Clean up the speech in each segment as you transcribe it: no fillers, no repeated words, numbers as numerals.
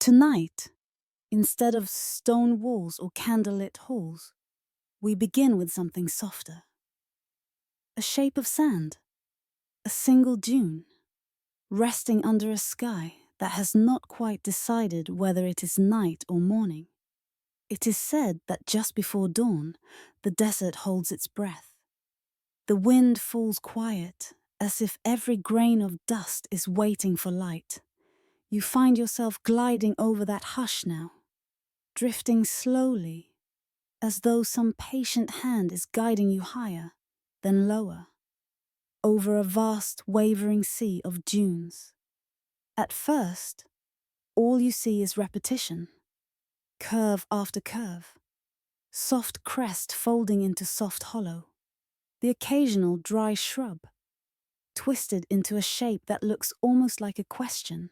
Tonight, instead of stone walls or candlelit halls, we begin with something softer. A shape of sand, a single dune, resting under a sky that has not quite decided whether it is night or morning. It is said that just before dawn, the desert holds its breath. The wind falls quiet, as if every grain of dust is waiting for light. You find yourself gliding over that hush now, drifting slowly, as though some patient hand is guiding you higher, then lower, over a vast wavering sea of dunes. At first, all you see is repetition, curve after curve, soft crest folding into soft hollow, the occasional dry shrub, twisted into a shape that looks almost like a question.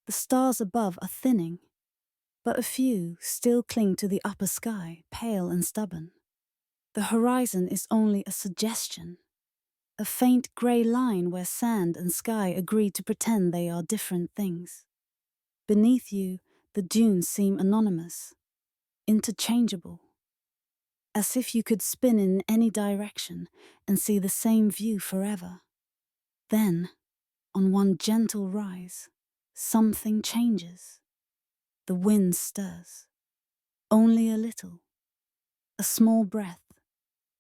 The stars above are thinning, but a few still cling to the upper sky, pale and stubborn. The horizon is only a suggestion, a faint grey line where sand and sky agree to pretend they are different things. Beneath you, the dunes seem anonymous, interchangeable, as if you could spin in any direction and see the same view forever. Then, on one gentle rise, something changes. The wind stirs, only a little, a small breath,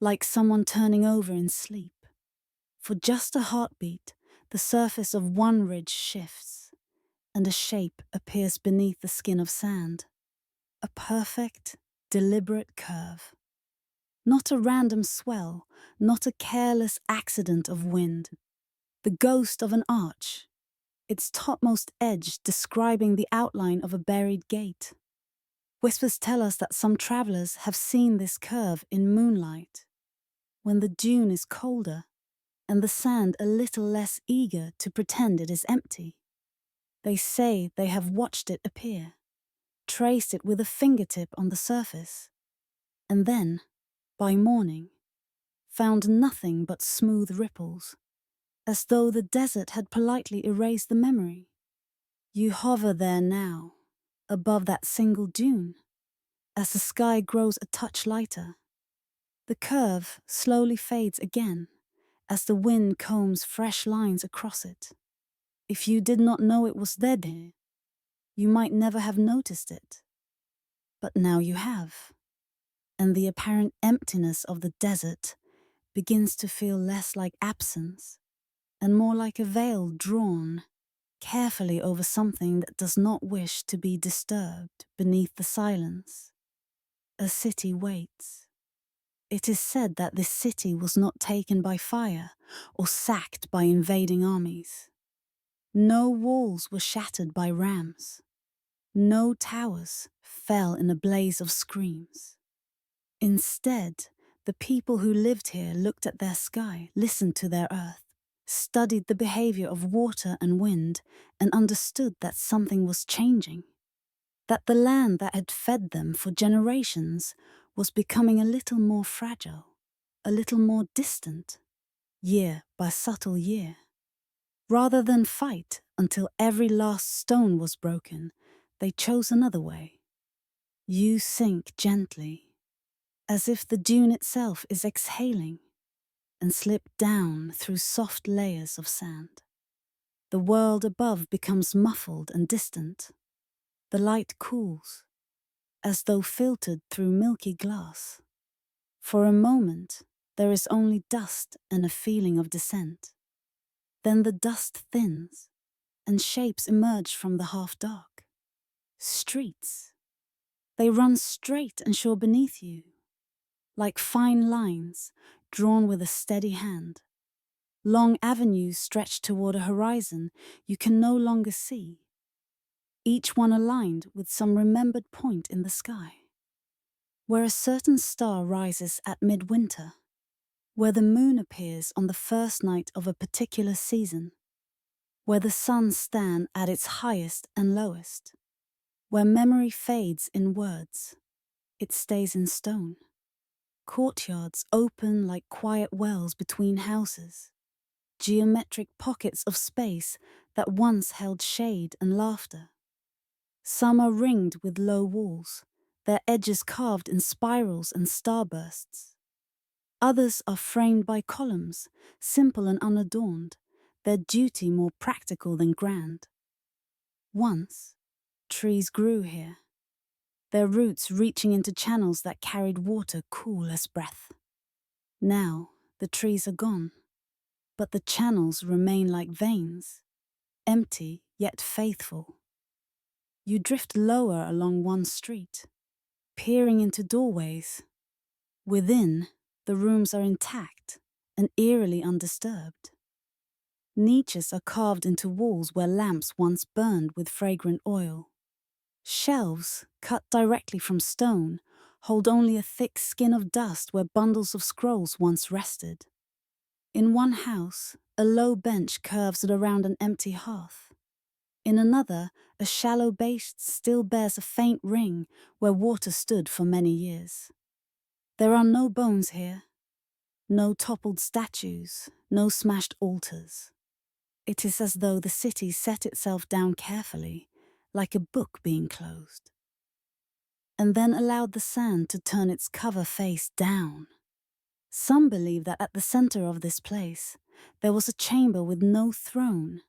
like someone turning over in sleep. For just a heartbeat, the surface of one ridge shifts, and a shape appears beneath the skin of sand. A perfect, deliberate curve. Not a random swell, not a careless accident of wind. The ghost of an arch, its topmost edge describing the outline of a buried gate. Whispers tell us that some travelers have seen this curve in moonlight, when the dune is colder and the sand a little less eager to pretend it is empty. They say they have watched it appear, traced it with a fingertip on the surface, and then, by morning, found nothing but smooth ripples, as though the desert had politely erased the memory. You hover there now, above that single dune, as the sky grows a touch lighter. The curve slowly fades again, as the wind combs fresh lines across it. If you did not know it was there, you might never have noticed it. But now you have, and the apparent emptiness of the desert begins to feel less like absence and more like a veil drawn carefully over something that does not wish to be disturbed beneath the silence. A city waits. It is said that this city was not taken by fire or sacked by invading armies. No walls were shattered by rams. No towers fell in a blaze of screams. Instead, the people who lived here looked at their sky, listened to their earth, studied the behavior of water and wind, and understood that something was changing. That the land that had fed them for generations was becoming a little more fragile, a little more distant, year by subtle year. Rather than fight until every last stone was broken, they chose another way. You sink gently, as if the dune itself is exhaling, and slip down through soft layers of sand. The world above becomes muffled and distant. The light cools, as though filtered through milky glass. For a moment, there is only dust and a feeling of descent. Then the dust thins, and shapes emerge from the half-dark. Streets. They run straight and sure beneath you, like fine lines drawn with a steady hand. Long avenues stretch toward a horizon you can no longer see, each one aligned with some remembered point in the sky, where a certain star rises at midwinter, where the moon appears on the first night of a particular season, where the sun stands at its highest and lowest, where memory fades in words, it stays in stone. Courtyards open like quiet wells between houses, geometric pockets of space that once held shade and laughter. Some are ringed with low walls, their edges carved in spirals and starbursts. Others are framed by columns, simple and unadorned, their duty more practical than grand. Once, trees grew here, their roots reaching into channels that carried water cool as breath. Now, the trees are gone, but the channels remain like veins, empty yet faithful. You drift lower along one street, peering into doorways. Within, the rooms are intact and eerily undisturbed. Niches are carved into walls where lamps once burned with fragrant oil. Shelves, cut directly from stone, hold only a thick skin of dust where bundles of scrolls once rested. In one house, a low bench curves around an empty hearth. In another, a shallow base still bears a faint ring where water stood for many years. There are no bones here, no toppled statues, no smashed altars. It is as though the city set itself down carefully, like a book being closed, and then allowed the sand to turn its cover face down. Some believe that at the center of this place, there was a chamber with no throne,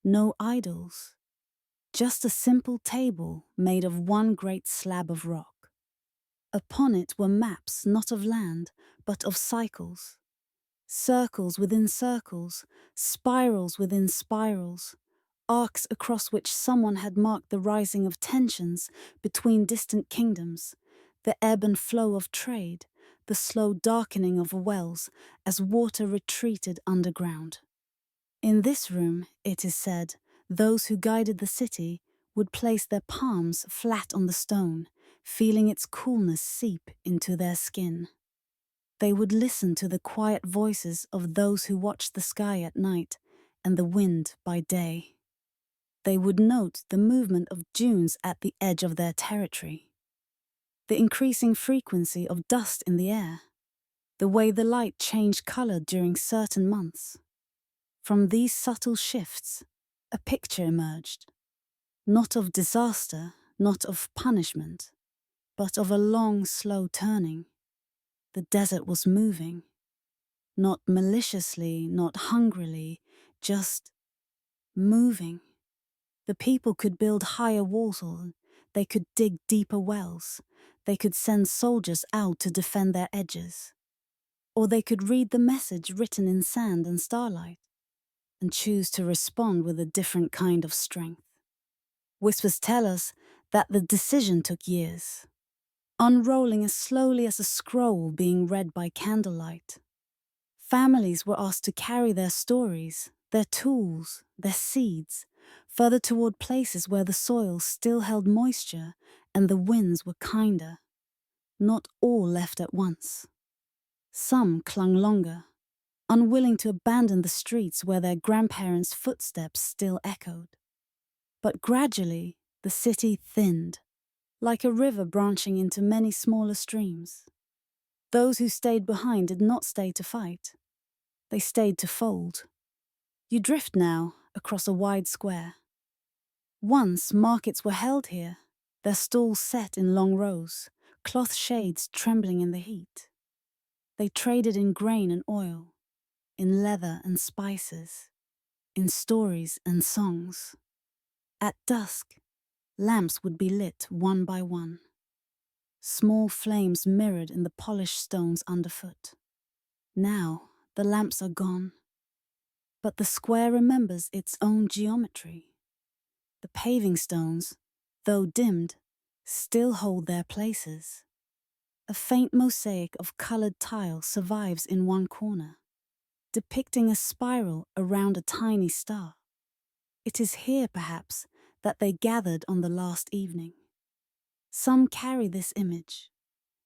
no idols, just a simple table made of one great slab of rock. Upon it were maps not of land, but of cycles. Circles within circles, spirals within spirals, arcs across which someone had marked the rising of tensions between distant kingdoms, the ebb and flow of trade, the slow darkening of wells as water retreated underground. In this room, it is said, those who guided the city would place their palms flat on the stone, feeling its coolness seep into their skin. They would listen to the quiet voices of those who watched the sky at night and the wind by day. They would note the movement of dunes at the edge of their territory, the increasing frequency of dust in the air, the way the light changed color during certain months. From these subtle shifts, a picture emerged, not of disaster, not of punishment, but of a long, slow turning. The desert was moving, not maliciously, not hungrily, just moving. The people could build higher walls, they could dig deeper wells, they could send soldiers out to defend their edges, or they could read the message written in sand and starlight and choose to respond with a different kind of strength. Whispers tell us that the decision took years, unrolling as slowly as a scroll being read by candlelight. Families were asked to carry their stories, their tools, their seeds, further toward places where the soil still held moisture and the winds were kinder. Not all left at once. Some clung longer, unwilling to abandon the streets where their grandparents' footsteps still echoed. But gradually, the city thinned, like a river branching into many smaller streams. Those who stayed behind did not stay to fight. They stayed to fold. You drift now across a wide square. Once markets were held here, their stalls set in long rows, cloth shades trembling in the heat. They traded in grain and oil, in leather and spices, in stories and songs. At dusk, lamps would be lit one by one. Small flames mirrored in the polished stones underfoot. Now, the lamps are gone, but the square remembers its own geometry. The paving stones, though dimmed, still hold their places. A faint mosaic of colored tile survives in one corner, depicting a spiral around a tiny star. It is here, perhaps, that they gathered on the last evening. Some carry this image,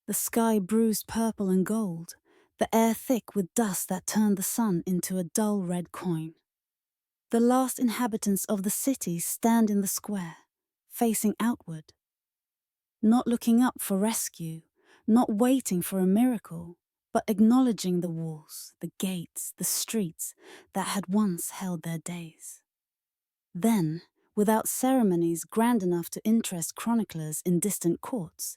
the sky bruised purple and gold, the air thick with dust that turned the sun into a dull red coin. The last inhabitants of the city stand in the square, facing outward, not looking up for rescue, not waiting for a miracle, but acknowledging the walls, the gates, the streets that had once held their days. Then, Without ceremonies grand enough to interest chroniclers in distant courts,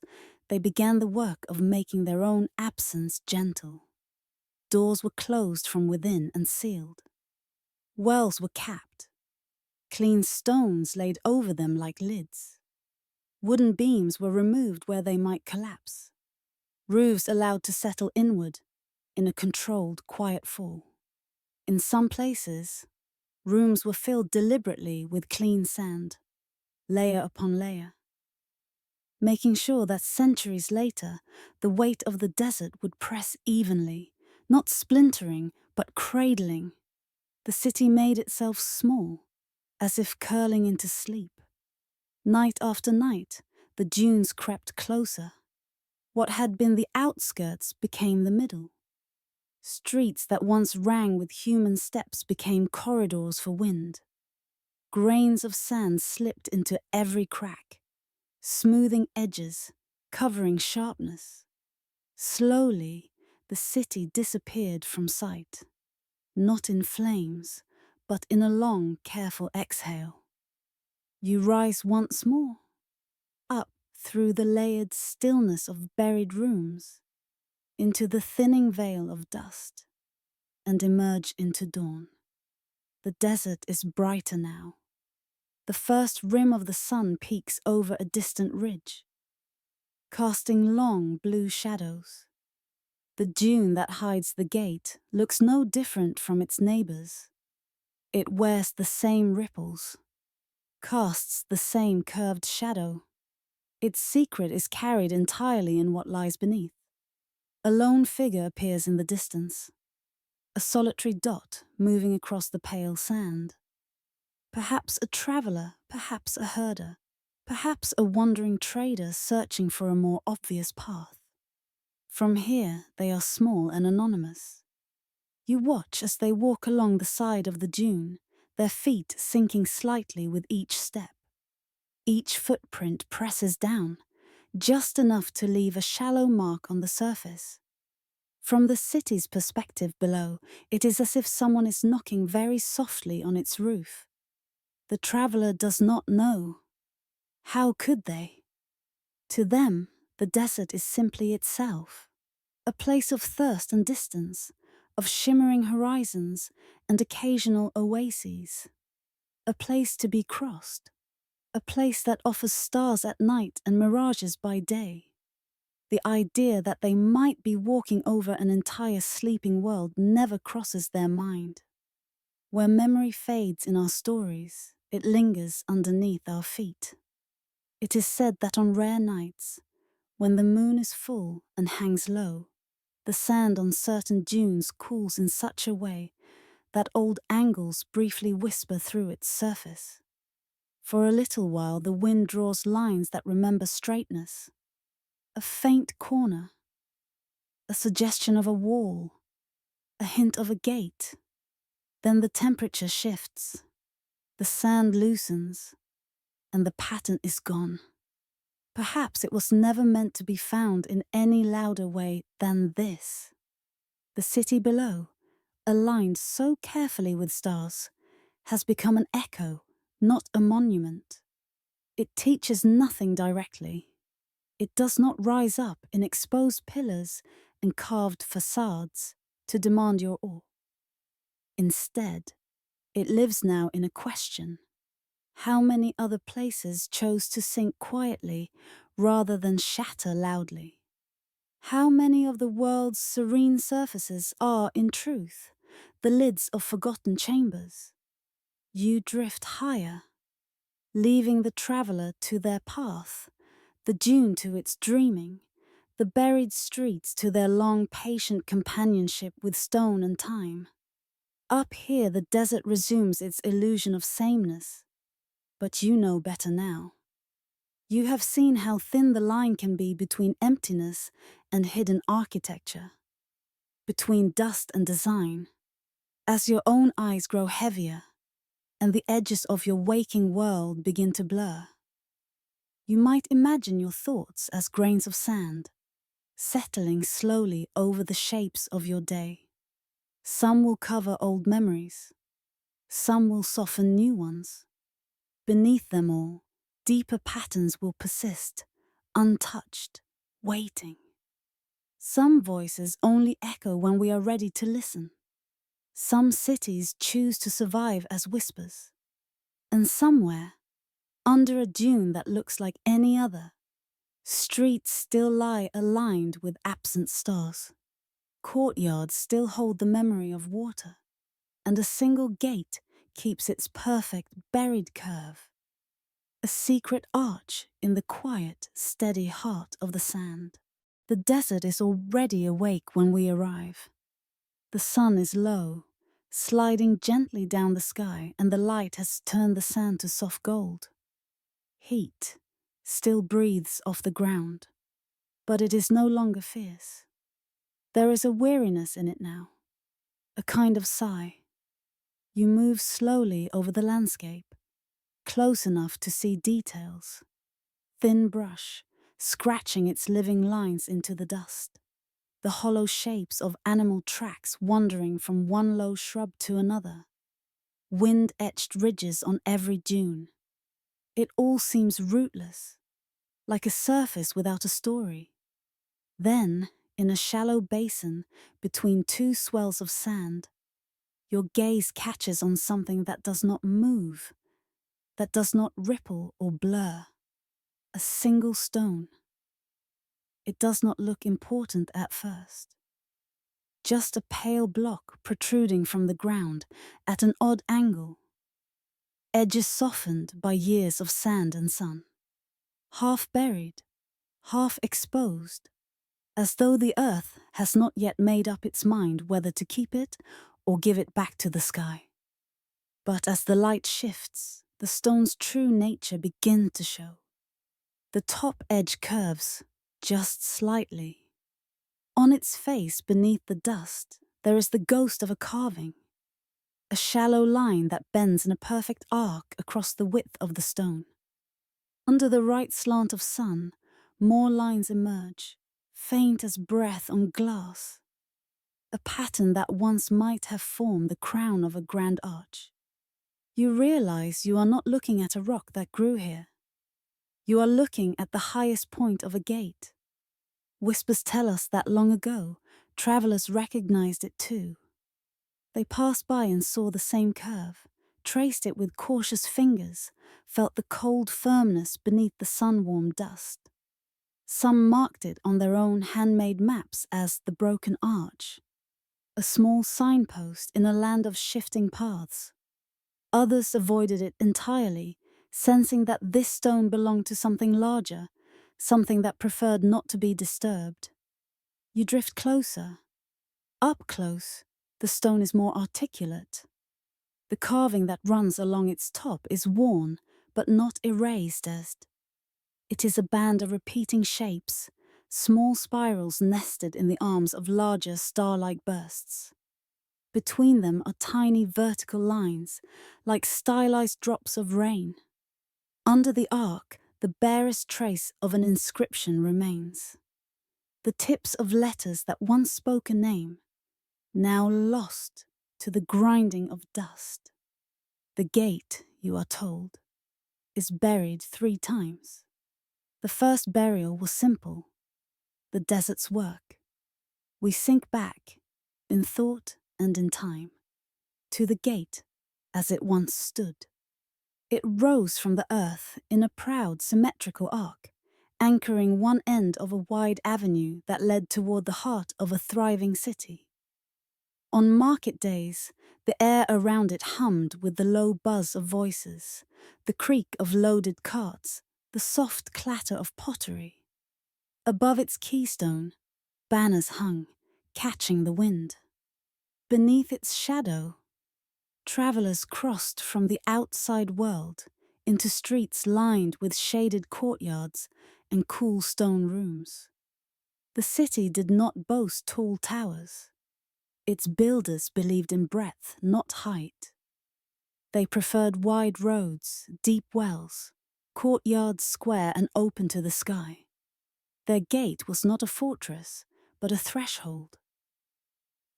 they began the work of making their own absence gentle. Doors were closed from within and sealed. Wells were capped. Clean stones laid over them like lids. Wooden beams were removed where they might collapse. Roofs allowed to settle inward in a controlled, quiet fall. In some places, rooms were filled deliberately with clean sand, layer upon layer, making sure that centuries later, the weight of the desert would press evenly, not splintering, but cradling. The city made itself small, as if curling into sleep. Night after night, the dunes crept closer. What had been the outskirts became the middle. Streets that once rang with human steps became corridors for wind. Grains of sand slipped into every crack, smoothing edges, covering sharpness. Slowly, the city disappeared from sight, not in flames, but in a long, careful exhale. You rise once more, up through the layered stillness of buried rooms, into the thinning veil of dust, and emerge into dawn. The desert is brighter now. The first rim of the sun peeks over a distant ridge, casting long blue shadows. The dune that hides the gate looks no different from its neighbors. It wears the same ripples, casts the same curved shadow. Its secret is carried entirely in what lies beneath. A lone figure appears in the distance, a solitary dot moving across the pale sand. Perhaps a traveler, perhaps a herder, perhaps a wandering trader searching for a more obvious path. From here, they are small and anonymous. You watch as they walk along the side of the dune, their feet sinking slightly with each step. Each footprint presses down, just enough to leave a shallow mark on the surface. From the city's perspective below, it is as if someone is knocking very softly on its roof. The traveler does not know. How could they? To them, the desert is simply itself, a place of thirst and distance, of shimmering horizons and occasional oases, a place to be crossed, a place that offers stars at night and mirages by day. The idea that they might be walking over an entire sleeping world never crosses their mind. Where memory fades in our stories, it lingers underneath our feet. It is said that on rare nights, when the moon is full and hangs low, the sand on certain dunes cools in such a way that old angles briefly whisper through its surface. For a little while the wind draws lines that remember straightness, a faint corner, a suggestion of a wall, a hint of a gate. Then the temperature shifts, the sand loosens, and the pattern is gone. Perhaps it was never meant to be found in any louder way than this. The city below, aligned so carefully with stars, has become an echo, not a monument. It teaches nothing directly. It does not rise up in exposed pillars and carved facades to demand your awe. Instead, it lives now in a question. How many other places chose to sink quietly rather than shatter loudly? How many of the world's serene surfaces are, in truth, the lids of forgotten chambers? You drift higher, leaving the traveler to their path, the dune to its dreaming, the buried streets to their long, patient companionship with stone and time. Up here, the desert resumes its illusion of sameness. But you know better now. You have seen how thin the line can be between emptiness and hidden architecture, between dust and design. As your own eyes grow heavier and the edges of your waking world begin to blur, you might imagine your thoughts as grains of sand, settling slowly over the shapes of your day. Some will cover old memories, some will soften new ones. beneath them all, deeper patterns will persist, untouched, waiting. Some voices only echo when we are ready to listen. Some cities choose to survive as whispers. And somewhere, under a dune that looks like any other, streets still lie aligned with absent stars. Courtyards still hold the memory of water, and a single gate keeps its perfect buried curve. A secret arch in the quiet, steady heart of the sand. The desert is already awake when we arrive. The sun is low, sliding gently down the sky, and the light has turned the sand to soft gold. Heat still breathes off the ground, but it is no longer fierce. There is a weariness in it now, a kind of sigh. You move slowly over the landscape, close enough to see details. Thin brush, scratching its living lines into the dust. The hollow shapes of animal tracks wandering from one low shrub to another. Wind-etched ridges on every dune. It all seems rootless, like a surface without a story. Then, in a shallow basin between two swells of sand, your gaze catches on something that does not move, that does not ripple or blur. A single stone. It does not look important at first. Just a pale block protruding from the ground at an odd angle. Edges softened by years of sand and sun. Half buried, half exposed, as though the earth has not yet made up its mind whether to keep it or give it back to the sky. But as the light shifts, the stone's true nature begins to show. The top edge curves, just slightly. On its face beneath the dust, there is the ghost of a carving. A shallow line that bends in a perfect arc across the width of the stone. Under the right slant of sun, more lines emerge, faint as breath on glass. A pattern that once might have formed the crown of a grand arch. You realize you are not looking at a rock that grew here. You are looking at the highest point of a gate. Whispers tell us that long ago, travelers recognized it too. They passed by and saw the same curve, traced it with cautious fingers, felt the cold firmness beneath the sun-warmed dust. Some marked it on their own handmade maps as the broken arch, a small signpost in a land of shifting paths. Others avoided it entirely, sensing that this stone belonged to something larger, something that preferred not to be disturbed. You drift closer. Up close, the stone is more articulate. The carving that runs along its top is worn, but not erased. It is a band of repeating shapes, small spirals nested in the arms of larger star-like bursts. Between them are tiny vertical lines, like stylized drops of rain. Under the arc, the barest trace of an inscription remains. The tips of letters that once spoke a name, now lost to the grinding of dust. The gate, you are told, is buried 3 times. The first burial was simple, the desert's work. We sink back, in thought and in time, to the gate as it once stood. It rose from the earth in a proud, symmetrical arc, anchoring one end of a wide avenue that led toward the heart of a thriving city. On market days, the air around it hummed with the low buzz of voices, the creak of loaded carts, the soft clatter of pottery. Above its keystone, banners hung, catching the wind. Beneath its shadow, travelers crossed from the outside world into streets lined with shaded courtyards and cool stone rooms. The city did not boast tall towers. Its builders believed in breadth, not height. They preferred wide roads, deep wells, courtyards square and open to the sky. Their gate was not a fortress, but a threshold.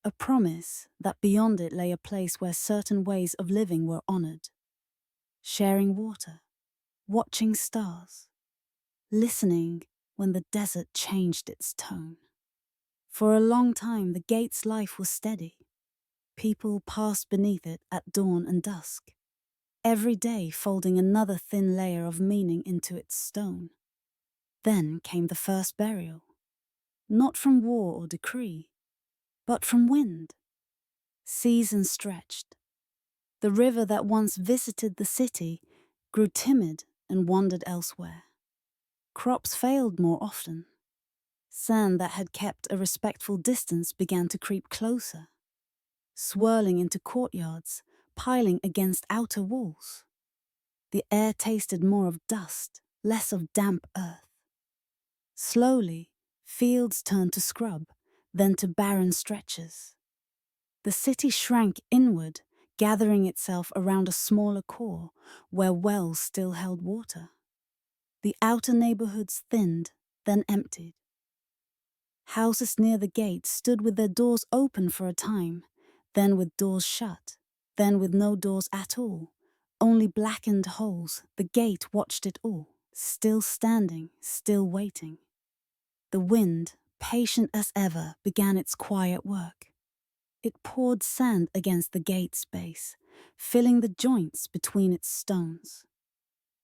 A promise that beyond it lay a place where certain ways of living were honored. sharing water, watching stars, listening when the desert changed its tone. For a long time, the gate's life was steady. People passed beneath it at dawn and dusk, every day folding another thin layer of meaning into its stone. Then came the first burial, not from war or decree, but from wind. Seasons stretched. The river that once visited the city grew timid and wandered elsewhere. Crops failed more often. Sand that had kept a respectful distance began to creep closer, swirling into courtyards, piling against outer walls. The air tasted more of dust, less of damp earth. Slowly, fields turned to scrub, then to barren stretches. The city shrank inward, gathering itself around a smaller core where wells still held water. The outer neighborhoods thinned, then emptied. Houses near the gate stood with their doors open for a time, then with doors shut, then with no doors at all, only blackened holes. The gate watched it all, still standing, still waiting. The wind, patient as ever, began its quiet work. It poured sand against the gate's base, filling the joints between its stones.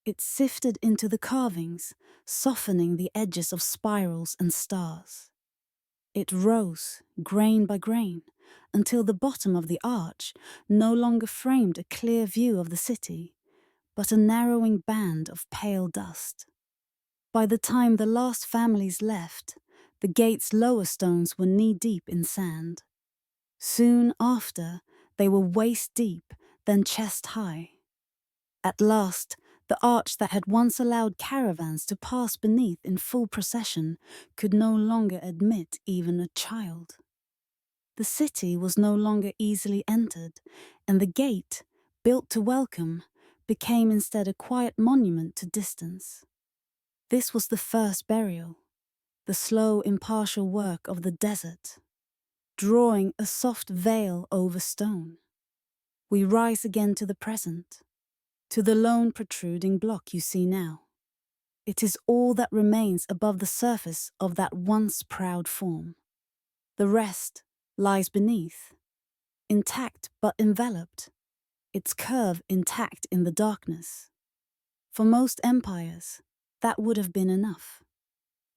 It sifted into the carvings, softening the edges of spirals and stars. It rose, grain by grain, until the bottom of the arch no longer framed a clear view of the city, but a narrowing band of pale dust. By the time the last families left, the gate's lower stones were knee-deep in sand. Soon after, they were waist-deep, then chest-high. At last, the arch that had once allowed caravans to pass beneath in full procession could no longer admit even a child. The city was no longer easily entered, and the gate, built to welcome, became instead a quiet monument to distance. This was the first burial, the slow, impartial work of the desert, drawing a soft veil over stone. We rise again to the present, to the lone protruding block you see now. It is all that remains above the surface of that once proud form. The rest lies beneath, intact but enveloped, its curve intact in the darkness. For most empires, that would have been enough.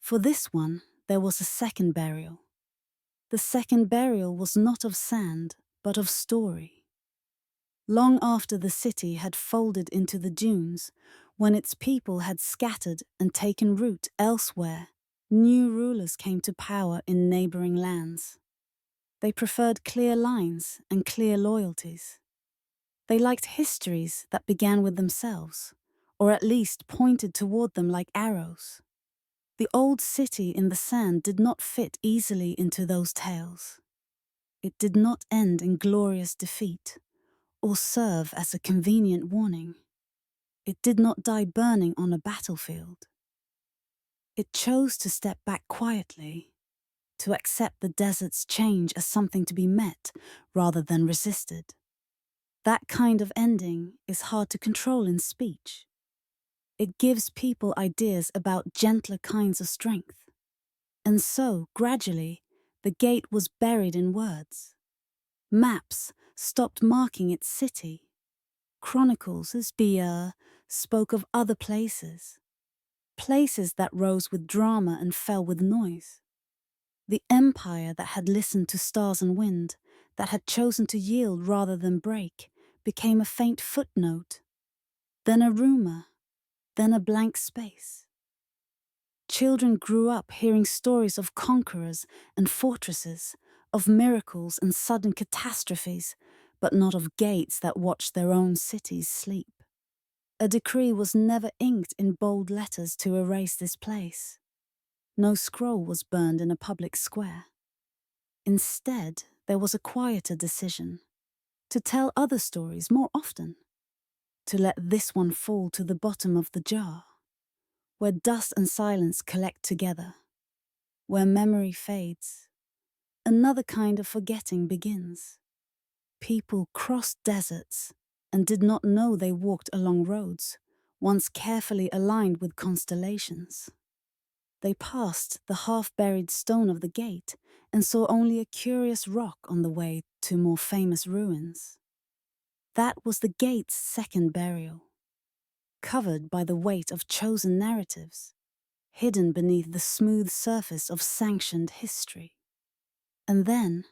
For this one, there was a second burial. The second burial was not of sand, but of story. Long after the city had folded into the dunes, when its people had scattered and taken root elsewhere, new rulers came to power in neighboring lands. They preferred clear lines and clear loyalties. They liked histories that began with themselves, or at least pointed toward them like arrows. The old city in the sand did not fit easily into those tales. It did not end in glorious defeat, or serve as a convenient warning. It did not die burning on a battlefield. It chose to step back quietly, to accept the desert's change as something to be met rather than resisted. That kind of ending is hard to control in speech. It gives people ideas about gentler kinds of strength. And so, gradually, the gate was buried in words. Maps stopped marking its city. Chronicles, as Bia, spoke of other places. Places that rose with drama and fell with noise. The empire that had listened to stars and wind, that had chosen to yield rather than break, became a faint footnote, then a rumor, then a blank space. Children grew up hearing stories of conquerors and fortresses, of miracles and sudden catastrophes, but not of gates that watched their own cities sleep. A decree was never inked in bold letters to erase this place. No scroll was burned in a public square. Instead, there was a quieter decision, to tell other stories more often, to let this one fall to the bottom of the jar, where dust and silence collect together, where memory fades. Another kind of forgetting begins. People crossed deserts and did not know they walked along roads, once carefully aligned with constellations. They passed the half-buried stone of the gate and saw only a curious rock on the way to more famous ruins. That was the gate's second burial, covered by the weight of chosen narratives, hidden beneath the smooth surface of sanctioned history. And then,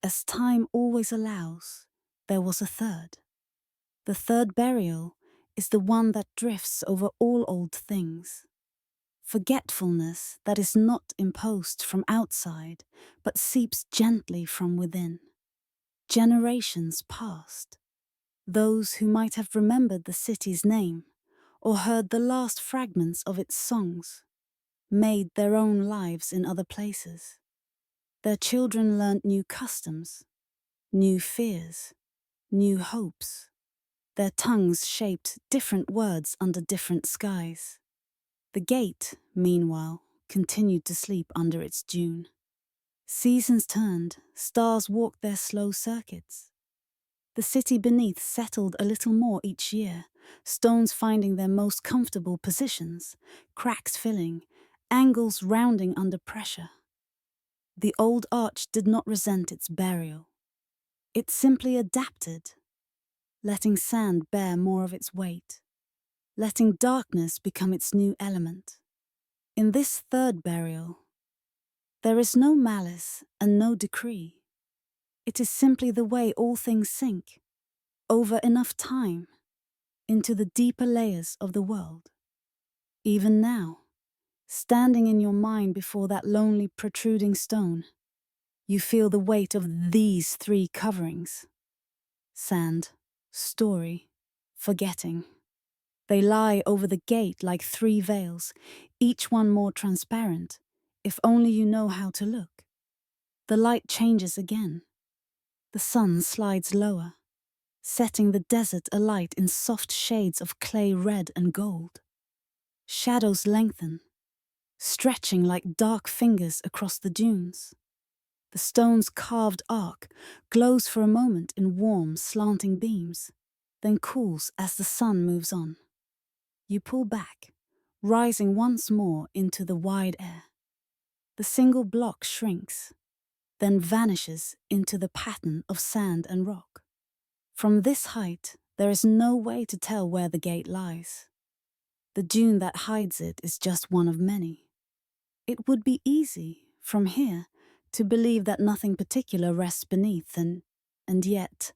as time always allows, there was a third. The third burial is the one that drifts over all old things. Forgetfulness that is not imposed from outside, but seeps gently from within. Generations past, those who might have remembered the city's name, or heard the last fragments of its songs, made their own lives in other places. Their children learnt new customs, new fears, new hopes. Their tongues shaped different words under different skies. The gate, meanwhile, continued to sleep under its dune. Seasons turned, stars walked their slow circuits. The city beneath settled a little more each year, stones finding their most comfortable positions, cracks filling, angles rounding under pressure. The old arch did not resent its burial. It simply adapted, letting sand bear more of its weight, letting darkness become its new element. In this third burial, there is no malice and no decree. It is simply the way all things sink, over enough time, into the deeper layers of the world. Even now, standing in your mind before that lonely protruding stone, you feel the weight of these three coverings: sand, story, forgetting. They lie over the gate like three veils, each one more transparent, if only you know how to look. The light changes again. The sun slides lower, setting the desert alight in soft shades of clay red and gold. Shadows lengthen, stretching like dark fingers across the dunes. The stone's carved arc glows for a moment in warm, slanting beams, then cools as the sun moves on. You pull back, rising once more into the wide air. The single block shrinks, then vanishes into the pattern of sand and rock. From this height, there is no way to tell where the gate lies. The dune that hides it is just one of many. It would be easy, from here, to believe that nothing particular rests beneath, and yet,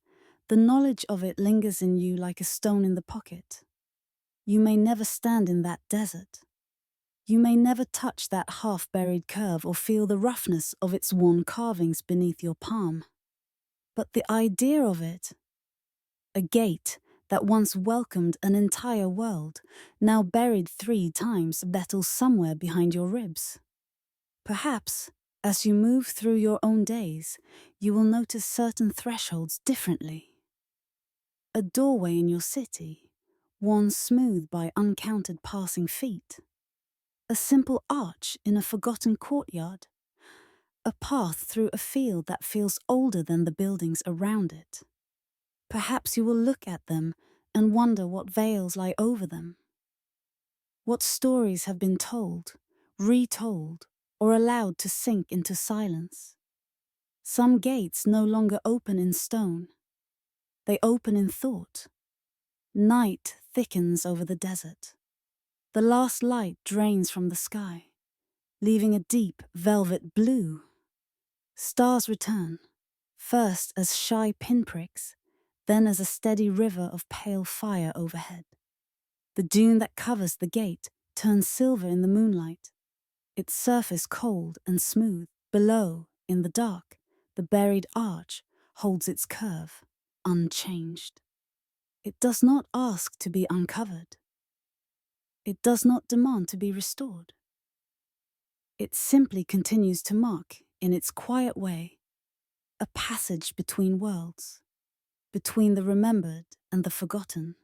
the knowledge of it lingers in you like a stone in the pocket. You may never stand in that desert. You may never touch that half-buried curve or feel the roughness of its worn carvings beneath your palm. But the idea of it, a gate that once welcomed an entire world, now buried 3 times, battles somewhere behind your ribs. Perhaps, as you move through your own days, you will notice certain thresholds differently. A doorway in your city, worn smooth by uncounted passing feet. A simple arch in a forgotten courtyard. A path through a field that feels older than the buildings around it. Perhaps you will look at them and wonder what veils lie over them. What stories have been told, retold, or allowed to sink into silence. Some gates no longer open in stone. They open in thought. Night thickens over the desert. The last light drains from the sky, leaving a deep velvet blue. Stars return, first as shy pinpricks, then as a steady river of pale fire overhead. The dune that covers the gate turns silver in the moonlight, its surface cold and smooth. Below, in the dark, the buried arch holds its curve, unchanged. It does not ask to be uncovered. It does not demand to be restored. It simply continues to mark, in its quiet way, a passage between worlds, between the remembered and the forgotten,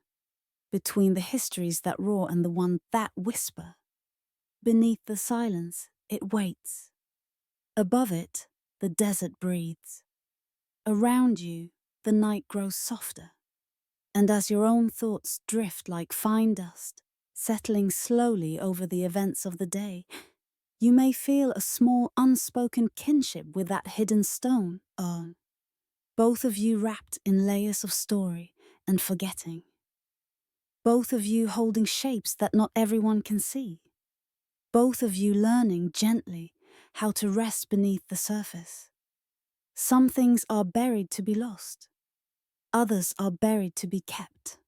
between the histories that roar and the one that whisper. Beneath the silence, it waits. Above it, the desert breathes. Around you, the night grows softer. And as your own thoughts drift like fine dust, settling slowly over the events of the day, you may feel a small unspoken kinship with that hidden stone. Oh, both of you wrapped in layers of story and forgetting. Both of you holding shapes that not everyone can see. Both of you learning gently how to rest beneath the surface. Some things are buried to be lost. Others are buried to be kept.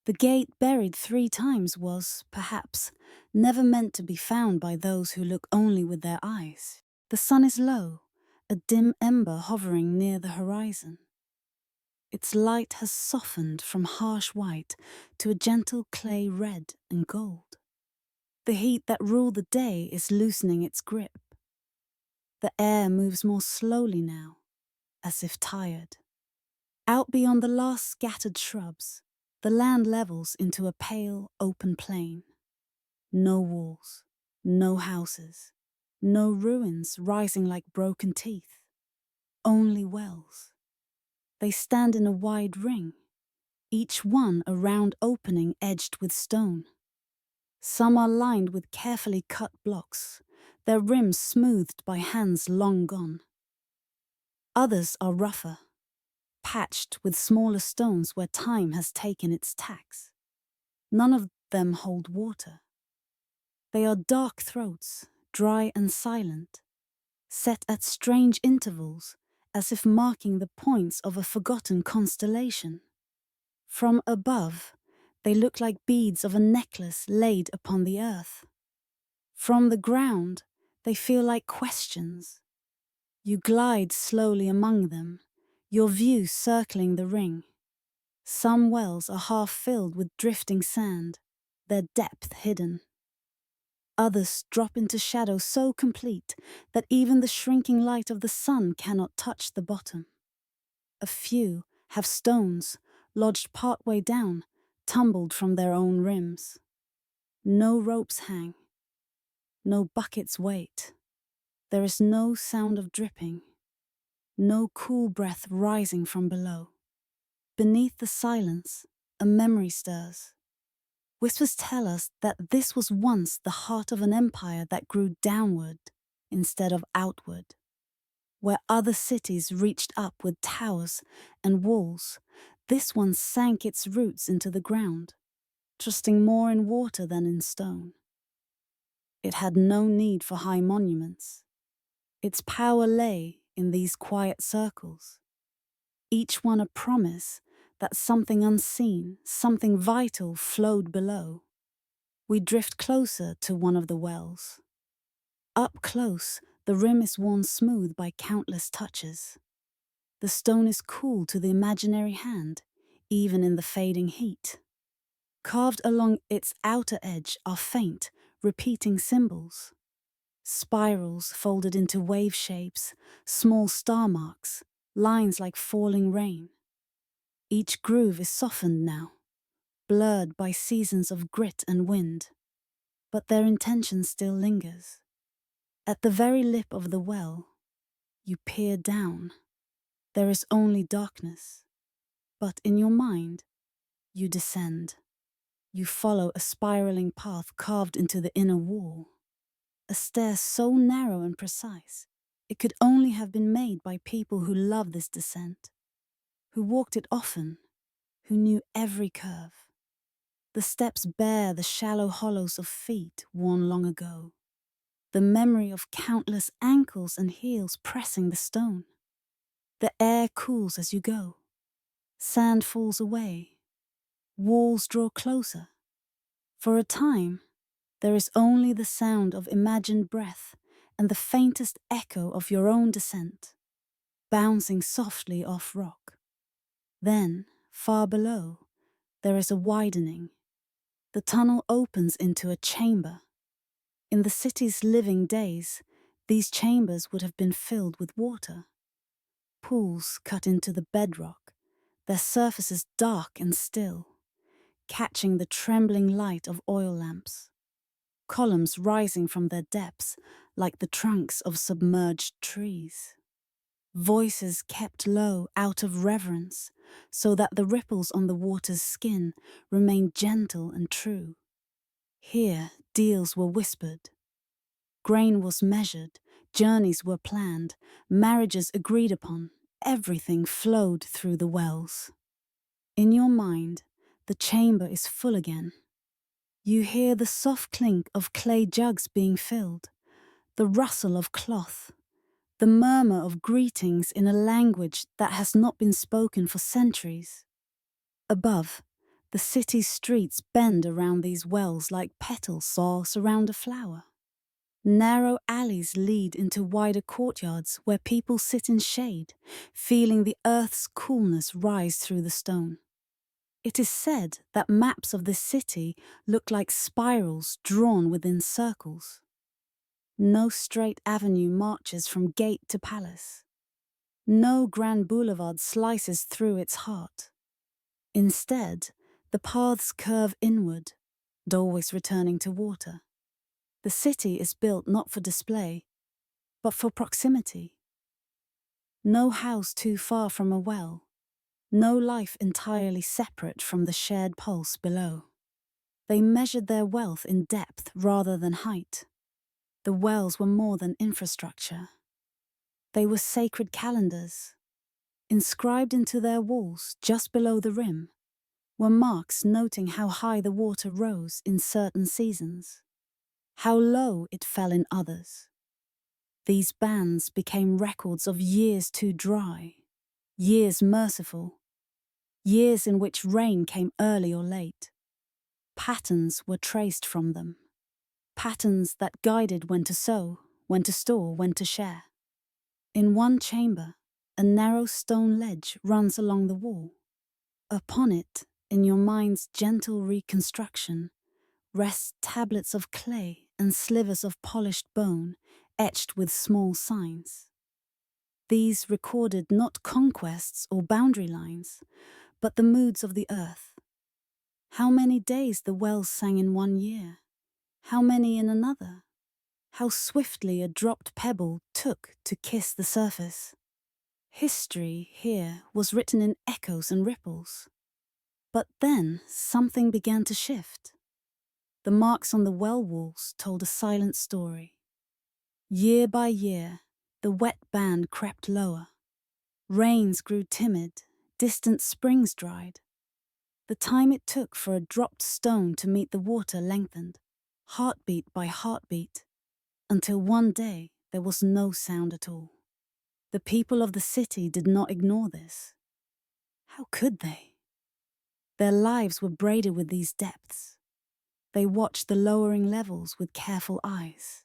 The gate buried 3 times was, perhaps, never meant to be found by those who look only with their eyes. The sun is low, a dim ember hovering near the horizon. Its light has softened from harsh white to a gentle clay red and gold. The heat that ruled the day is loosening its grip. The air moves more slowly now, as if tired. Out beyond the last scattered shrubs, the land levels into a pale, open plain. No walls, no houses, no ruins rising like broken teeth. Only wells. They stand in a wide ring, each one a round opening edged with stone. Some are lined with carefully cut blocks, their rims smoothed by hands long gone. Others are rougher, patched with smaller stones where time has taken its tax. None of them hold water. They are dark throats, dry and silent, set at strange intervals, as if marking the points of a forgotten constellation. From above, they look like beads of a necklace laid upon the earth. From the ground, they feel like questions. You glide slowly among them, your view circling the ring. Some wells are half filled with drifting sand, their depth hidden. Others drop into shadow so complete that even the shrinking light of the sun cannot touch the bottom. A few have stones, lodged partway down, tumbled from their own rims. No ropes hang. No buckets wait. There is no sound of dripping. No cool breath rising from below. Beneath the silence, a memory stirs. Whispers tell us that this was once the heart of an empire that grew downward instead of outward, where other cities reached up with towers and walls. This one sank its roots into the ground, trusting more in water than in stone. It had no need for high monuments. Its power lay in these quiet circles, each one a promise that something unseen, something vital flowed below. We drift closer to one of the wells. Up close, the rim is worn smooth by countless touches. The stone is cool to the imaginary hand, even in the fading heat. Carved along its outer edge are faint, repeating symbols. Spirals folded into wave shapes, small star marks, lines like falling rain. Each groove is softened now, blurred by seasons of grit and wind, but their intention still lingers. At the very lip of the well, you peer down. There is only darkness, but in your mind, you descend. You follow a spiraling path carved into the inner wall, a stair so narrow and precise, it could only have been made by people who love this descent, who walked it often, who knew every curve. The steps bear the shallow hollows of feet worn long ago, the memory of countless ankles and heels pressing the stone. The air cools as you go. Sand falls away. Walls draw closer. For a time, there is only the sound of imagined breath and the faintest echo of your own descent, bouncing softly off rock. Then, far below, there is a widening. The tunnel opens into a chamber. In the city's living days, these chambers would have been filled with water. Pools cut into the bedrock, their surfaces dark and still, catching the trembling light of oil lamps. Columns rising from their depths like the trunks of submerged trees. voices kept low out of reverence, so that the ripples on the water's skin remained gentle and true. Here, deals were whispered. Grain was measured, journeys were planned, marriages agreed upon, everything flowed through the wells. In your mind, the chamber is full again. You hear the soft clink of clay jugs being filled, the rustle of cloth, the murmur of greetings in a language that has not been spoken for centuries. Above, the city's streets bend around these wells like petals or surround a flower. Narrow alleys lead into wider courtyards where people sit in shade, feeling the earth's coolness rise through the stone. It is said that maps of this city look like spirals drawn within circles. No straight avenue marches from gate to palace. No grand boulevard slices through its heart. Instead, the paths curve inward, always returning to water. The city is built not for display, but for proximity. No house too far from a well, no life entirely separate from the shared pulse below. They measured their wealth in depth rather than height. The wells were more than infrastructure. They were sacred calendars. Inscribed into their walls, just below the rim, were marks noting how high the water rose in certain seasons, how low it fell in others. These bands became records of years too dry, years merciful, years in which rain came early or late. Patterns were traced from them, patterns that guided when to sow, when to store, when to share. In one chamber, a narrow stone ledge runs along the wall. Upon it, in your mind's gentle reconstruction, rest tablets of clay and slivers of polished bone etched with small signs. These recorded not conquests or boundary lines, but the moods of the earth. How many days the wells sang in one year, how many in another, how swiftly a dropped pebble took to kiss the surface. History here was written in echoes and ripples. But then something began to shift. The marks on the well walls told a silent story. Year by year, the wet band crept lower. Rains grew timid, distant springs dried. The time it took for a dropped stone to meet the water lengthened, heartbeat by heartbeat, until one day there was no sound at all. The people of the city did not ignore this. How could they? Their lives were braided with these depths. They watched the lowering levels with careful eyes,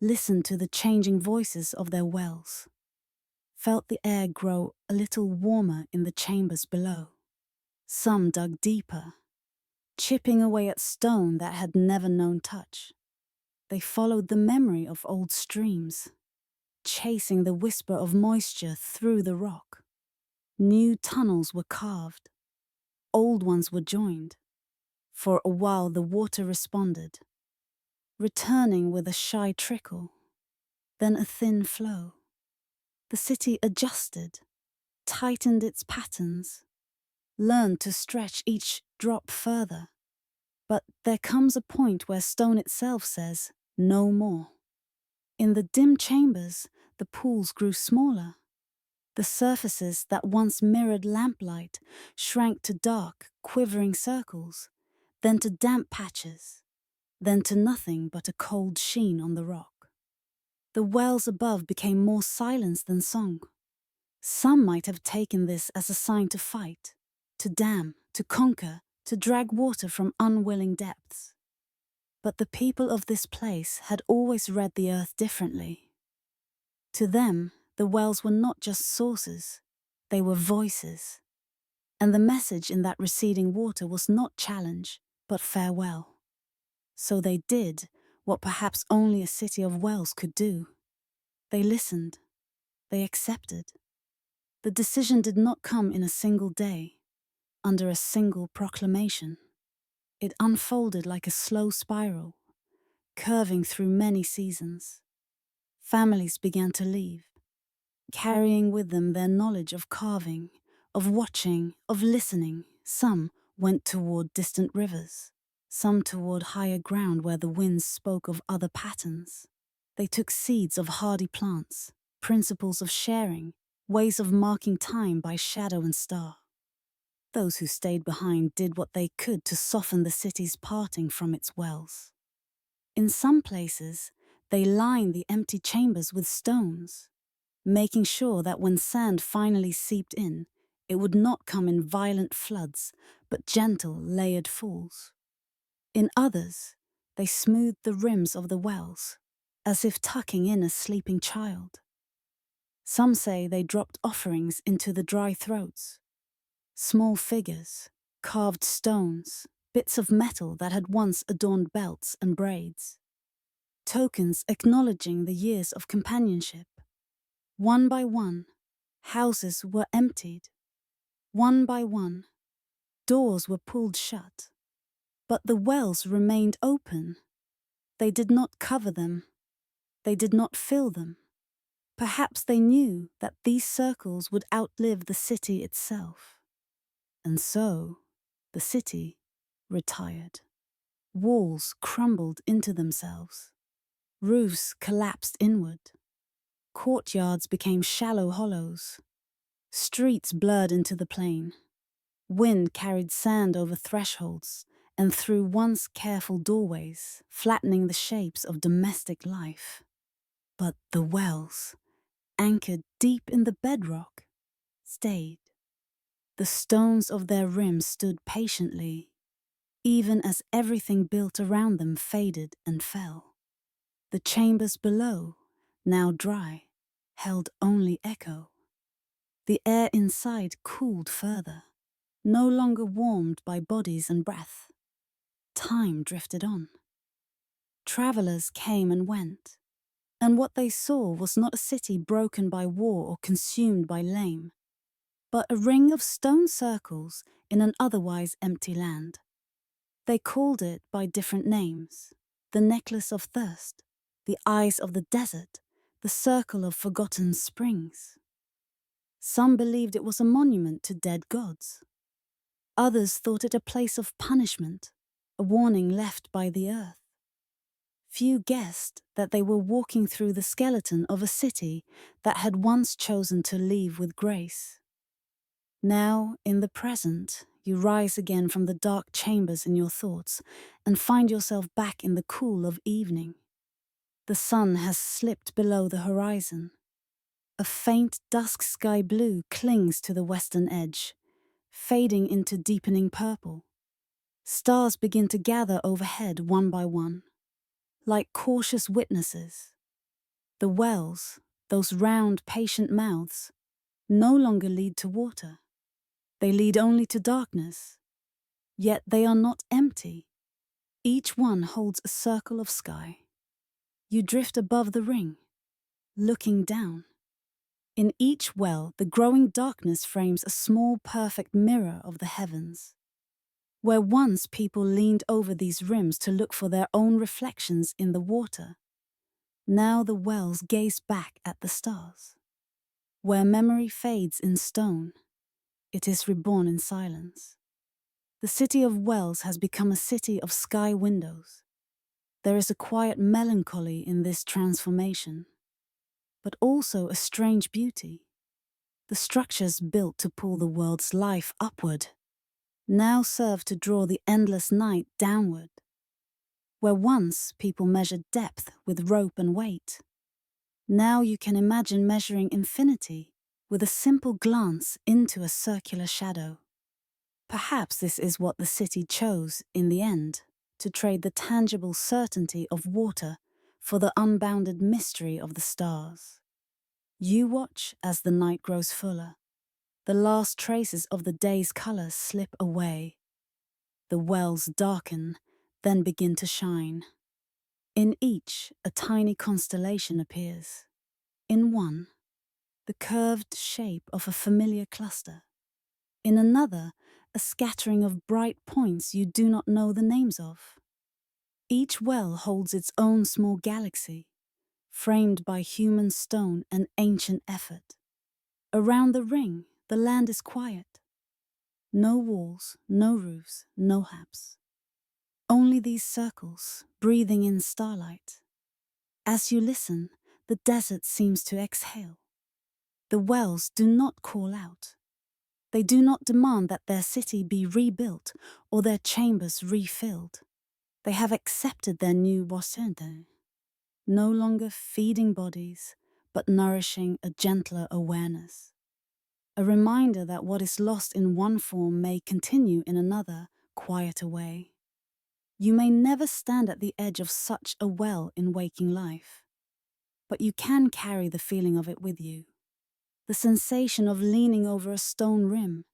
listened to the changing voices of their wells, felt the air grow a little warmer in the chambers below. Some dug deeper, chipping away at stone that had never known touch. They followed the memory of old streams, chasing the whisper of moisture through the rock. New tunnels were carved, old ones were joined. For a while the water responded, returning with a shy trickle, then a thin flow. The city adjusted, tightened its patterns, learned to stretch each drop further. But there comes a point where stone itself says, no more. In the dim chambers, the pools grew smaller. The surfaces that once mirrored lamplight shrank to dark, quivering circles, then to damp patches, then to nothing but a cold sheen on the rock. The wells above became more silence than song. Some might have taken this as a sign to fight, to dam, to conquer, to drag water from unwilling depths. But the people of this place had always read the earth differently. To them, the wells were not just sources, they were voices. And the message in that receding water was not challenge, but farewell. So they did what perhaps only a city of wells could do. They listened. They accepted. The decision did not come in a single day, under a single proclamation. It unfolded like a slow spiral, curving through many seasons. Families began to leave. carrying with them their knowledge of carving, of watching, of listening. Some went toward distant rivers, some toward higher ground where the winds spoke of other patterns. They took seeds of hardy plants, principles of sharing, ways of marking time by shadow and star. Those who stayed behind did what they could to soften the city's parting from its wells. In some places, they lined the empty chambers with stones, making sure that when sand finally seeped in, it would not come in violent floods, but gentle, layered falls. In others, they smoothed the rims of the wells, as if tucking in a sleeping child. Some say they dropped offerings into the dry throats. Small figures, carved stones, bits of metal that had once adorned belts and braids. Tokens acknowledging the years of companionship. One by one, houses were emptied. One by one, doors were pulled shut. But the wells remained open. They did not cover them. They did not fill them. Perhaps they knew that these circles would outlive the city itself. And so, the city retired. Walls crumbled into themselves. Roofs collapsed inward. Courtyards became shallow hollows. Streets blurred into the plain. Wind carried sand over thresholds and through once careful doorways, flattening the shapes of domestic life. But the wells, anchored deep in the bedrock, stayed. The stones of their rims stood patiently, even as everything built around them faded and fell. The chambers below, now dry, held only echo. The air inside cooled further, no longer warmed by bodies and breath. Time drifted on. Travelers came and went, and what they saw was not a city broken by war or consumed by flame, but a ring of stone circles in an otherwise empty land. They called it by different names: the necklace of thirst, the eyes of the desert, the circle of forgotten springs. Some believed it was a monument to dead gods. Others thought it a place of punishment, a warning left by the earth. Few guessed that they were walking through the skeleton of a city that had once chosen to leave with grace. Now, in the present, you rise again from the dark chambers in your thoughts and find yourself back in the cool of evening. The sun has slipped below the horizon. A faint dusk sky blue clings to the western edge, fading into deepening purple. Stars begin to gather overhead one by one, like cautious witnesses. The wells, those round, patient mouths, no longer lead to water. They lead only to darkness. Yet they are not empty. Each one holds a circle of sky. You drift above the ring, looking down. In each well, the growing darkness frames a small, perfect mirror of the heavens. Where once people leaned over these rims to look for their own reflections in the water, now the wells gaze back at the stars. Where memory fades in stone, it is reborn in silence. The city of wells has become a city of sky windows. There is a quiet melancholy in this transformation, but also a strange beauty. The structures built to pull the world's life upward now serve to draw the endless night downward. Where once people measured depth with rope and weight, now you can imagine measuring infinity with a simple glance into a circular shadow. Perhaps this is what the city chose in the end, to trade the tangible certainty of water for the unbounded mystery of the stars. You watch as the night grows fuller. The last traces of the day's color slip away. The wells darken, then begin to shine. In each, a tiny constellation appears. In one, the curved shape of a familiar cluster. In another, a scattering of bright points you do not know the names of. Each well holds its own small galaxy, framed by human stone and ancient effort. Around the ring, the land is quiet. No walls, no roofs, no haps. Only these circles, breathing in starlight. As you listen, the desert seems to exhale. The wells do not call out. They do not demand that their city be rebuilt or their chambers refilled. They have accepted their new wasende, no longer feeding bodies, but nourishing a gentler awareness. A reminder that what is lost in one form may continue in another, quieter way. You may never stand at the edge of such a well in waking life, but you can carry the feeling of it with you. The sensation of leaning over a stone rim,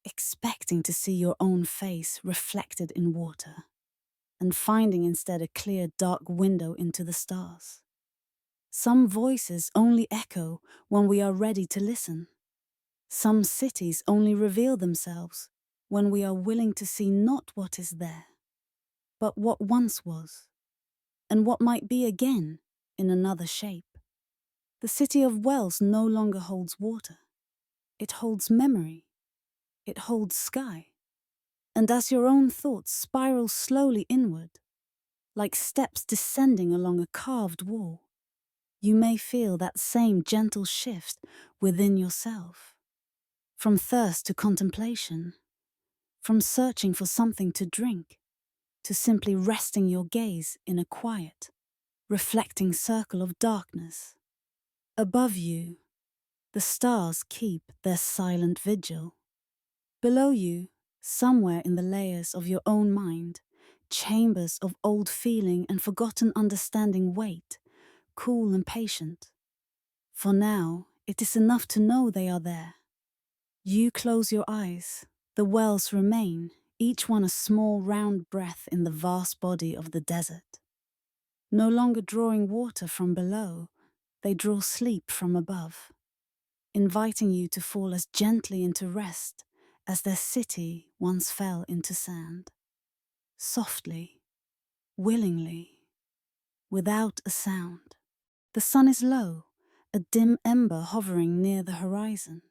expecting to see your own face reflected in water, and finding instead a clear, dark window into the stars. Some voices only echo when we are ready to listen. Some cities only reveal themselves when we are willing to see not what is there, but what once was, and what might be again in another shape. The city of wells no longer holds water. It holds memory. It holds sky. And as your own thoughts spiral slowly inward, like steps descending along a carved wall, you may feel that same gentle shift within yourself. From thirst to contemplation, from searching for something to drink, to simply resting your gaze in a quiet, reflecting circle of darkness. Above you, the stars keep their silent vigil. Below you, somewhere in the layers of your own mind, chambers of old feeling and forgotten understanding wait, cool and patient. For now, it is enough to know they are there. You close your eyes, the wells remain, each one a small round breath in the vast body of the desert. No longer drawing water from below, they draw sleep from above, inviting you to fall as gently into rest as their city once fell into sand. Softly, willingly, without a sound. The sun is low, a dim ember hovering near the horizon.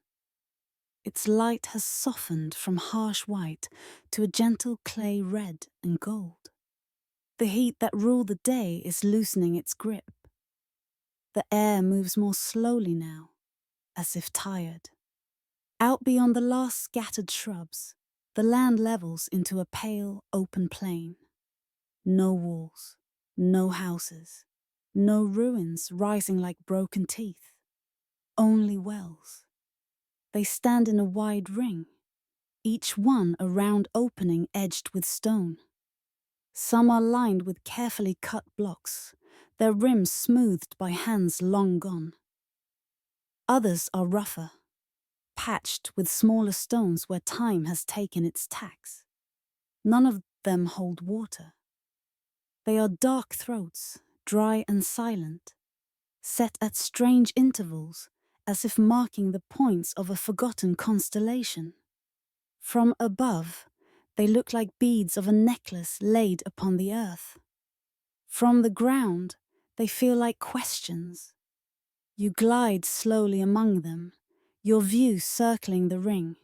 Its light has softened from harsh white to a gentle clay red and gold. The heat that ruled the day is loosening its grip. The air moves more slowly now, as if tired. Out beyond the last scattered shrubs, the land levels into a pale, open plain. No walls, no houses, no ruins rising like broken teeth. Only wells. They stand in a wide ring, each one a round opening edged with stone. Some are lined with carefully cut blocks, their rims smoothed by hands long gone. Others are rougher, patched with smaller stones where time has taken its tax. None of them hold water. They are dark throats, dry and silent, set at strange intervals, as if marking the points of a forgotten constellation. From above, they look like beads of a necklace laid upon the earth. From the ground, they feel like questions. You glide slowly among them, your view circling the ring.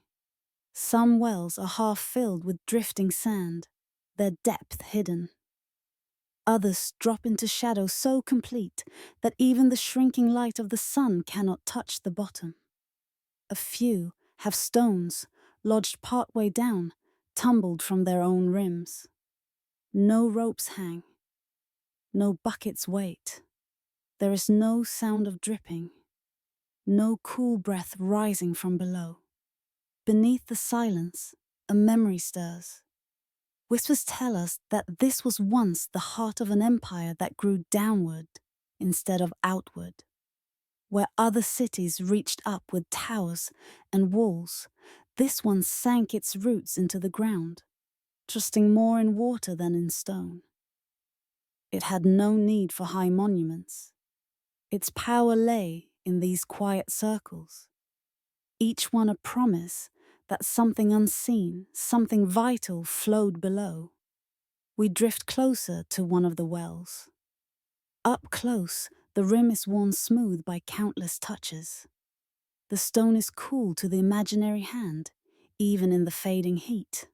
Some wells are half filled with drifting sand, their depth hidden. Others drop into shadow so complete that even the shrinking light of the sun cannot touch the bottom. A few have stones, lodged partway down, tumbled from their own rims. No ropes hang. No buckets wait. There is no sound of dripping. No cool breath rising from below. Beneath the silence, a memory stirs. Whispers tell us that this was once the heart of an empire that grew downward instead of outward, where other cities reached up with towers and walls. This one sank its roots into the ground, trusting more in water than in stone. It had no need for high monuments. Its power lay in these quiet circles, each one a promise that something unseen, something vital flowed below. We drift closer to one of the wells. Up close, the rim is worn smooth by countless touches. The stone is cool to the imaginary hand, even in the fading heat.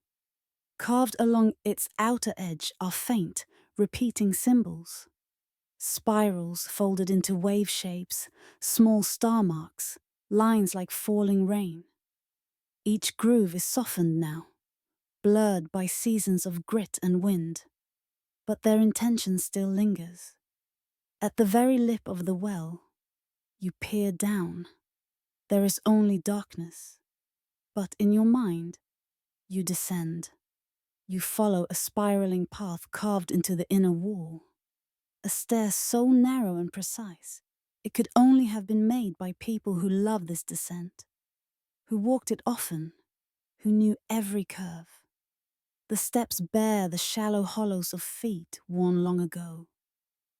Carved along its outer edge are faint, repeating symbols. Spirals folded into wave shapes, small star marks, lines like falling rain. Each groove is softened now, blurred by seasons of grit and wind, but their intention still lingers. At the very lip of the well, you peer down. There is only darkness, but in your mind, you descend. You follow a spiraling path carved into the inner wall. A stair so narrow and precise, it could only have been made by people who love this descent, who walked it often, who knew every curve. The steps bear the shallow hollows of feet worn long ago,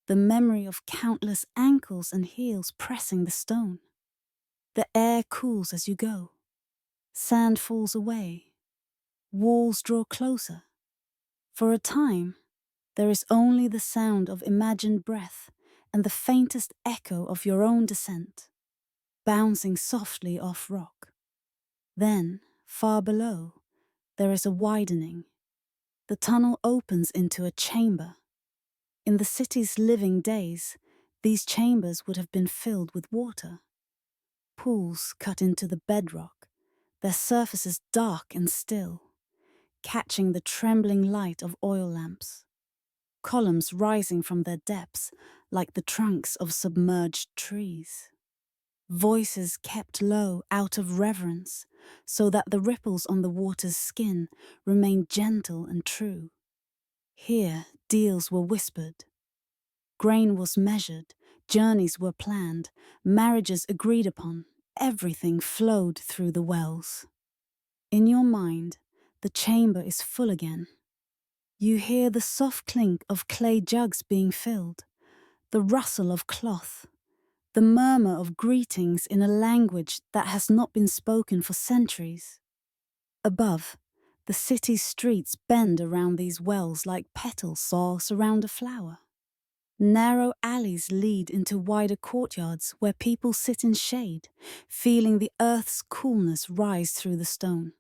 the memory of countless ankles and heels pressing the stone. The air cools as you go. Sand falls away. Walls draw closer. For a time, there is only the sound of imagined breath and the faintest echo of your own descent, bouncing softly off rock. Then, far below, there is a widening. The tunnel opens into a chamber. In the city's living days, these chambers would have been filled with water. Pools cut into the bedrock, their surfaces dark and still, catching the trembling light of oil lamps. Columns rising from their depths like the trunks of submerged trees. Voices kept low out of reverence, so that the ripples on the water's skin remained gentle and true. Here, deals were whispered. Grain was measured, journeys were planned, marriages agreed upon, everything flowed through the wells. In your mind, the chamber is full again. You hear the soft clink of clay jugs being filled, the rustle of cloth, the murmur of greetings in a language that has not been spoken for centuries. Above, the city's streets bend around these wells like petals or surround a flower. Narrow alleys lead into wider courtyards where people sit in shade, feeling the earth's coolness rise through the stone.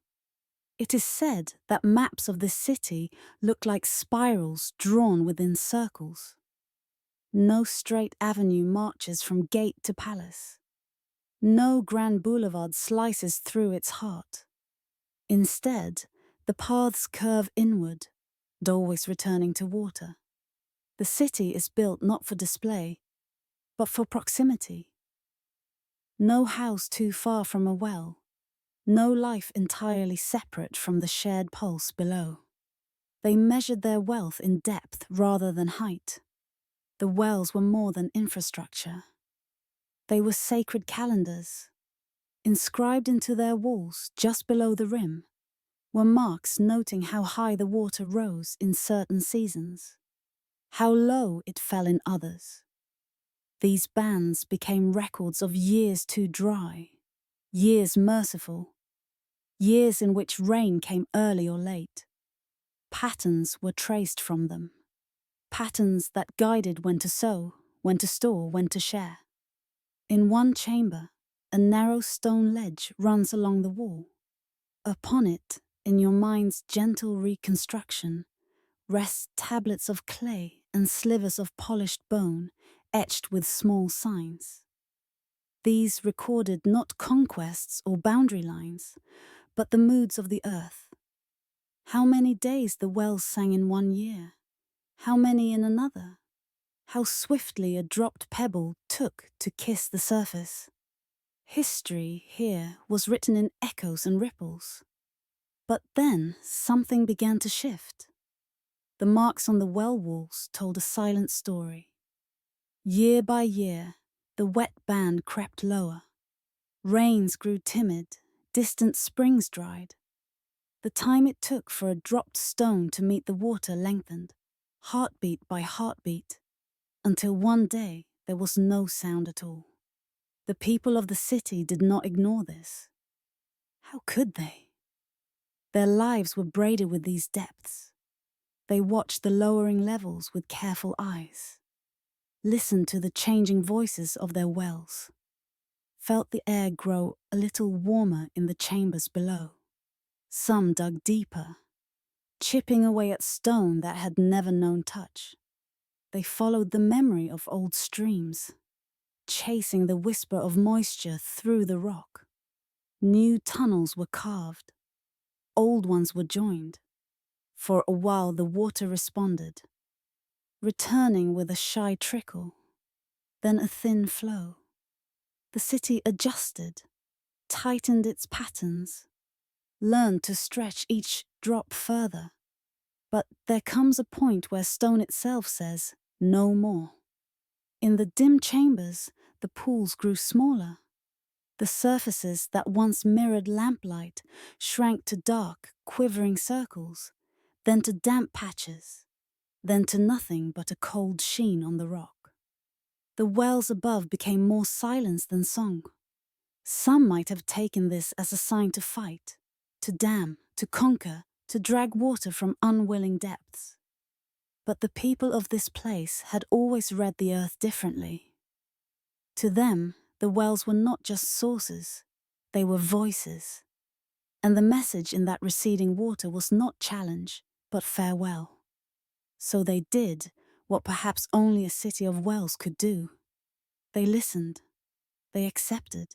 It is said that maps of this city look like spirals drawn within circles. No straight avenue marches from gate to palace. No grand boulevard slices through its heart. Instead, the paths curve inward, always returning to water. The city is built not for display, but for proximity. No house too far from a well, no life entirely separate from the shared pulse below. They measured their wealth in depth rather than height. The wells were more than infrastructure. They were sacred calendars. Inscribed into their walls, just below the rim, were marks noting how high the water rose in certain seasons, how low it fell in others. These bands became records of years too dry, years merciful, years in which rain came early or late. Patterns were traced from them, patterns that guided when to sow, when to store, when to share. In one chamber, a narrow stone ledge runs along the wall. Upon it, in your mind's gentle reconstruction, rest tablets of clay and slivers of polished bone etched with small signs. These recorded not conquests or boundary lines, but the moods of the earth. How many days the wells sang in one year, how many in another, how swiftly a dropped pebble took to kiss the surface. History here was written in echoes and ripples. But then something began to shift. The marks on the well walls told a silent story. Year by year, the wet band crept lower. Rains grew timid, distant springs dried. The time it took for a dropped stone to meet the water lengthened, heartbeat by heartbeat, until one day there was no sound at all. The people of the city did not ignore this. How could they? Their lives were braided with these depths. They watched the lowering levels with careful eyes, listened to the changing voices of their wells, felt the air grow a little warmer in the chambers below. Some dug deeper, chipping away at stone that had never known touch. They followed the memory of old streams, chasing the whisper of moisture through the rock. New tunnels were carved, old ones were joined. For a while the water responded, returning with a shy trickle, then a thin flow. The city adjusted, tightened its patterns, learned to stretch each drop further. But there comes a point where stone itself says, no more. In the dim chambers, the pools grew smaller. The surfaces that once mirrored lamplight shrank to dark, quivering circles, then to damp patches, then to nothing but a cold sheen on the rock. The wells above became more silence than song. Some might have taken this as a sign to fight, to dam, to conquer, to drag water from unwilling depths. But the people of this place had always read the earth differently. To them, the wells were not just sources, they were voices. And the message in that receding water was not challenge, but farewell. So they did what perhaps only a city of wells could do. They listened. They accepted.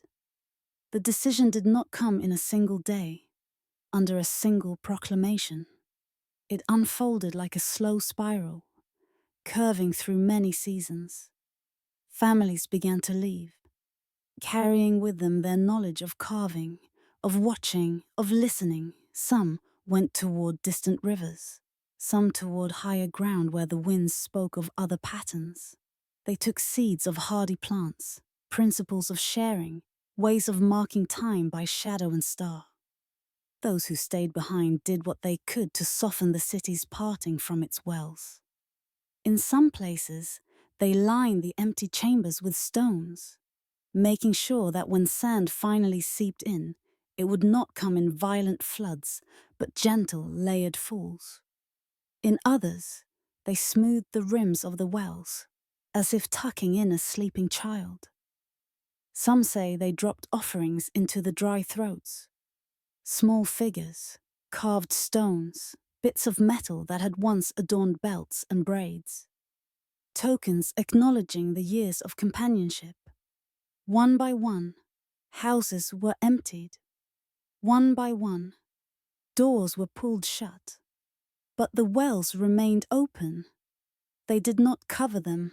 The decision did not come in a single day, under a single proclamation. It unfolded like a slow spiral, curving through many seasons. Families began to leave, carrying with them their knowledge of carving, of watching, of listening. Some went toward distant rivers, some toward higher ground where the winds spoke of other patterns. They took seeds of hardy plants, principles of sharing, ways of marking time by shadow and star. Those who stayed behind did what they could to soften the city's parting from its wells. In some places, they lined the empty chambers with stones, making sure that when sand finally seeped in, it would not come in violent floods, but gentle, layered falls. In others, they smoothed the rims of the wells, as if tucking in a sleeping child. Some say they dropped offerings into the dry throats. Small figures, carved stones, bits of metal that had once adorned belts and braids. Tokens acknowledging the years of companionship. One by one, houses were emptied. One by one, doors were pulled shut. But the wells remained open. They did not cover them.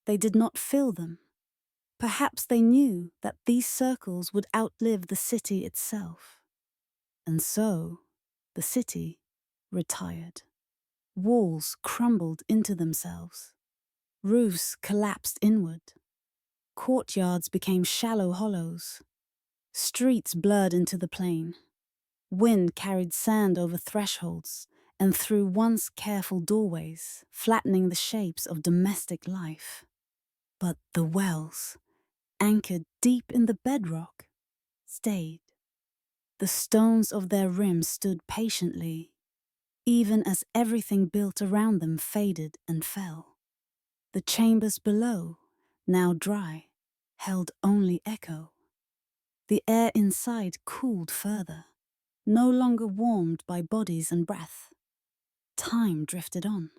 They did not fill them. Perhaps they knew that these circles would outlive the city itself. And so, the city retired. Walls crumbled into themselves. Roofs collapsed inward. Courtyards became shallow hollows. Streets blurred into the plain. Wind carried sand over thresholds and through once careful doorways, flattening the shapes of domestic life. But the wells, anchored deep in the bedrock, stayed. The stones of their rims stood patiently, even as everything built around them faded and fell. The chambers below, now dry, held only echo. The air inside cooled further, no longer warmed by bodies and breath. Time drifted on.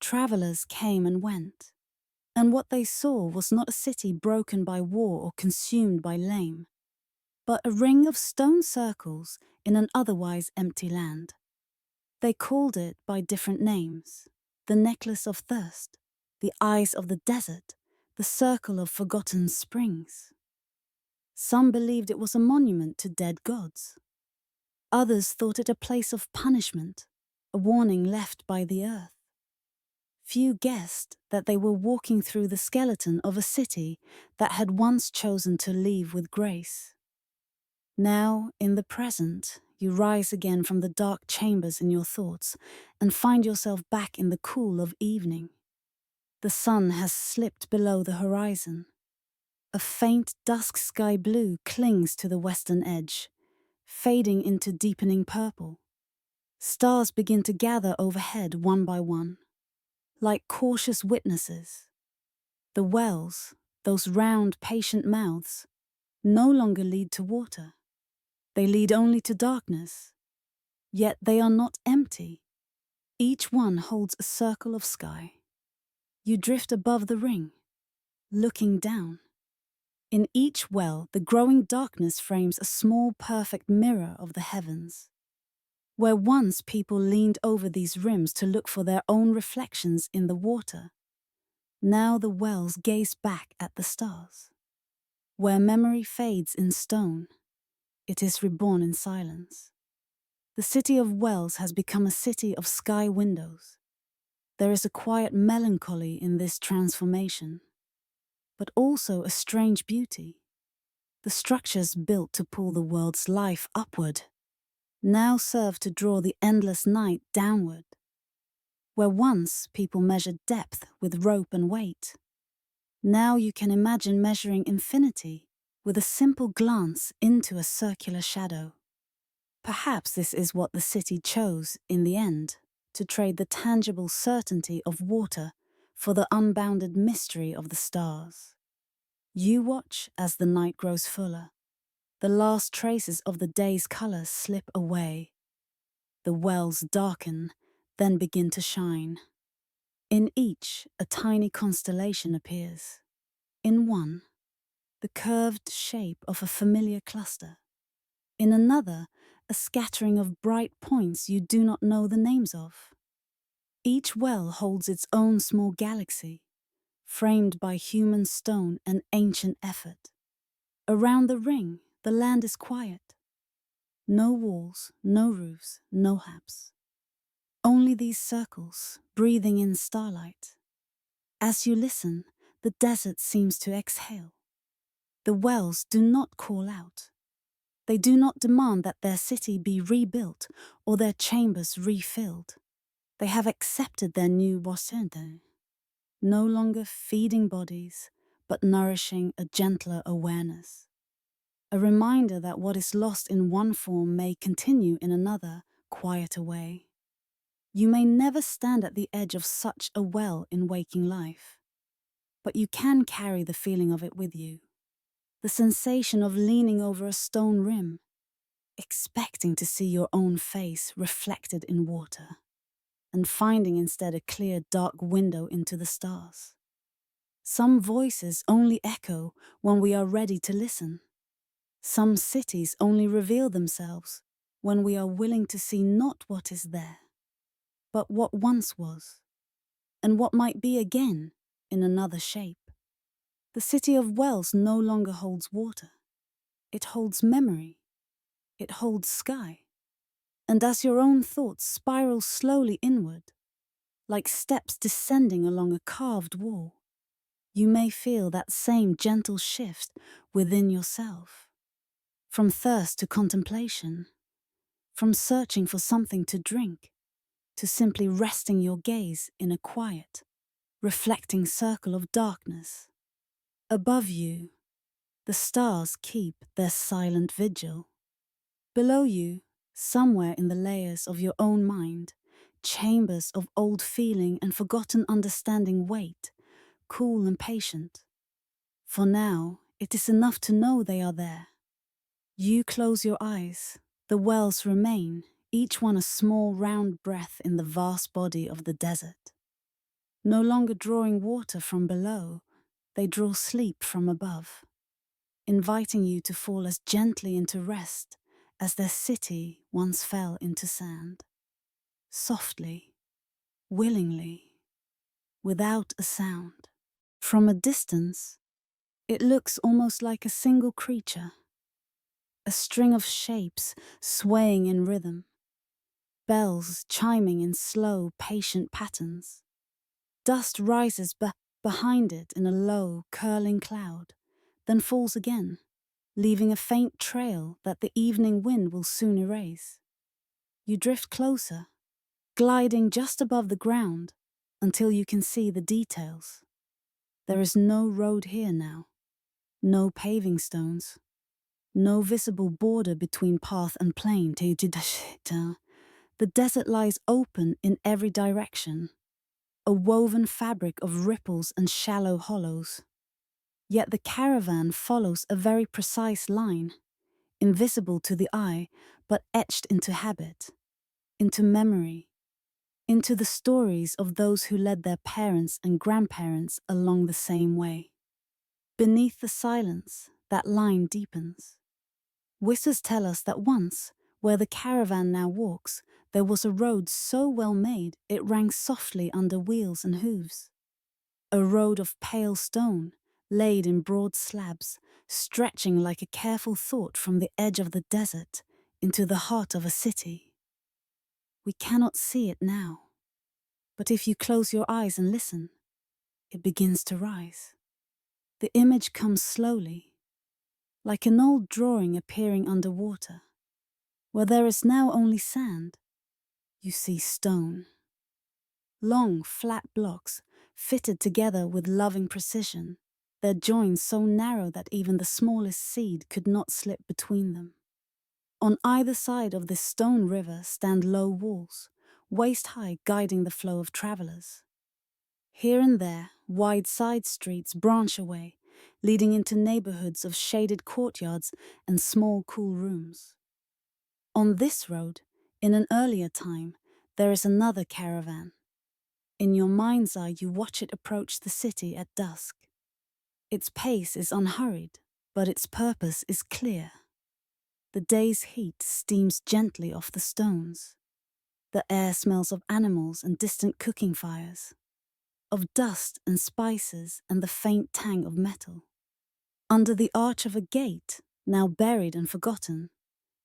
Travelers came and went, and what they saw was not a city broken by war or consumed by lame, but a ring of stone circles in an otherwise empty land. They called it by different names: the necklace of thirst, the eyes of the desert, the circle of forgotten springs. Some believed it was a monument to dead gods. Others thought it a place of punishment, a warning left by the earth. Few guessed that they were walking through the skeleton of a city that had once chosen to leave with grace. Now, in the present, you rise again from the dark chambers in your thoughts and find yourself back in the cool of evening. The sun has slipped below the horizon. A faint dusk sky blue clings to the western edge, fading into deepening purple. Stars begin to gather overhead one by one, like cautious witnesses. The wells, those round, patient mouths, no longer lead to water. They lead only to darkness. Yet they are not empty. Each one holds a circle of sky. You drift above the ring, looking down. In each well, the growing darkness frames a small, perfect mirror of the heavens. Where once people leaned over these rims to look for their own reflections in the water, now the wells gaze back at the stars. Where memory fades in stone, it is reborn in silence. The city of wells has become a city of sky windows. There is a quiet melancholy in this transformation, but also a strange beauty. The structures built to pull the world's life upward now serve to draw the endless night downward. Where once people measured depth with rope and weight, now you can imagine measuring infinity with a simple glance into a circular shadow. Perhaps this is what the city chose in the end, to trade the tangible certainty of water for the unbounded mystery of the stars. You watch as the night grows fuller. The last traces of the day's colors slip away. The wells darken, then begin to shine. In each, a tiny constellation appears. In one, the curved shape of a familiar cluster. In another, a scattering of bright points you do not know the names of. Each well holds its own small galaxy, framed by human stone and ancient effort. Around the ring, the land is quiet. No walls, no roofs, no haps. Only these circles, breathing in starlight. As you listen, the desert seems to exhale. The wells do not call out. They do not demand that their city be rebuilt or their chambers refilled. They have accepted their new wasende, no longer feeding bodies, but nourishing a gentler awareness. A reminder that what is lost in one form may continue in another, quieter way. You may never stand at the edge of such a well in waking life, but you can carry the feeling of it with you. The sensation of leaning over a stone rim, expecting to see your own face reflected in water, and finding instead a clear, dark window into the stars. Some voices only echo when we are ready to listen. Some cities only reveal themselves when we are willing to see not what is there, but what once was, and what might be again in another shape. The city of wells no longer holds water. It holds memory. It holds sky. And as your own thoughts spiral slowly inward, like steps descending along a carved wall, you may feel that same gentle shift within yourself. From thirst to contemplation, from searching for something to drink, to simply resting your gaze in a quiet, reflecting circle of darkness. Above you, the stars keep their silent vigil. Below you, somewhere in the layers of your own mind, chambers of old feeling and forgotten understanding wait, cool and patient. For now, it is enough to know they are there. You close your eyes, the wells remain, each one a small round breath in the vast body of the desert. No longer drawing water from below, they draw sleep from above, inviting you to fall as gently into rest as their city once fell into sand. Softly, willingly, without a sound. From a distance, it looks almost like a single creature, a string of shapes swaying in rhythm, bells chiming in slow, patient patterns. Dust rises behind it in a low, curling cloud, then falls again, leaving a faint trail that the evening wind will soon erase. You drift closer, gliding just above the ground until you can see the details. There is no road here now, no paving stones, no visible border between path and plain. The desert lies open in every direction, a woven fabric of ripples and shallow hollows. Yet the caravan follows a very precise line, invisible to the eye, but etched into habit, into memory, into the stories of those who led their parents and grandparents along the same way. Beneath the silence, that line deepens. Whispers tell us that once, where the caravan now walks, there was a road so well made it rang softly under wheels and hooves. A road of pale stone, laid in broad slabs, stretching like a careful thought from the edge of the desert into the heart of a city. We cannot see it now, but if you close your eyes and listen, it begins to rise. The image comes slowly, like an old drawing appearing underwater. Where there is now only sand, you see stone. Long, flat blocks, fitted together with loving precision, their joins so narrow that even the smallest seed could not slip between them. On either side of this stone river stand low walls, waist-high, guiding the flow of travelers. Here and there, wide side streets branch away, leading into neighborhoods of shaded courtyards and small, cool rooms. On this road, in an earlier time, there is another caravan. In your mind's eye, you watch it approach the city at dusk. Its pace is unhurried, but its purpose is clear. The day's heat steams gently off the stones. The air smells of animals and distant cooking fires, of dust and spices and the faint tang of metal. Under the arch of a gate, now buried and forgotten,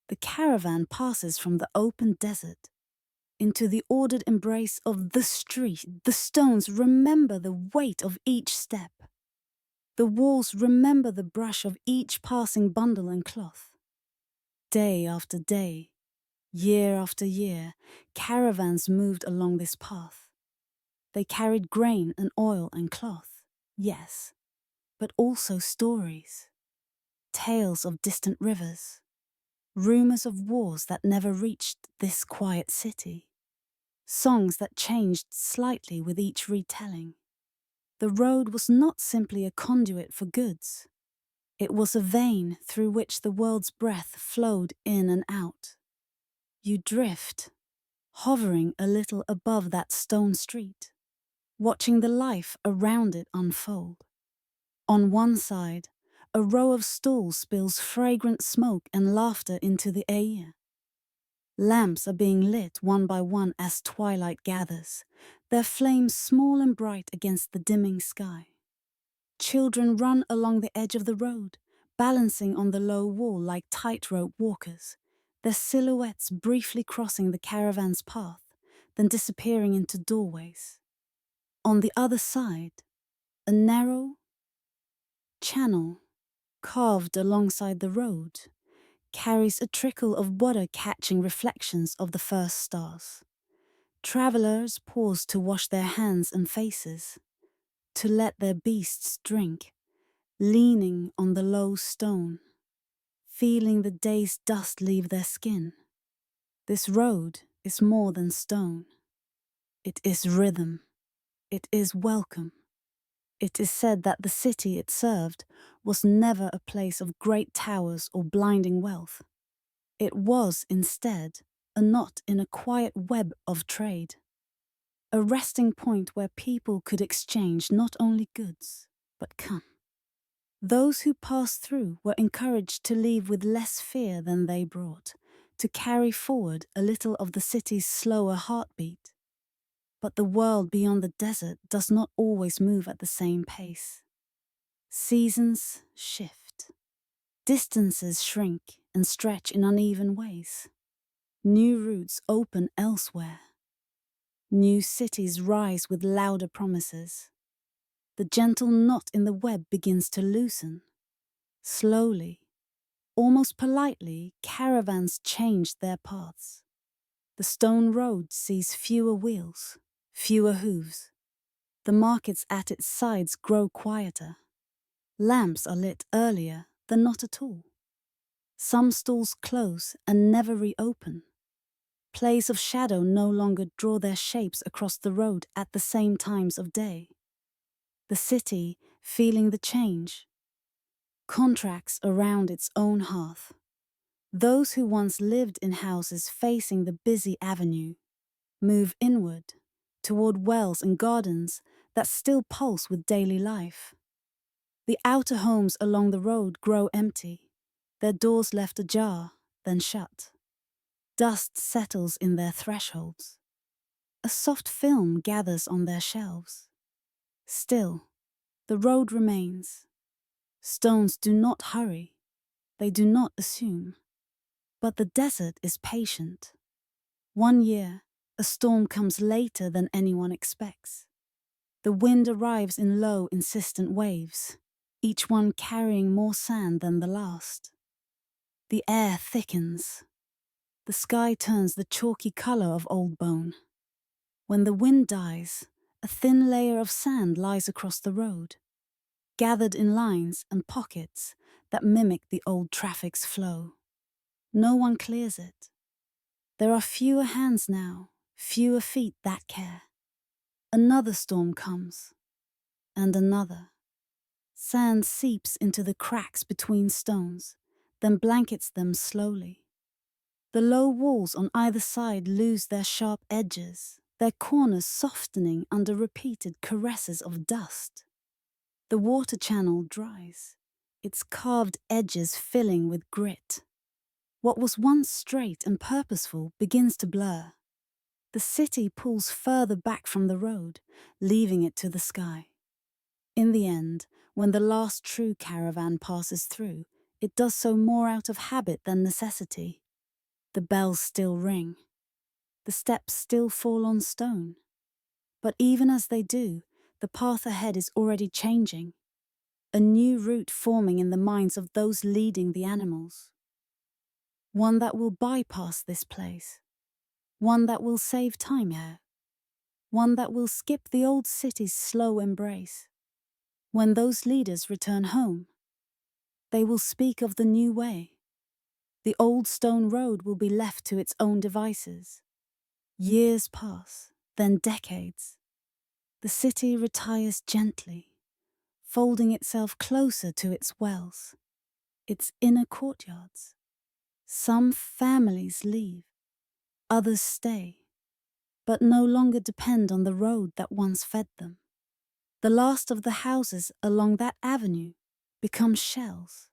the caravan passes from the open desert into the ordered embrace of the street. The stones remember the weight of each step. The walls remember the brush of each passing bundle and cloth. Day after day, year after year, caravans moved along this path. They carried grain and oil and cloth, yes, but also stories, tales of distant rivers, rumors of wars that never reached this quiet city, songs that changed slightly with each retelling. The road was not simply a conduit for goods. It was a vein through which the world's breath flowed in and out. You drift, hovering a little above that stone street, watching the life around it unfold. On one side, a row of stalls spills fragrant smoke and laughter into the air. Lamps are being lit one by one as twilight gathers, their flames small and bright against the dimming sky. Children run along the edge of the road, balancing on the low wall like tightrope walkers, their silhouettes briefly crossing the caravan's path, then disappearing into doorways. On the other side, a narrow channel, carved alongside the road, carries a trickle of water catching reflections of the first stars. Travelers pause to wash their hands and faces, to let their beasts drink, leaning on the low stone, feeling the day's dust leave their skin. This road is more than stone. It is rhythm. It is welcome. It is said that the city it served was never a place of great towers or blinding wealth. It was, instead, a knot in a quiet web of trade, a resting point where people could exchange not only goods, but come. Those who passed through were encouraged to leave with less fear than they brought, to carry forward a little of the city's slower heartbeat. But the world beyond the desert does not always move at the same pace. Seasons shift. Distances shrink and stretch in uneven ways. New routes open elsewhere. New cities rise with louder promises. The gentle knot in the web begins to loosen. Slowly, almost politely, caravans change their paths. The stone road sees fewer wheels, fewer hooves. The markets at its sides grow quieter. Lamps are lit earlier than not at all. Some stalls close and never reopen. Plays of shadow no longer draw their shapes across the road at the same times of day. The city, feeling the change, contracts around its own hearth. Those who once lived in houses facing the busy avenue move inward, toward wells and gardens that still pulse with daily life. The outer homes along the road grow empty, their doors left ajar, then shut. Dust settles in their thresholds. A soft film gathers on their shelves. Still, the road remains. Stones do not hurry, they do not assume. But the desert is patient. One year, a storm comes later than anyone expects. The wind arrives in low, insistent waves, each one carrying more sand than the last. The air thickens. The sky turns the chalky color of old bone. When the wind dies, a thin layer of sand lies across the road, gathered in lines and pockets that mimic the old traffic's flow. No one clears it. There are fewer hands now, fewer feet that care. Another storm comes, and another. Sand seeps into the cracks between stones, then blankets them slowly. The low walls on either side lose their sharp edges, their corners softening under repeated caresses of dust. The water channel dries, its carved edges filling with grit. What was once straight and purposeful begins to blur. The city pulls further back from the road, leaving it to the sky. In the end, when the last true caravan passes through, it does so more out of habit than necessity. The bells still ring. The steps still fall on stone. But even as they do, the path ahead is already changing. A new route forming in the minds of those leading the animals. One that will bypass this place. One that will save time here. One that will skip the old city's slow embrace. When those leaders return home, they will speak of the new way. The old stone road will be left to its own devices. Years pass, then decades. The city retires gently, folding itself closer to its wells, its inner courtyards. Some families leave, others stay, but no longer depend on the road that once fed them. The last of the houses along that avenue become shells.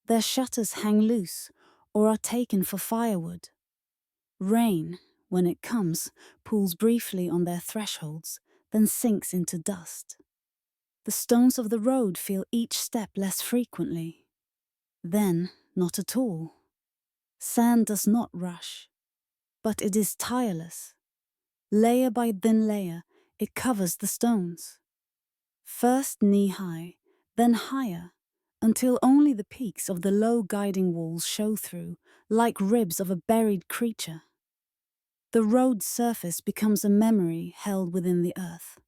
Their shutters hang loose or are taken for firewood. Rain, when it comes, pools briefly on their thresholds, then sinks into dust. The stones of the road feel each step less frequently. Then, not at all. Sand does not rush, but it is tireless. Layer by thin layer, it covers the stones. First knee-high, then higher, until only the peaks of the low guiding walls show through, like ribs of a buried creature. The road's surface becomes a memory held within the earth.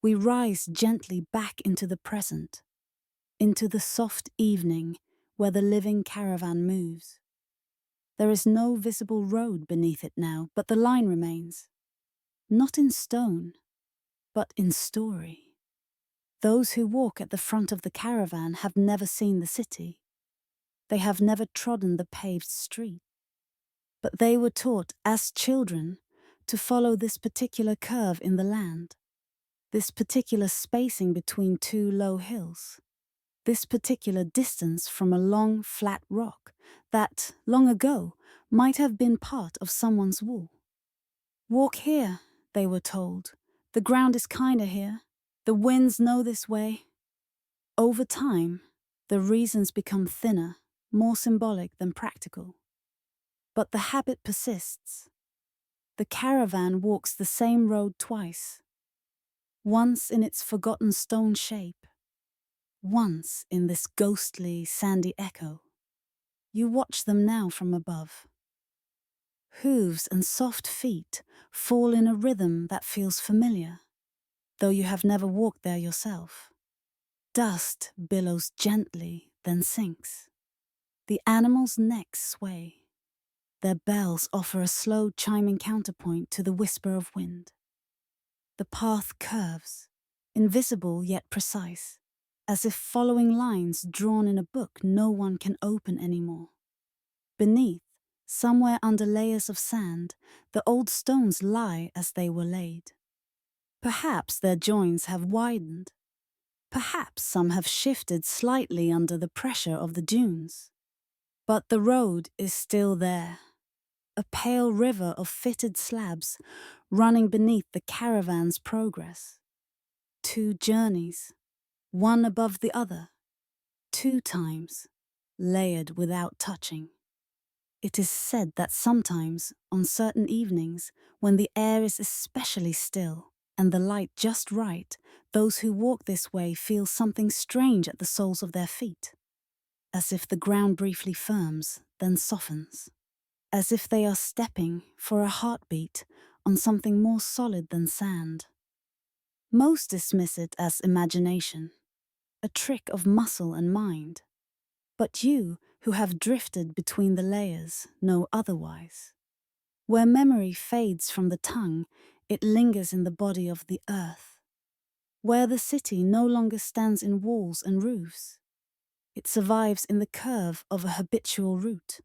We rise gently back into the present, into the soft evening where the living caravan moves. There is no visible road beneath it now, but the line remains. Not in stone, but in story. Those who walk at the front of the caravan have never seen the city. They have never trodden the paved street. But they were taught, as children, to follow this particular curve in the land, this particular spacing between two low hills, this particular distance from a long, flat rock that, long ago, might have been part of someone's wall. Walk here, they were told. The ground is kinder here. The winds know this way. Over time, the reasons become thinner, more symbolic than practical. But the habit persists. The caravan walks the same road twice. Once in its forgotten stone shape, once in this ghostly, sandy echo. You watch them now from above. Hooves and soft feet fall in a rhythm that feels familiar, though you have never walked there yourself. Dust billows gently, then sinks. The animals' necks sway. Their bells offer a slow chiming counterpoint to the whisper of wind. The path curves, invisible yet precise. as if following lines drawn in a book no one can open anymore. Beneath, somewhere under layers of sand, the old stones lie as they were laid. Perhaps their joins have widened. Perhaps some have shifted slightly under the pressure of the dunes. But the road is still there, a pale river of fitted slabs running beneath the caravan's progress. 2 journeys, one above the other, 2 times, layered without touching. It is said that sometimes, on certain evenings, when the air is especially still and the light just right, those who walk this way feel something strange at the soles of their feet, as if the ground briefly firms, then softens, as if they are stepping, for a heartbeat, on something more solid than sand. Most dismiss it as imagination, a trick of muscle and mind. But you, who have drifted between the layers, know otherwise. Where memory fades from the tongue, it lingers in the body of the earth. Where the city no longer stands in walls and roofs, it survives in the curve of a habitual route,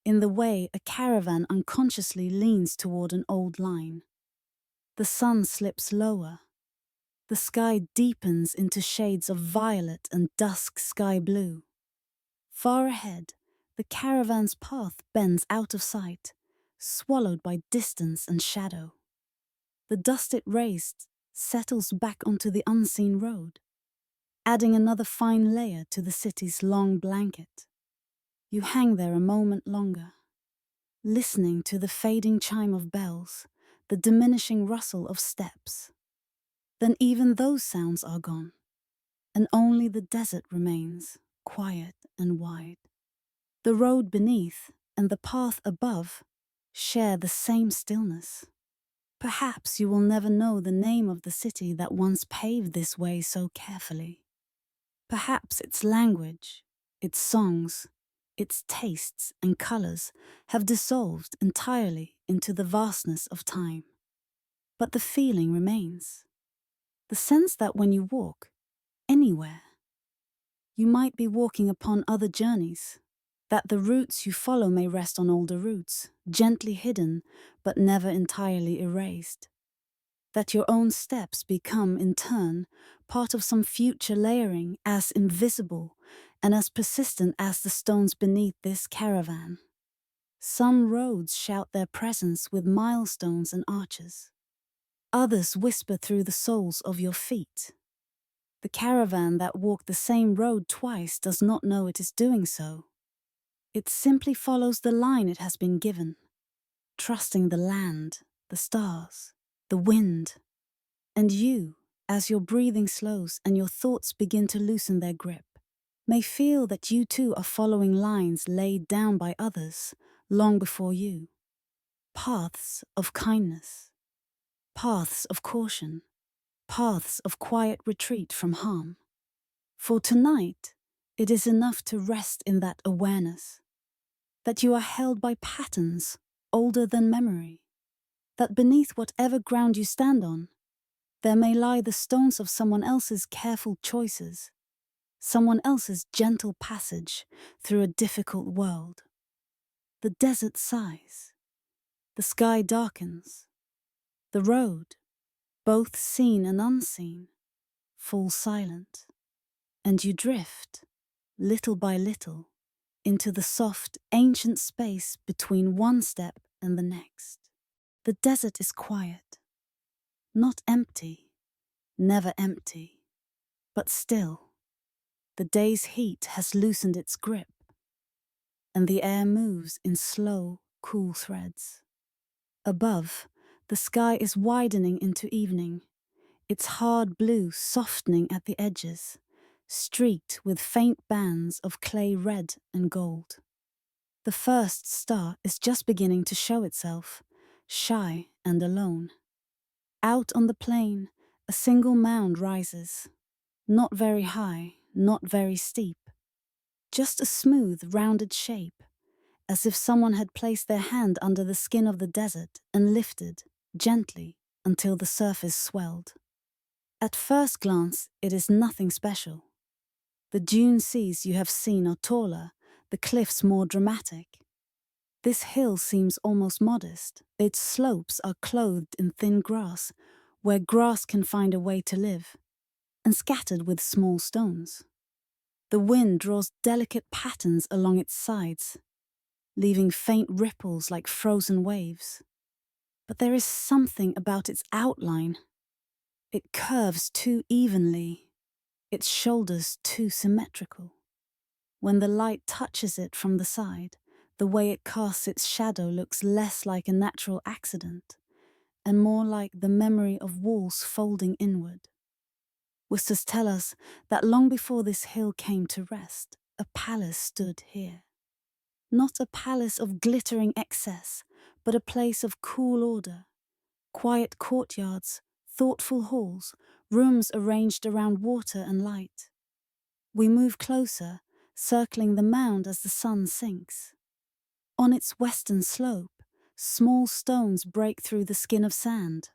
in the way a caravan unconsciously leans toward an old line. The sun slips lower. The sky deepens into shades of violet and dusk sky blue. Far ahead, the caravan's path bends out of sight, swallowed by distance and shadow. The dust it raised settles back onto the unseen road, adding another fine layer to the city's long blanket. You hang there a moment longer, listening to the fading chime of bells, the diminishing rustle of steps. Then even those sounds are gone, and only the desert remains, quiet and wide. The road beneath and the path above share the same stillness. Perhaps you will never know the name of the city that once paved this way so carefully. Perhaps its language, its songs, its tastes and colors have dissolved entirely into the vastness of time. But the feeling remains. The sense that when you walk, anywhere, you might be walking upon other journeys, that the routes you follow may rest on older routes, gently hidden but never entirely erased. That your own steps become, in turn, part of some future layering as invisible and as persistent as the stones beneath this caravan. Some roads shout their presence with milestones and arches. Others whisper through the soles of your feet. The caravan that walked the same road twice does not know it is doing so. It simply follows the line it has been given, trusting the land, the stars, the wind. And you, as your breathing slows and your thoughts begin to loosen their grip, may feel that you too are following lines laid down by others long before you. Paths of kindness, paths of caution, paths of quiet retreat from harm. For tonight, it is enough to rest in that awareness, that you are held by patterns older than memory, that beneath whatever ground you stand on, there may lie the stones of someone else's careful choices, someone else's gentle passage through a difficult world. The desert sighs, the sky darkens, the road, both seen and unseen, falls silent, and you drift, little by little, into the soft, ancient space between one step and the next. The desert is quiet, not empty, never empty, but still. The day's heat has loosened its grip, and the air moves in slow, cool threads. Above, the sky is widening into evening, its hard blue softening at the edges, streaked with faint bands of clay red and gold. The first star is just beginning to show itself, shy and alone. Out on the plain, a single mound rises, not very high, not very steep, just a smooth, rounded shape, as if someone had placed their hand under the skin of the desert and lifted, gently, until the surface swelled. At first glance, it is nothing special. The dune seas you have seen are taller, the cliffs more dramatic. This hill seems almost modest. Its slopes are clothed in thin grass, where grass can find a way to live, and scattered with small stones. The wind draws delicate patterns along its sides, leaving faint ripples like frozen waves. But there is something about its outline. It curves too evenly, its shoulders too symmetrical. When the light touches it from the side, the way it casts its shadow looks less like a natural accident and more like the memory of walls folding inward. Whistles tell us that long before this hill came to rest, a palace stood here. Not a palace of glittering excess, but a place of cool order. Quiet courtyards, thoughtful halls, rooms arranged around water and light. We move closer, circling the mound as the sun sinks. On its western slope, small stones break through the skin of sand.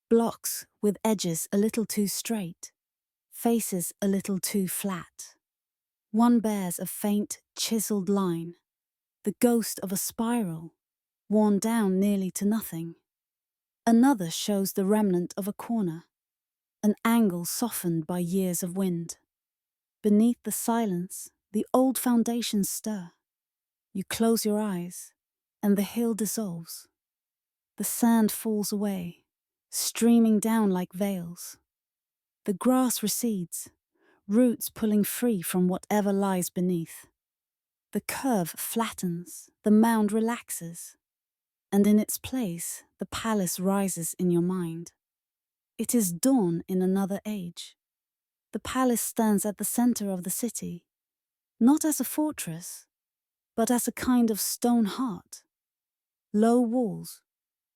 Blocks with edges a little too straight, faces a little too flat. One bears a faint, chiseled line, the ghost of a spiral, worn down nearly to nothing. Another shows the remnant of a corner, an angle softened by years of wind. Beneath the silence, the old foundations stir. You close your eyes, and the hill dissolves. The sand falls away, streaming down like veils. The grass recedes, roots pulling free from whatever lies beneath. The curve flattens, the mound relaxes, and in its place, the palace rises in your mind. It is dawn in another age. The palace stands at the center of the city, not as a fortress, but as a kind of stone heart. Low walls,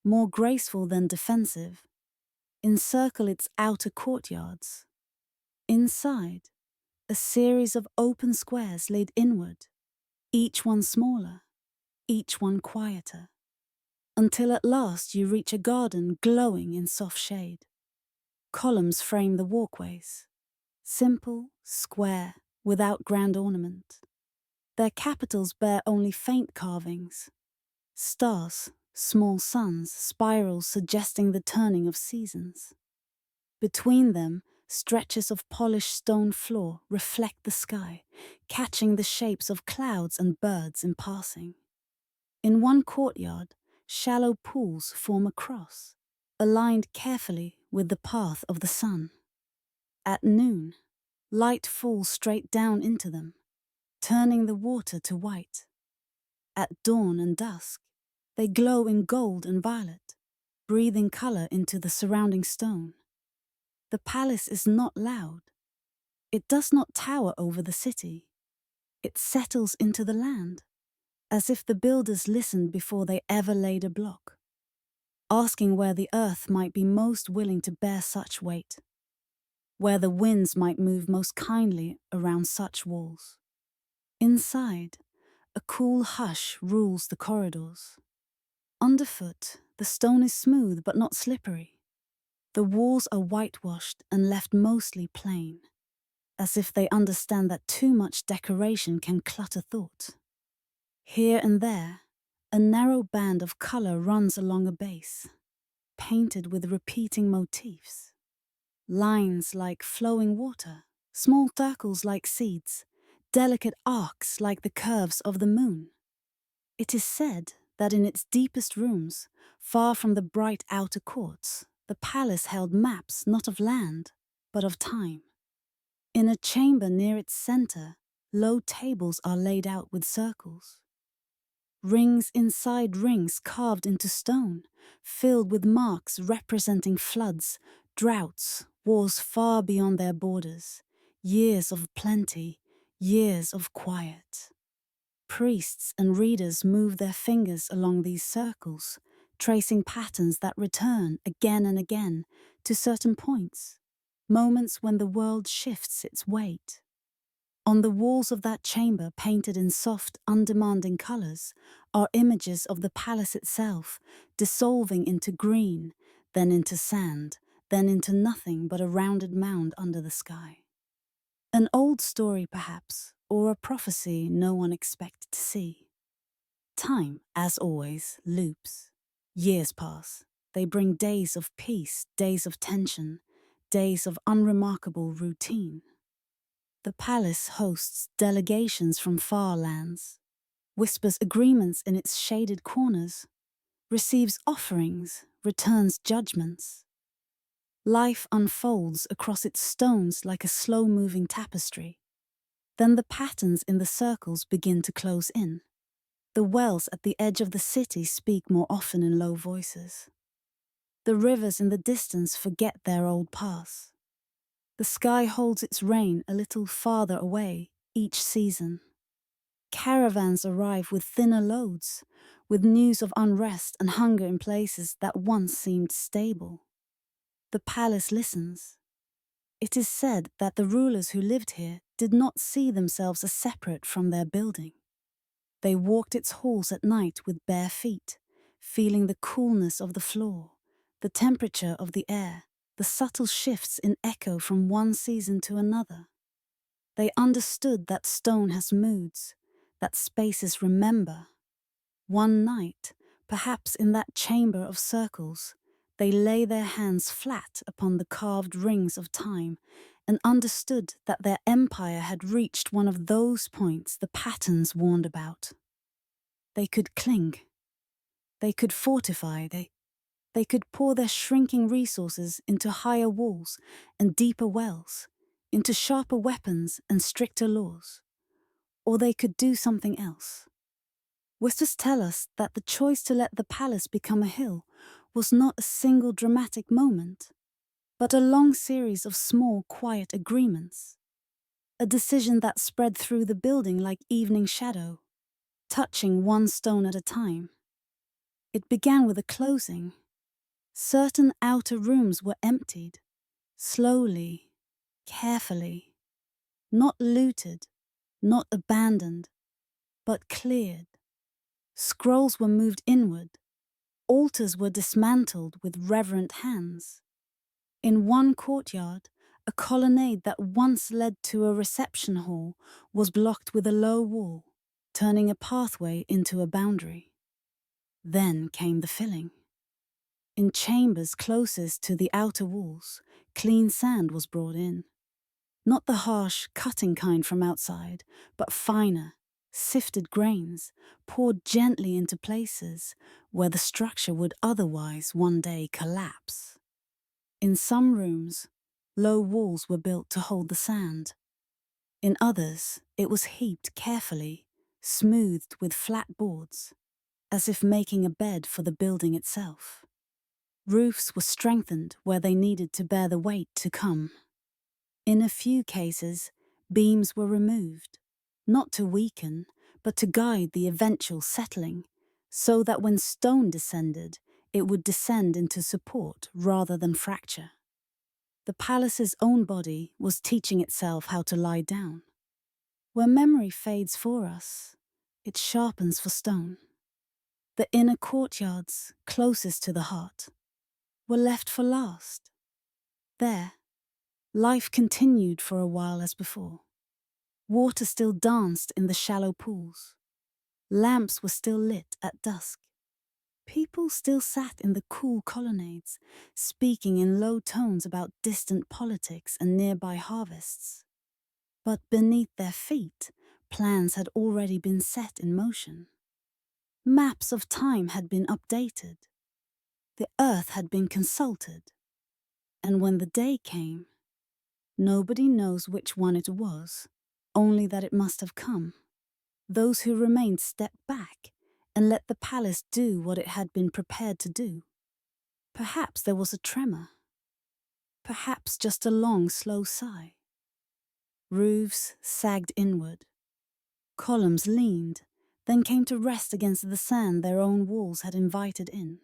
more graceful than defensive, encircle its outer courtyards. Inside, a series of open squares laid inward, each one smaller, each one quieter, until at last you reach a garden glowing in soft shade. Columns frame the walkways, simple, square, without grand ornament. Their capitals bear only faint carvings. Stars, small suns, spirals suggesting the turning of seasons. Between them, stretches of polished stone floor reflect the sky, catching the shapes of clouds and birds in passing. In one courtyard, shallow pools form a cross, aligned carefully with the path of the sun. At noon, light falls straight down into them, turning the water to white. At dawn and dusk, they glow in gold and violet, breathing color into the surrounding stone. The palace is not loud. It does not tower over the city. It settles into the land, as if the builders listened before they ever laid a block, asking where the earth might be most willing to bear such weight, where the winds might move most kindly around such walls. Inside, a cool hush rules the corridors. Underfoot, the stone is smooth but not slippery. The walls are whitewashed and left mostly plain, as if they understand that too much decoration can clutter thought. Here and there, a narrow band of color runs along a base, painted with repeating motifs. Lines like flowing water, small circles like seeds, delicate arcs like the curves of the moon. It is said that in its deepest rooms, far from the bright outer courts, the palace held maps not of land, but of time. In a chamber near its center, low tables are laid out with circles. Rings inside rings carved into stone, filled with marks representing floods, droughts, wars far beyond their borders, years of plenty, years of quiet. Priests and readers move their fingers along these circles, tracing patterns that return again and again to certain points, moments when the world shifts its weight. On the walls of that chamber, painted in soft, undemanding colors, are images of the palace itself, dissolving into green, then into sand, then into nothing but a rounded mound under the sky. An old story, perhaps, or a prophecy no one expected to see. Time, as always, loops. Years pass. They bring days of peace, days of tension, days of unremarkable routine. The palace hosts delegations from far lands, whispers agreements in its shaded corners, receives offerings, returns judgments. Life unfolds across its stones like a slow-moving tapestry. Then the patterns in the circles begin to close in. The wells at the edge of the city speak more often in low voices. The rivers in the distance forget their old paths. The sky holds its rain a little farther away each season. Caravans arrive with thinner loads, with news of unrest and hunger in places that once seemed stable. The palace listens. It is said that the rulers who lived here did not see themselves as separate from their building. They walked its halls at night with bare feet, feeling the coolness of the floor, the temperature of the air, the subtle shifts in echo from one season to another. They understood that stone has moods, that spaces remember. One night, perhaps in that chamber of circles, they lay their hands flat upon the carved rings of time and understood that their empire had reached one of those points the patterns warned about. They could cling. They could fortify. They could pour their shrinking resources into higher walls and deeper wells, into sharper weapons and stricter laws. Or they could do something else. Whispers tell us that the choice to let the palace become a hill was not a single dramatic moment, but a long series of small, quiet agreements. A decision that spread through the building like evening shadow, touching one stone at a time. It began with a closing. Certain outer rooms were emptied, slowly, carefully, not looted, not abandoned, but cleared. Scrolls were moved inward. Altars were dismantled with reverent hands. In one courtyard, a colonnade that once led to a reception hall was blocked with a low wall, turning a pathway into a boundary. Then came the filling. In chambers closest to the outer walls, clean sand was brought in. Not the harsh, cutting kind from outside, but finer, sifted grains, poured gently into places where the structure would otherwise one day collapse. In some rooms, low walls were built to hold the sand. In others, it was heaped carefully, smoothed with flat boards, as if making a bed for the building itself. Roofs were strengthened where they needed to bear the weight to come. In a few cases, beams were removed, not to weaken, but to guide the eventual settling, so that when stone descended, it would descend into support rather than fracture. The palace's own body was teaching itself how to lie down. Where memory fades for us, it sharpens for stone. The inner courtyards, closest to the heart, were left for last. There, life continued for a while as before. Water still danced in the shallow pools. Lamps were still lit at dusk. People still sat in the cool colonnades, speaking in low tones about distant politics and nearby harvests. But beneath their feet, plans had already been set in motion. Maps of time had been updated. The earth had been consulted. And when the day came, nobody knows which one it was, only that it must have come. Those who remained stepped back and let the palace do what it had been prepared to do. Perhaps there was a tremor. Perhaps just a long, slow sigh. Roofs sagged inward. Columns leaned, then came to rest against the sand their own walls had invited in.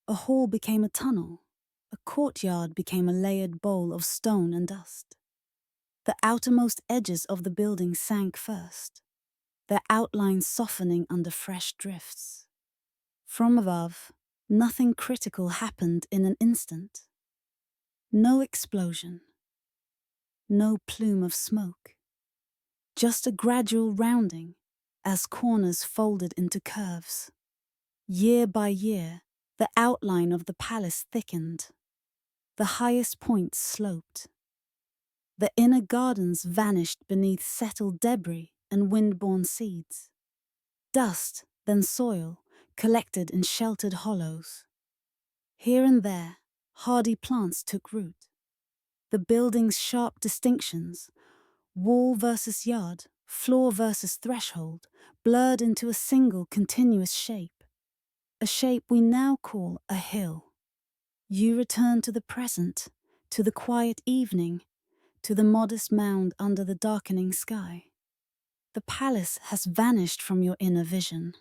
A hall became a tunnel. A courtyard became a layered bowl of stone and dust. The outermost edges of the building sank first, their outlines softening under fresh drifts. From above, nothing critical happened in an instant. No explosion. no plume of smoke. Just a gradual rounding as corners folded into curves. Year by year, the outline of the palace thickened. The highest points sloped. The inner gardens vanished beneath settled debris and wind-borne seeds. Dust, then soil, collected in sheltered hollows. Here and there, hardy plants took root. The building's sharp distinctions, wall versus yard, floor versus threshold, blurred into a single continuous shape. A shape we now call a hill. You return to the present, to the quiet evening, to the modest mound under the darkening sky. The palace has vanished from your inner vision.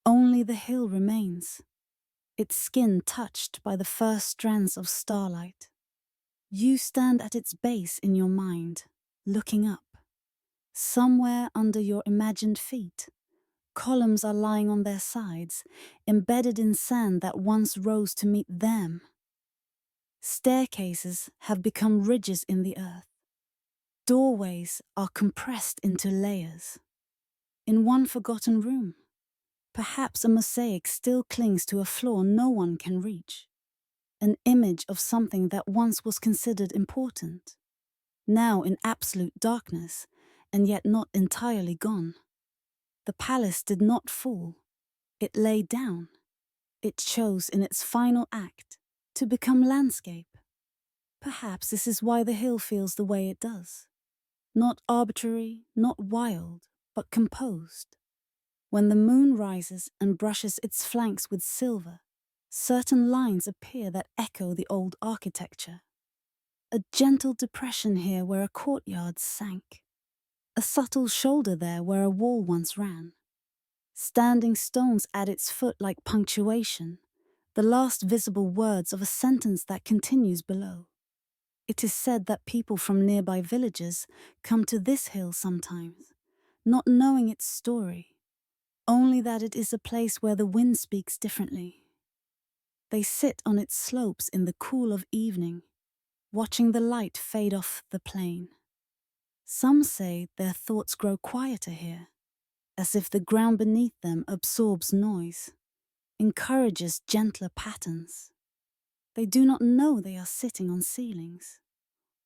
Only the hill remains, its skin touched by the first strands of starlight. You stand at its base in your mind, looking up. Somewhere under your imagined feet, columns are lying on their sides, embedded in sand that once rose to meet them. Staircases have become ridges in the earth. Doorways are compressed into layers. In one forgotten room, perhaps a mosaic still clings to a floor no one can reach. An image of something that once was considered important, now in absolute darkness, and yet not entirely gone. The palace did not fall. It lay down. It chose in its final act to become landscape. Perhaps this is why the hill feels the way it does. Not arbitrary, not wild, but composed. When the moon rises and brushes its flanks with silver, certain lines appear that echo the old architecture. A gentle depression here where a courtyard sank. A subtle shoulder there where a wall once ran. Standing stones at its foot like punctuation, the last visible words of a sentence that continues below. It is said that people from nearby villages come to this hill sometimes, not knowing its story, only that it is a place where the wind speaks differently. They sit on its slopes in the cool of evening, watching the light fade off the plain. Some say their thoughts grow quieter here, as if the ground beneath them absorbs noise, encourages gentler patterns. They do not know they are sitting on ceilings,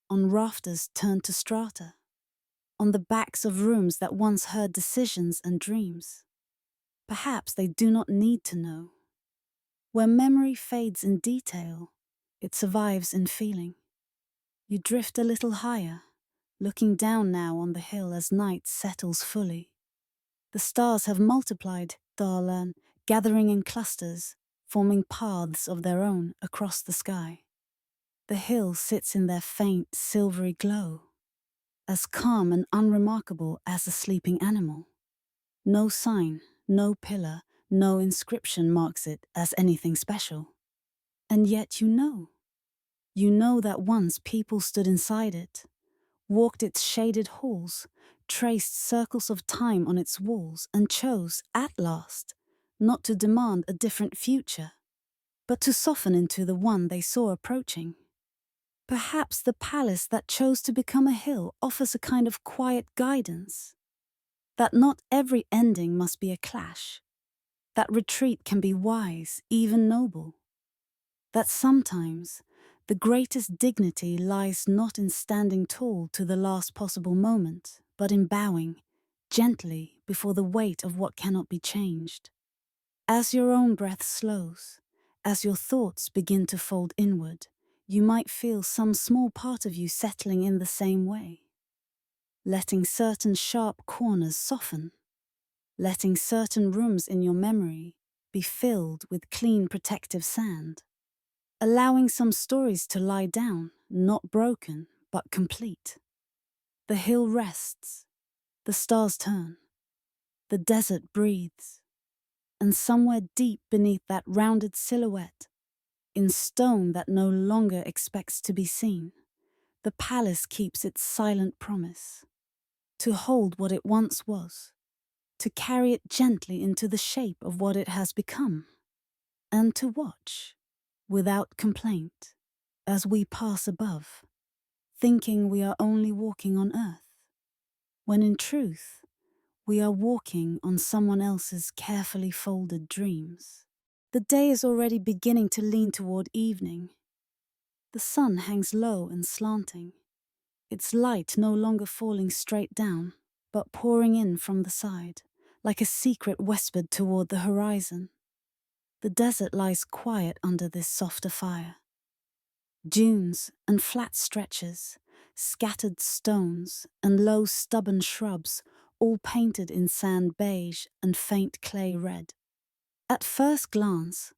on rafters turned to strata, on the backs of rooms that once heard decisions and dreams. Perhaps they do not need to know. Where memory fades in detail, it survives in feeling. You drift a little higher, looking down now on the hill as night settles fully. The stars have multiplied, Darlan, gathering in clusters, forming paths of their own across the sky. The hill sits in their faint, silvery glow, as calm and unremarkable as a sleeping animal. No sign, no pillar, no inscription marks it as anything special. And yet you know that once people stood inside it, walked its shaded halls, traced circles of time on its walls, and chose, at last, not to demand a different future, but to soften into the one they saw approaching. Perhaps the palace that chose to become a hill offers a kind of quiet guidance, that not every ending must be a clash, that retreat can be wise, even noble, that sometimes the greatest dignity lies not in standing tall to the last possible moment, but in bowing, gently, before the weight of what cannot be changed. As your own breath slows, as your thoughts begin to fold inward, you might feel some small part of you settling in the same way, letting certain sharp corners soften, letting certain rooms in your memory be filled with clean protective sand, allowing some stories to lie down, not broken, but complete. The hill rests, the stars turn, the desert breathes, and somewhere deep beneath that rounded silhouette, in stone that no longer expects to be seen, the palace keeps its silent promise to hold what it once was, to carry it gently into the shape of what it has become, and to watch, without complaint, as we pass above, thinking we are only walking on earth, when in truth, we are walking on someone else's carefully folded dreams. The day is already beginning to lean toward evening. The sun hangs low and slanting, its light no longer falling straight down, but pouring in from the side, like a secret whispered toward the horizon. The desert lies quiet under this softer fire. Dunes and flat stretches, scattered stones and low stubborn shrubs, all painted in sand beige and faint clay red. At first glance,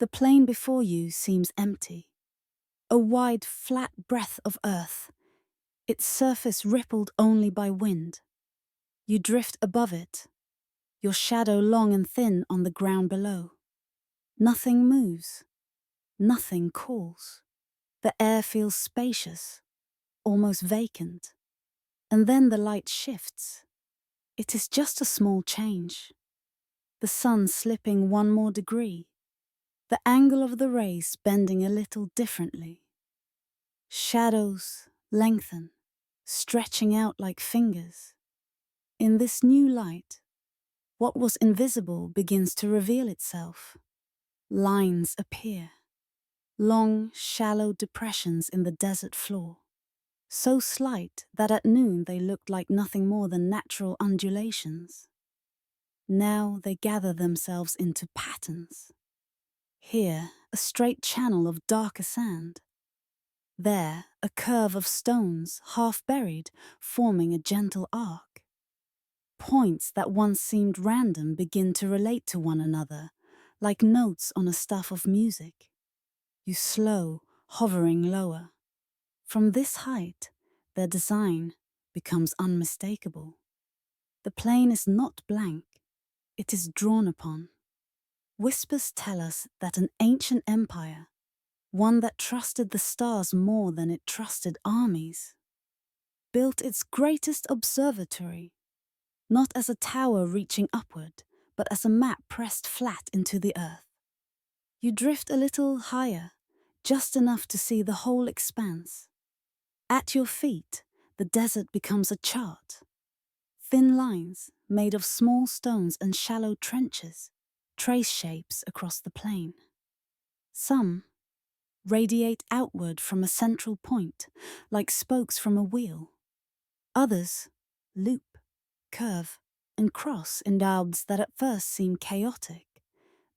the plain before you seems empty. A wide, flat breadth of earth, its surface rippled only by wind. You drift above it, your shadow long and thin on the ground below. Nothing moves, nothing calls. The air feels spacious, almost vacant. And then the light shifts. It is just a small change. The sun slipping one more degree, the angle of the rays bending a little differently. Shadows lengthen, stretching out like fingers. In this new light, what was invisible begins to reveal itself. Lines appear, long, shallow depressions in the desert floor, so slight that at noon they looked like nothing more than natural undulations. Now they gather themselves into patterns. Here, a straight channel of darker sand. There, a curve of stones, half buried, forming a gentle arc. Points that once seemed random begin to relate to one another, like notes on a staff of music. You slow, hovering lower. From this height, their design becomes unmistakable. The plain is not blank, it is drawn upon. Whispers tell us that an ancient empire, one that trusted the stars more than it trusted armies, built its greatest observatory, not as a tower reaching upward, but as a map pressed flat into the earth. You drift a little higher, just enough to see the whole expanse. At your feet, the desert becomes a chart. Thin lines, made of small stones and shallow trenches, trace shapes across the plain. Some radiate outward from a central point, like spokes from a wheel. Others loop, curve, and cross in routes that at first seem chaotic,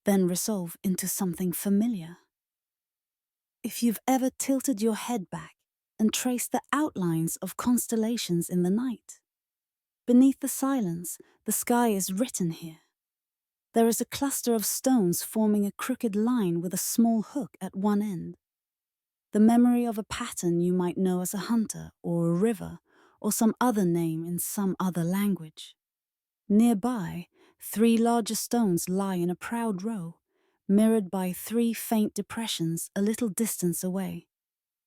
then resolve into something familiar. If you've ever tilted your head back and traced the outlines of constellations in the night, beneath the silence, the sky is written here. There is a cluster of stones forming a crooked line with a small hook at one end. The memory of a pattern you might know as a hunter or a river or some other name in some other language. Nearby, 3 larger stones lie in a proud row, mirrored by 3 faint depressions a little distance away,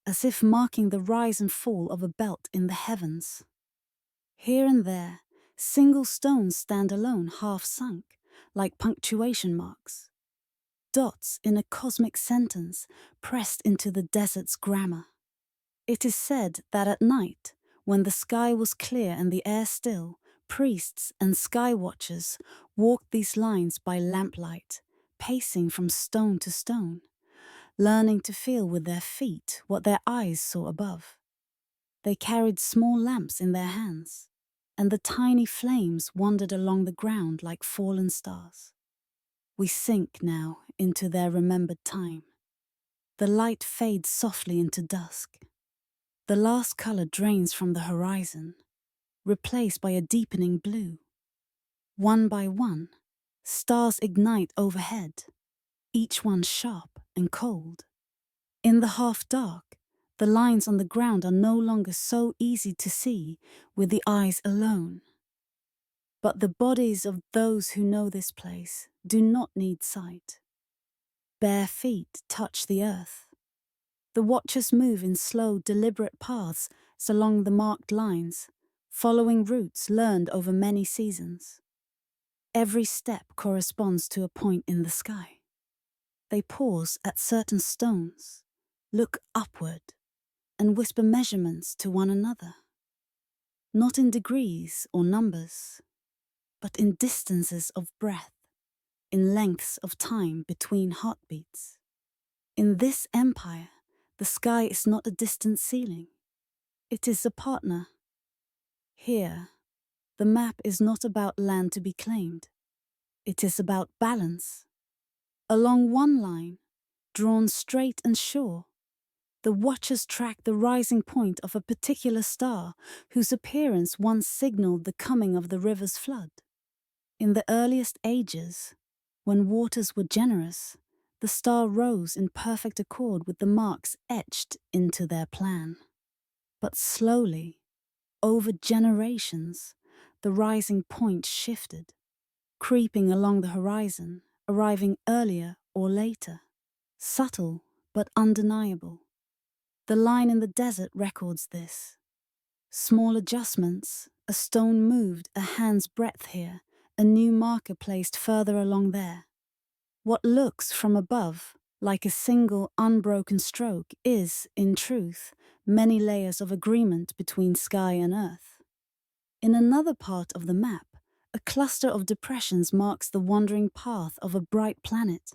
as if marking the rise and fall of a belt in the heavens. Here and there, single stones stand alone, half sunk, like punctuation marks. Dots in a cosmic sentence pressed into the desert's grammar. It is said that at night, when the sky was clear and the air still, priests and sky watchers walked these lines by lamplight, pacing from stone to stone, learning to feel with their feet what their eyes saw above. They carried small lamps in their hands, and the tiny flames wandered along the ground like fallen stars. We sink now into their remembered time. The light fades softly into dusk. The last color drains from the horizon, replaced by a deepening blue. One by one, stars ignite overhead, each one sharp and cold. In the half-dark, the lines on the ground are no longer so easy to see with the eyes alone. But the bodies of those who know this place do not need sight. Bare feet touch the earth. The watchers move in slow, deliberate paths along the marked lines, following routes learned over many seasons. Every step corresponds to a point in the sky. They pause at certain stones, look upward, and whisper measurements to one another. Not in degrees or numbers, but in distances of breath, in lengths of time between heartbeats. In this empire, the sky is not a distant ceiling. It is a partner. Here, the map is not about land to be claimed. It is about balance. Along one line, drawn straight and sure, the watchers track the rising point of a particular star whose appearance once signaled the coming of the river's flood. In the earliest ages, when waters were generous, the star rose in perfect accord with the marks etched into their plan. But slowly, over generations, the rising point shifted, creeping along the horizon, arriving earlier or later, subtle but undeniable. The line in the desert records this. Small adjustments, a stone moved a hand's breadth here, a new marker placed further along there. What looks from above like a single unbroken stroke is, in truth, many layers of agreement between sky and earth. In another part of the map, a cluster of depressions marks the wandering path of a bright planet.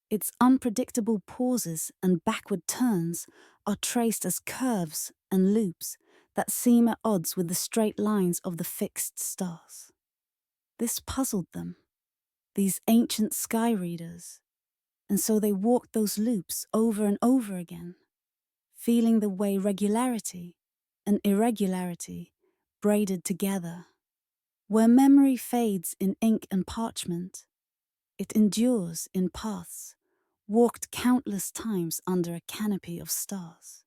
Its unpredictable pauses and backward turns are traced as curves and loops that seem at odds with the straight lines of the fixed stars. This puzzled them, these ancient sky readers, and so they walked those loops over and over again, feeling the way regularity and irregularity braided together. Where memory fades in ink and parchment, it endures in paths, walked countless times under a canopy of stars.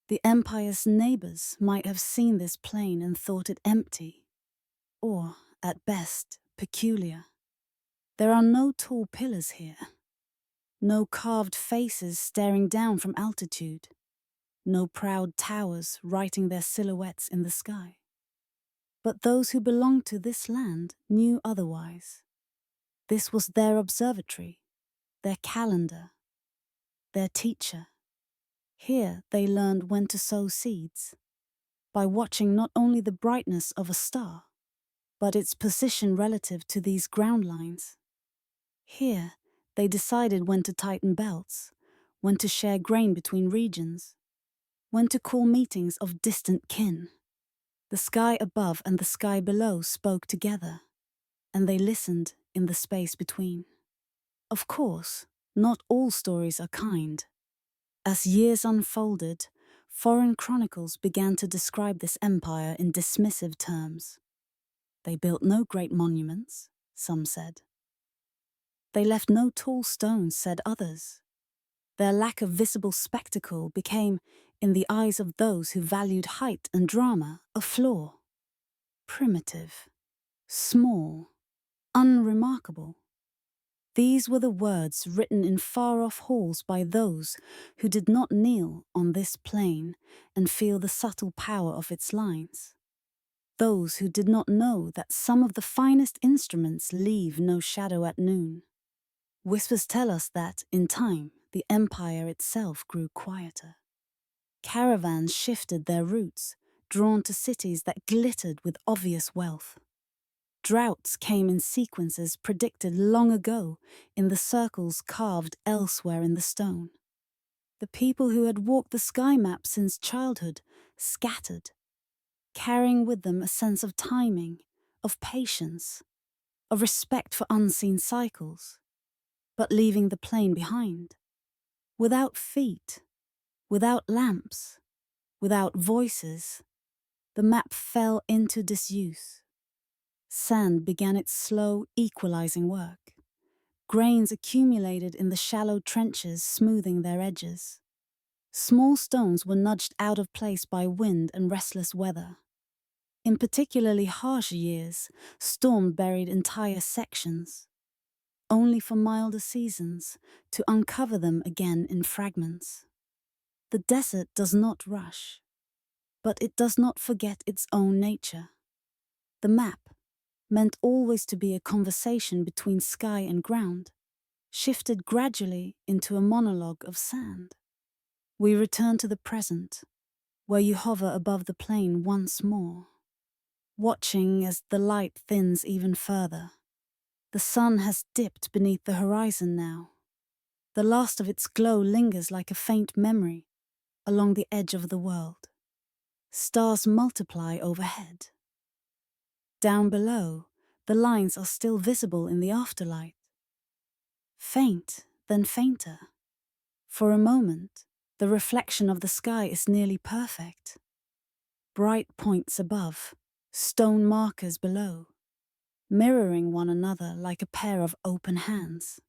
The empire's neighbors might have seen this plain and thought it empty, or, at best, peculiar. There are no tall pillars here, no carved faces staring down from altitude, no proud towers writing their silhouettes in the sky. But those who belonged to this land knew otherwise. This was their observatory, their calendar, their teacher. Here they learned when to sow seeds, by watching not only the brightness of a star, but its position relative to these ground lines. Here they decided when to tighten belts, when to share grain between regions, when to call meetings of distant kin. The sky above and the sky below spoke together, and they listened in the space between. Of course, not all stories are kind. As years unfolded, foreign chronicles began to describe this empire in dismissive terms. They built no great monuments, some said. They left no tall stones, said others. Their lack of visible spectacle became, in the eyes of those who valued height and drama, a flaw. Primitive, small, unremarkable. These were the words written in far-off halls by those who did not kneel on this plain and feel the subtle power of its lines. Those who did not know that some of the finest instruments leave no shadow at noon. Whispers tell us that, in time, the empire itself grew quieter. Caravans shifted their routes, drawn to cities that glittered with obvious wealth. Droughts came in sequences predicted long ago in the circles carved elsewhere in the stone. The people who had walked the sky map since childhood scattered, carrying with them a sense of timing, of patience, of respect for unseen cycles, but leaving the plain behind. Without feet, without lamps, without voices, the map fell into disuse. Sand began its slow, equalizing work. Grains accumulated in the shallow trenches, smoothing their edges. Small stones were nudged out of place by wind and restless weather. In particularly harsh years, storm buried entire sections, only for milder seasons to uncover them again in fragments. The desert does not rush, but it does not forget its own nature. The map, meant always to be a conversation between sky and ground, shifted gradually into a monologue of sand. We return to the present, where you hover above the plain once more, watching as the light thins even further. The sun has dipped beneath the horizon now. The last of its glow lingers like a faint memory along the edge of the world. Stars multiply overhead. Down below, the lines are still visible in the afterlight. Faint, then fainter. For a moment, the reflection of the sky is nearly perfect. Bright points above, stone markers below, mirroring one another like a pair of open hands.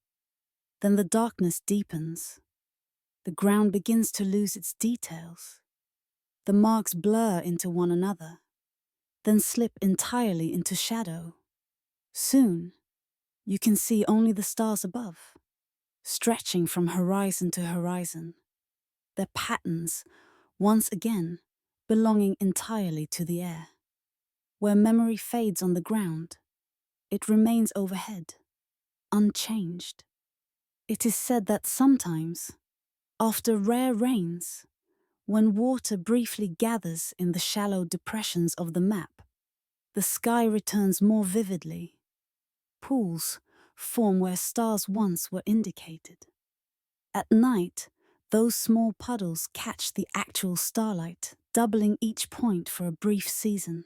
Then the darkness deepens. The ground begins to lose its details. The marks blur into one another, then slip entirely into shadow. Soon, you can see only the stars above, stretching from horizon to horizon, their patterns, once again, belonging entirely to the air. Where memory fades on the ground, it remains overhead, unchanged. It is said that sometimes, after rare rains, when water briefly gathers in the shallow depressions of the map, the sky returns more vividly. Pools form where stars once were indicated. At night, those small puddles catch the actual starlight, doubling each point for a brief season.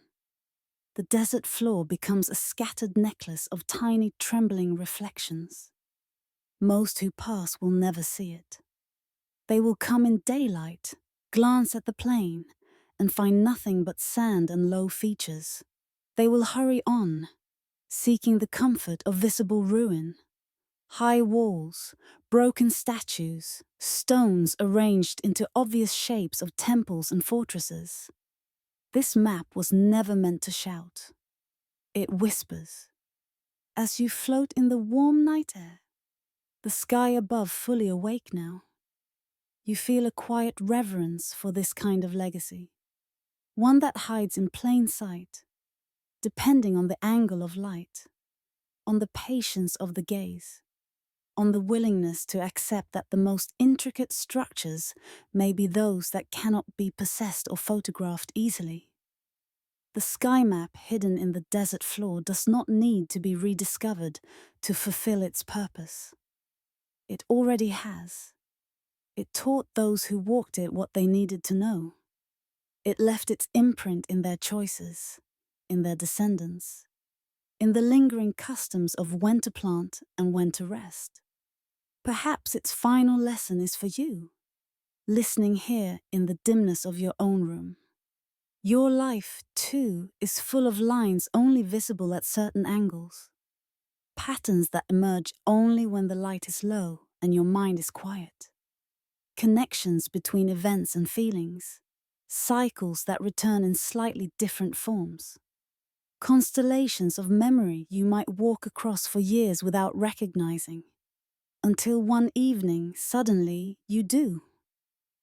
The desert floor becomes a scattered necklace of tiny trembling reflections. Most who pass will never see it. They will come in daylight, glance at the plain, and find nothing but sand and low features. They will hurry on, seeking the comfort of visible ruin. High walls, broken statues, stones arranged into obvious shapes of temples and fortresses. This map was never meant to shout. It whispers. As you float in the warm night air, the sky above fully awake now, you feel a quiet reverence for this kind of legacy, one that hides in plain sight, depending on the angle of light, on the patience of the gaze, on the willingness to accept that the most intricate structures may be those that cannot be possessed or photographed easily. The sky map hidden in the desert floor does not need to be rediscovered to fulfill its purpose. It already has. It taught those who walked it what they needed to know. It left its imprint in their choices, in their descendants, in the lingering customs of when to plant and when to rest. Perhaps its final lesson is for you, listening here in the dimness of your own room. Your life, too, is full of lines only visible at certain angles, patterns that emerge only when the light is low and your mind is quiet, connections between events and feelings, cycles that return in slightly different forms, constellations of memory you might walk across for years without recognizing, until one evening, suddenly, you do.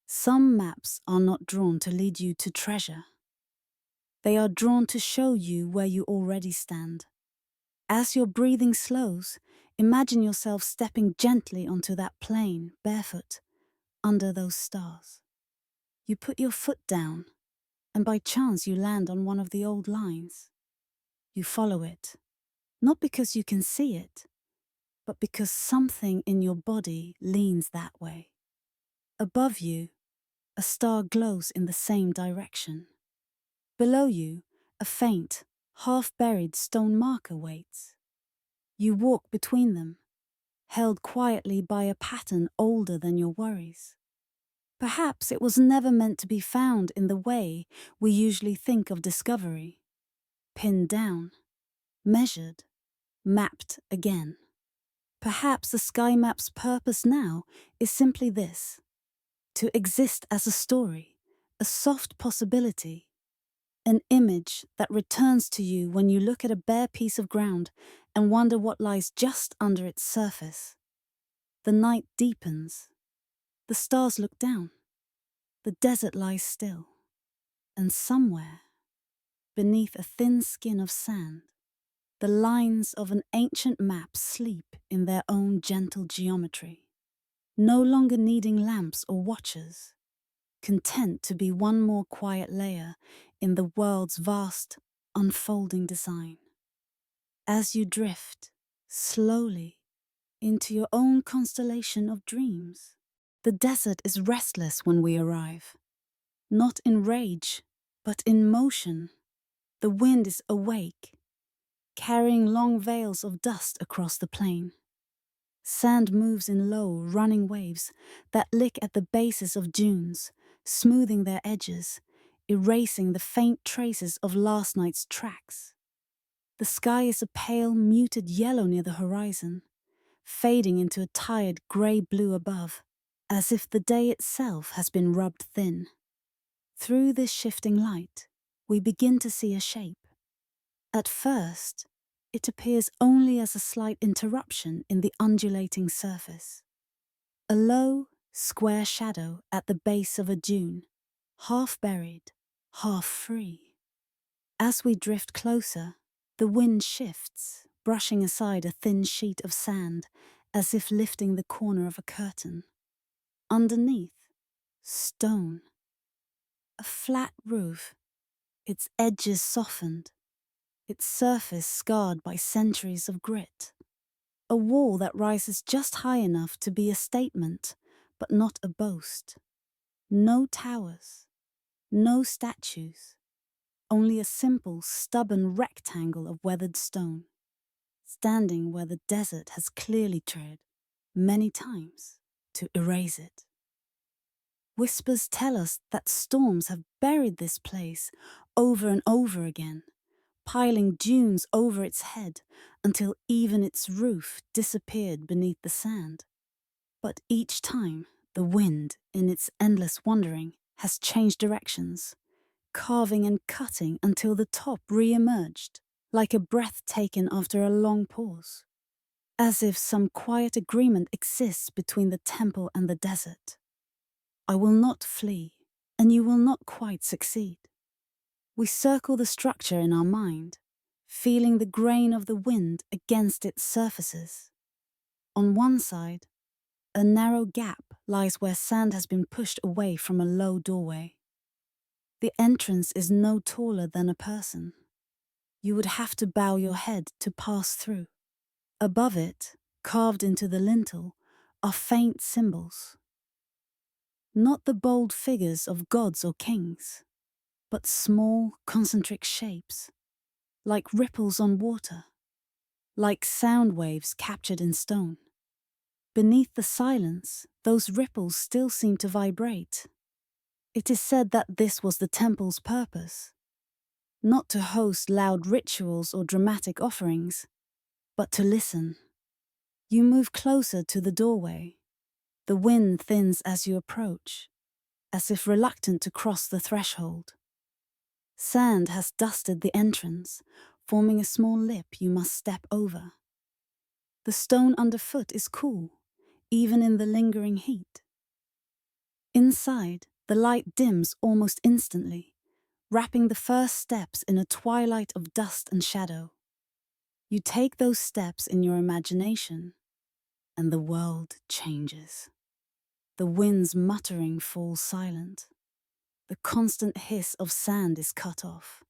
Some maps are not drawn to lead you to treasure. They are drawn to show you where you already stand. As your breathing slows, imagine yourself stepping gently onto that plain, barefoot, under those stars. You put your foot down, and by chance you land on one of the old lines. You follow it, not because you can see it, but because something in your body leans that way. Above you, a star glows in the same direction. Below you, a faint, half-buried stone marker waits. You walk between them, held quietly by a pattern older than your worries. Perhaps it was never meant to be found in the way we usually think of discovery. Pinned down, measured, mapped again. Perhaps the sky map's purpose now is simply this: to exist as a story, a soft possibility, an image that returns to you when you look at a bare piece of ground and wonder what lies just under its surface. The night deepens. The stars look down. The desert lies still. And somewhere, beneath a thin skin of sand, the lines of an ancient map sleep in their own gentle geometry, no longer needing lamps or watchers, content to be one more quiet layer in the world's vast, unfolding design. As you drift, slowly, into your own constellation of dreams, the desert is restless when we arrive, not in rage, but in motion. The wind is awake, carrying long veils of dust across the plain. Sand moves in low, running waves that lick at the bases of dunes, smoothing their edges, erasing the faint traces of last night's tracks. The sky is a pale, muted yellow near the horizon, fading into a tired grey-blue above, as if the day itself has been rubbed thin. Through this shifting light, we begin to see a shape. At first, it appears only as a slight interruption in the undulating surface. A low, square shadow at the base of a dune, half buried, half free. As we drift closer, the wind shifts, brushing aside a thin sheet of sand, as if lifting the corner of a curtain. Underneath, stone. A flat roof, its edges softened, its surface scarred by centuries of grit. A wall that rises just high enough to be a statement, but not a boast. No towers, no statues, only a simple, stubborn rectangle of weathered stone, standing where the desert has clearly tread, many times, to erase it. Whispers tell us that storms have buried this place over and over again, piling dunes over its head until even its roof disappeared beneath the sand. But each time, the wind, in its endless wandering, has changed directions, carving and cutting until the top re-emerged, like a breath taken after a long pause, as if some quiet agreement exists between the temple and the desert. I will not flee, and you will not quite succeed. We circle the structure in our mind, feeling the grain of the wind against its surfaces. On one side, a narrow gap lies where sand has been pushed away from a low doorway. The entrance is no taller than a person. You would have to bow your head to pass through. Above it, carved into the lintel, are faint symbols. Not the bold figures of gods or kings, but small, concentric shapes, like ripples on water, like sound waves captured in stone. Beneath the silence, those ripples still seem to vibrate. It is said that this was the temple's purpose, not to host loud rituals or dramatic offerings, but to listen. You move closer to the doorway. The wind thins as you approach, as if reluctant to cross the threshold. Sand has dusted the entrance, forming a small lip you must step over. The stone underfoot is cool, even in the lingering heat. Inside, the light dims almost instantly, wrapping the first steps in a twilight of dust and shadow. You take those steps in your imagination, and the world changes. The wind's muttering falls silent. The constant hiss of sand is cut off.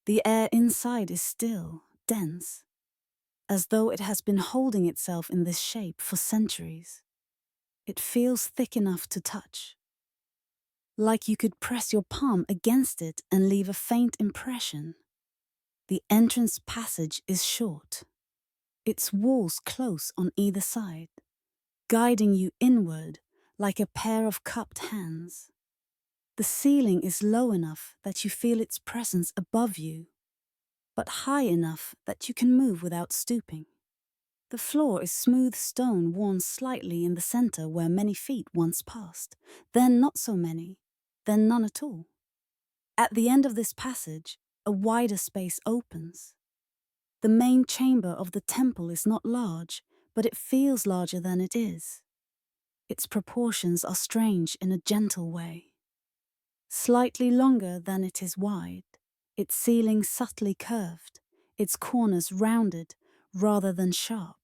The air inside is still, dense, as though it has been holding itself in this shape for centuries. It feels thick enough to touch, like you could press your palm against it and leave a faint impression. The entrance passage is short, its walls close on either side, guiding you inward like a pair of cupped hands. The ceiling is low enough that you feel its presence above you, but high enough that you can move without stooping. The floor is smooth stone worn slightly in the center where many feet once passed, then not so many, then none at all. At the end of this passage, a wider space opens. The main chamber of the temple is not large, but it feels larger than it is. Its proportions are strange in a gentle way. Slightly longer than it is wide, its ceiling subtly curved, its corners rounded rather than sharp.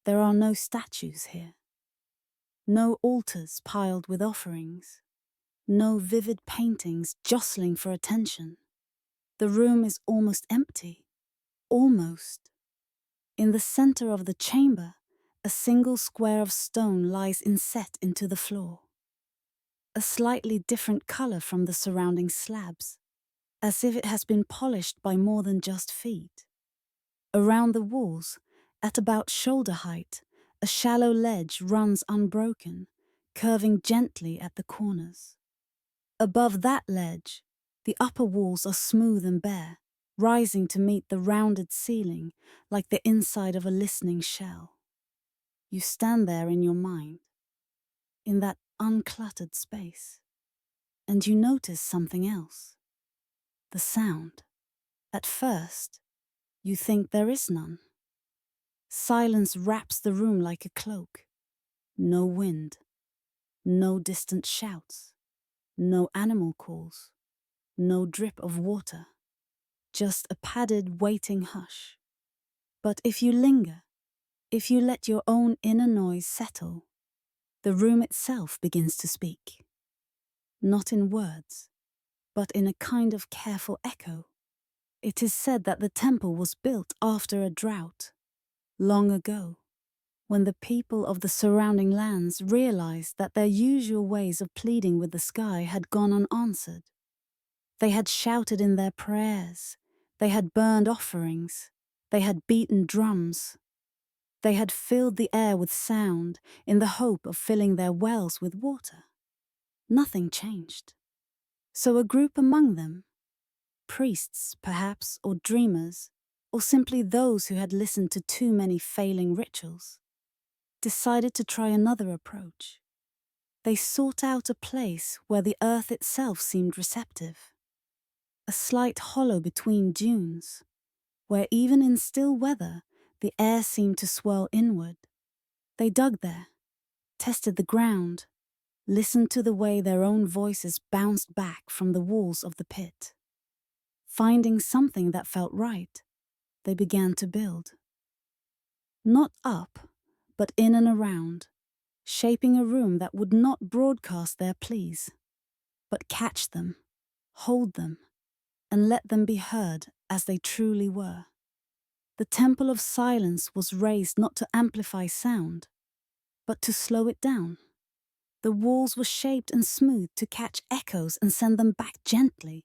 There are no statues here. No altars piled with offerings. No vivid paintings jostling for attention. The room is almost empty. Almost. In the center of the chamber, a single square of stone lies inset into the floor. A slightly different color from the surrounding slabs, as if it has been polished by more than just feet. Around the walls, at about shoulder height, a shallow ledge runs unbroken, curving gently at the corners. Above that ledge, the upper walls are smooth and bare, rising to meet the rounded ceiling like the inside of a listening shell. You stand there in your mind, in that uncluttered space, and you notice something else. The sound. At first, you think there is none. Silence wraps the room like a cloak. No wind, no distant shouts, no animal calls, no drip of water, just a padded waiting hush. But if you linger, if you let your own inner noise settle, the room itself begins to speak. Not in words, but in a kind of careful echo. It is said that the temple was built after a drought, long ago, when the people of the surrounding lands realized that their usual ways of pleading with the sky had gone unanswered. They had shouted in their prayers, they had burned offerings, they had beaten drums, they had filled the air with sound in the hope of filling their wells with water. Nothing changed. So a group among them, priests perhaps, or dreamers, or simply those who had listened to too many failing rituals, decided to try another approach. They sought out a place where the earth itself seemed receptive. A slight hollow between dunes, where even in still weather the air seemed to swirl inward. They dug there, tested the ground, listened to the way their own voices bounced back from the walls of the pit. Finding something that felt right, they began to build. Not up, but in and around, shaping a room that would not broadcast their pleas, but catch them, hold them, and let them be heard as they truly were. The temple of silence was raised not to amplify sound, but to slow it down. The walls were shaped and smoothed to catch echoes and send them back gently,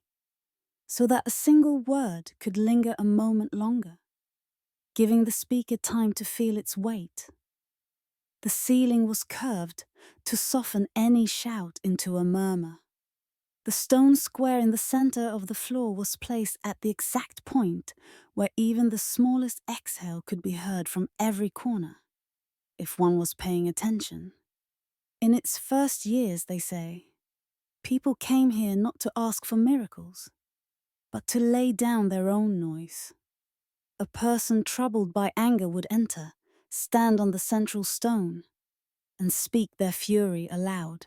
so that a single word could linger a moment longer, giving the speaker time to feel its weight. The ceiling was curved to soften any shout into a murmur. The stone square in the center of the floor was placed at the exact point where even the smallest exhale could be heard from every corner, if one was paying attention. In its first years, they say, people came here not to ask for miracles, but to lay down their own noise. A person troubled by anger would enter, stand on the central stone, and speak their fury aloud.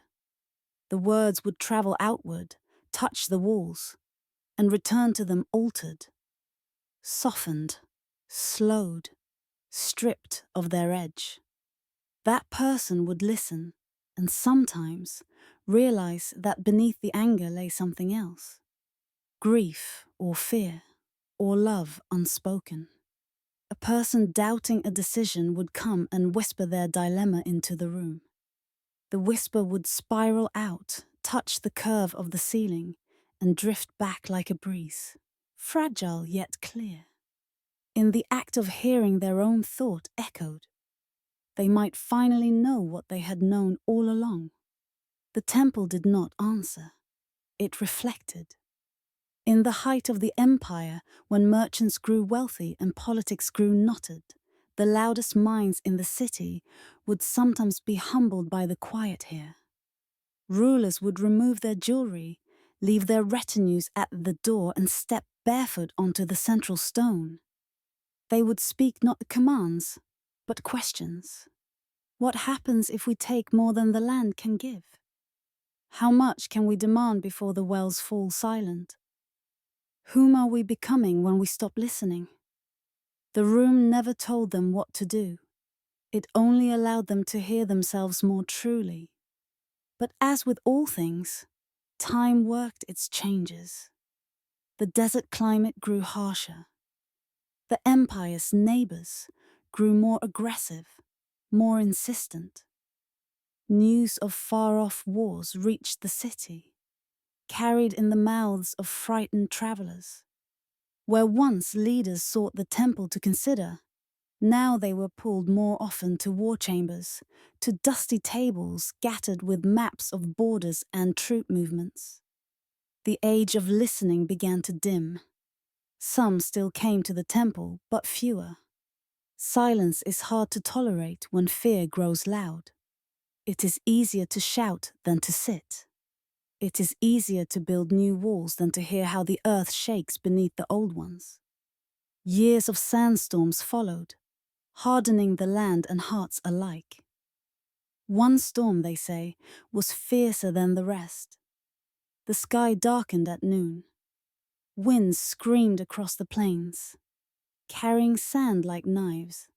The words would travel outward, touch the walls, and return to them altered, softened, slowed, stripped of their edge. That person would listen, and sometimes realize that beneath the anger lay something else. Grief or fear, or love unspoken. A person doubting a decision would come and whisper their dilemma into the room. The whisper would spiral out, touch the curve of the ceiling, and drift back like a breeze, fragile yet clear. In the act of hearing their own thought echoed, they might finally know what they had known all along. The temple did not answer. It reflected. In the height of the empire, when merchants grew wealthy and politics grew knotted, the loudest minds in the city would sometimes be humbled by the quiet here. Rulers would remove their jewelry, leave their retinues at the door, and step barefoot onto the central stone. They would speak not commands, but questions. What happens if we take more than the land can give? How much can we demand before the wells fall silent? Whom are we becoming when we stop listening? The room never told them what to do. It only allowed them to hear themselves more truly. But as with all things, Time worked its changes. The desert climate grew harsher. The empire's neighbors grew more aggressive, more insistent. News of far-off wars reached the city, carried in the mouths of frightened travelers. Where once leaders sought the temple to consider, now they were pulled more often to war chambers, to dusty tables scattered with maps of borders and troop movements. The age of listening began to dim. Some still came to the temple, but fewer. Silence is hard to tolerate when fear grows loud. It is easier to shout than to sit. It is easier to build new walls than to hear how the earth shakes beneath the old ones. Years of sandstorms followed, hardening the land and hearts alike. One storm, they say, was fiercer than the rest. The sky darkened at noon. Winds screamed across the plains, carrying sand like knives.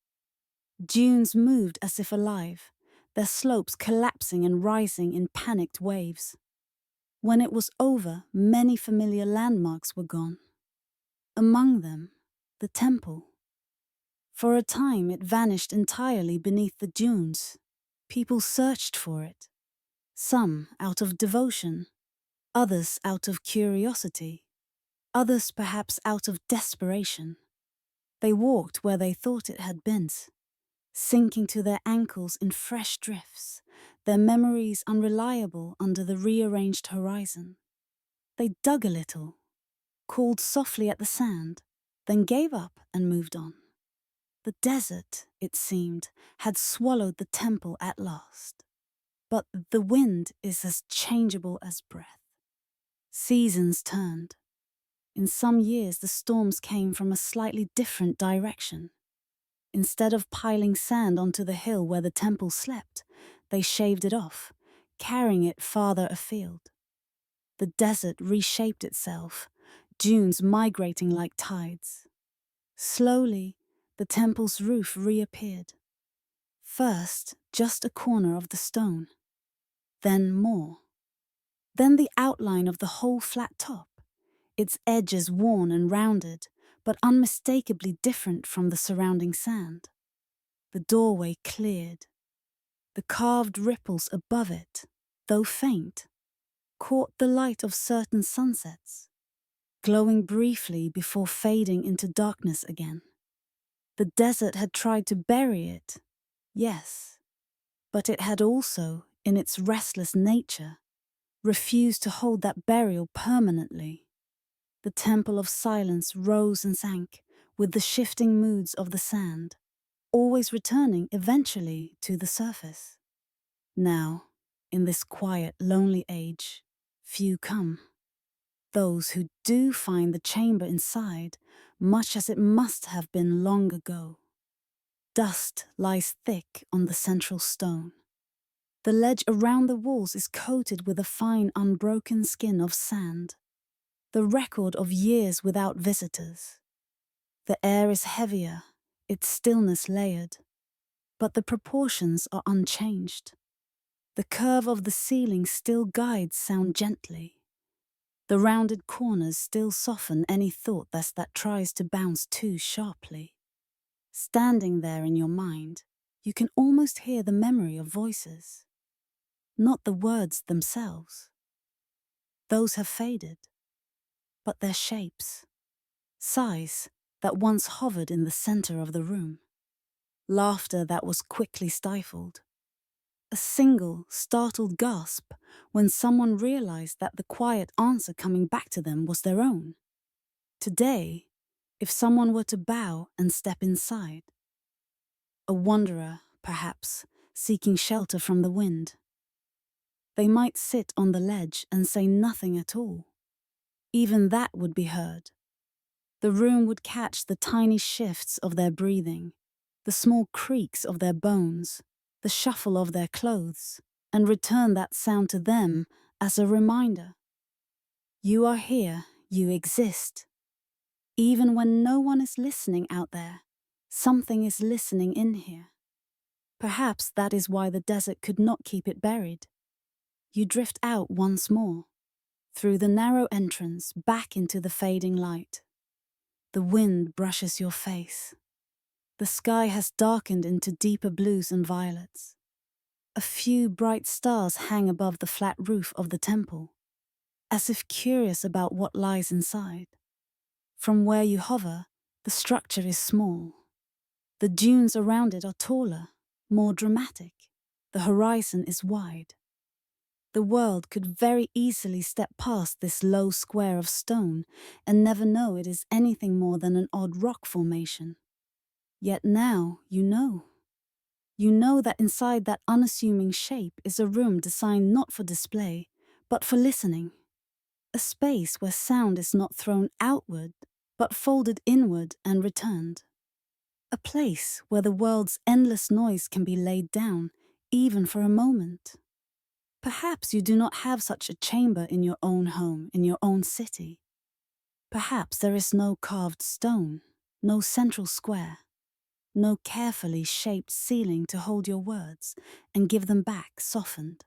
Dunes moved as if alive, their slopes collapsing and rising in panicked waves. When it was over, many familiar landmarks were gone. Among them, the temple. For a time it vanished entirely beneath the dunes. People searched for it, some out of devotion, others out of curiosity, others perhaps out of desperation. They walked where they thought it had been, sinking to their ankles in fresh drifts, their memories unreliable under the rearranged horizon. They dug a little, called softly at the sand, then gave up and moved on. The desert, it seemed, had swallowed the temple at last. But the wind is as changeable as breath. Seasons turned. In some years, the storms came from a slightly different direction. Instead of piling sand onto the hill where the temple slept, they shaved it off, carrying it farther afield. The desert reshaped itself, dunes migrating like tides. Slowly, the temple's roof reappeared. First, just a corner of the stone. Then more. Then the outline of the whole flat top, its edges worn and rounded, but unmistakably different from the surrounding sand. The doorway cleared. The carved ripples above it, though faint, caught the light of certain sunsets, glowing briefly before fading into darkness again. The desert had tried to bury it, yes, but it had also, in its restless nature, refused to hold that burial permanently. The temple of silence rose and sank with the shifting moods of the sand, always returning eventually to the surface. Now, in this quiet, lonely age, few come. Those who do find the chamber inside, much as it must have been long ago. Dust lies thick on the central stone. The ledge around the walls is coated with a fine, unbroken skin of sand, the record of years without visitors. The air is heavier, its stillness layered, but the proportions are unchanged. The curve of the ceiling still guides sound gently. The rounded corners still soften any thought that tries to bounce too sharply. Standing there in your mind, you can almost hear the memory of voices, not the words themselves. Those have faded, but their shapes, sighs that once hovered in the center of the room, laughter that was quickly stifled, a single, startled gasp when someone realized that the quiet answer coming back to them was their own. Today, if someone were to bow and step inside, a wanderer, perhaps, seeking shelter from the wind, they might sit on the ledge and say nothing at all. Even that would be heard. The room would catch the tiny shifts of their breathing, the small creaks of their bones, the shuffle of their clothes, and return that sound to them as a reminder. You are here, you exist. Even when no one is listening out there, something is listening in here. Perhaps that is why the desert could not keep it buried. You drift out once more, through the narrow entrance back into the fading light. The wind brushes your face. The sky has darkened into deeper blues and violets. A few bright stars hang above the flat roof of the temple, as if curious about what lies inside. From where you hover, the structure is small. The dunes around it are taller, more dramatic. The horizon is wide. The world could very easily step past this low square of stone and never know it is anything more than an odd rock formation. Yet now you know. You know that inside that unassuming shape is a room designed not for display, but for listening. A space where sound is not thrown outward, but folded inward and returned. A place where the world's endless noise can be laid down, even for a moment. Perhaps you do not have such a chamber in your own home, in your own city. Perhaps there is no carved stone, no central square, no carefully shaped ceiling to hold your words and give them back softened.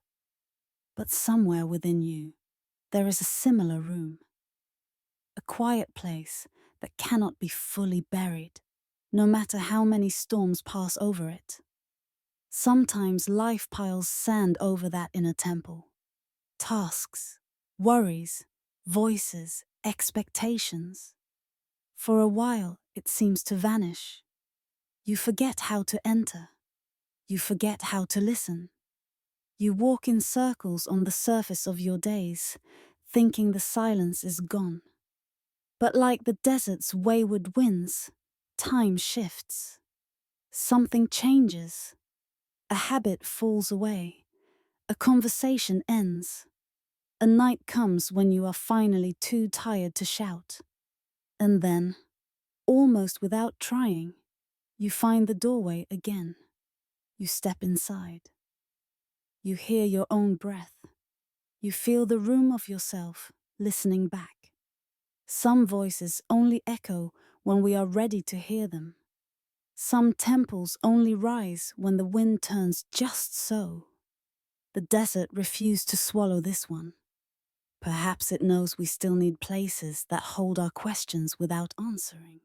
But somewhere within you, there is a similar room. A quiet place that cannot be fully buried, no matter how many storms pass over it. Sometimes life piles sand over that inner temple. Tasks, worries, voices, expectations. For a while, it seems to vanish. You forget how to enter. You forget how to listen. You walk in circles on the surface of your days, thinking the silence is gone. But like the desert's wayward winds, time shifts. Something changes. A habit falls away. A conversation ends. A night comes when you are finally too tired to shout. And then, almost without trying, you find the doorway again. You step inside. You hear your own breath. You feel the room of yourself, listening back. Some voices only echo when we are ready to hear them. Some temples only rise when the wind turns just so. The desert refused to swallow this one. Perhaps it knows we still need places that hold our questions without answering.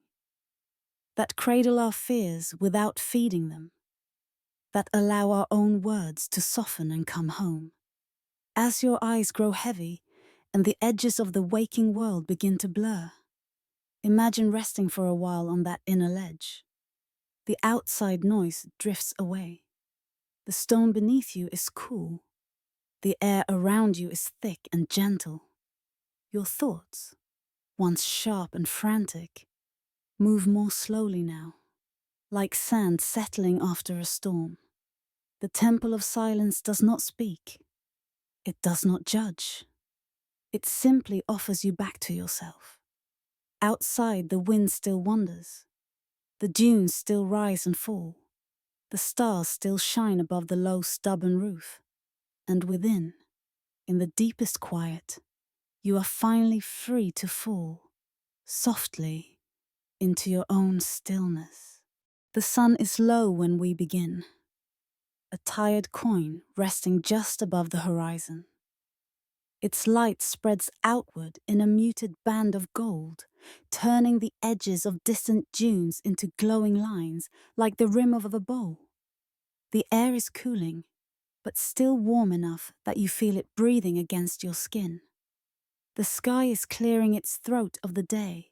That cradle our fears without feeding them. That allow our own words to soften and come home. As your eyes grow heavy and the edges of the waking world begin to blur, imagine resting for a while on that inner ledge. The outside noise drifts away. The stone beneath you is cool. The air around you is thick and gentle. Your thoughts, once sharp and frantic, move more slowly now, like sand settling after a storm. The temple of silence does not speak. It does not judge. It simply offers you back to yourself. Outside, the wind still wanders. The dunes still rise and fall. The stars still shine above the low, stubborn roof. And within, in the deepest quiet, you are finally free to fall, softly, into your own stillness. The sun is low when we begin, a tired coin resting just above the horizon. Its light spreads outward in a muted band of gold, turning the edges of distant dunes into glowing lines like the rim of a bowl. The air is cooling, but still warm enough that you feel it breathing against your skin. The sky is clearing its throat of the day,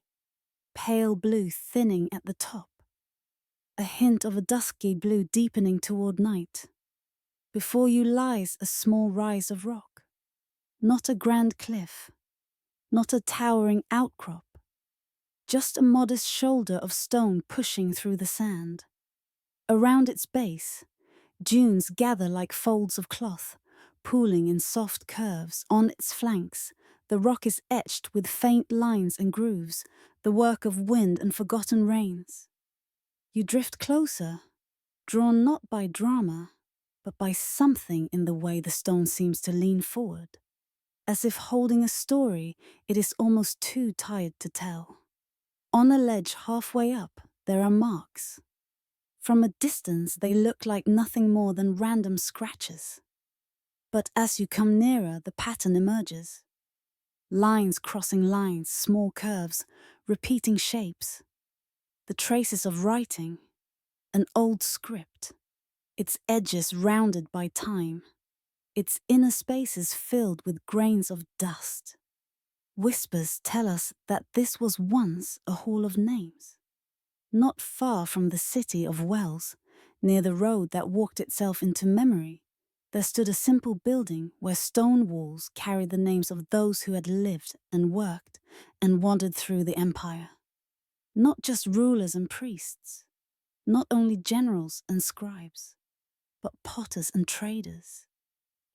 pale blue thinning at the top, a hint of a dusky blue deepening toward night. Before you lies a small rise of rock, not a grand cliff, not a towering outcrop, just a modest shoulder of stone pushing through the sand. Around its base, dunes gather like folds of cloth, pooling in soft curves. On its flanks, the rock is etched with faint lines and grooves, the work of wind and forgotten rains. You drift closer, drawn not by drama, but by something in the way the stone seems to lean forward. As if holding a story it is almost too tired to tell. On a ledge halfway up, there are marks. From a distance, they look like nothing more than random scratches. But as you come nearer, the pattern emerges. Lines crossing lines, small curves, repeating shapes. The traces of writing, an old script, its edges rounded by time, its inner spaces filled with grains of dust. Whispers tell us that this was once a hall of names. Not far from the city of Wells, near the road that walked itself into memory, there stood a simple building where stone walls carried the names of those who had lived and worked and wandered through the empire. Not just rulers and priests, not only generals and scribes, but potters and traders,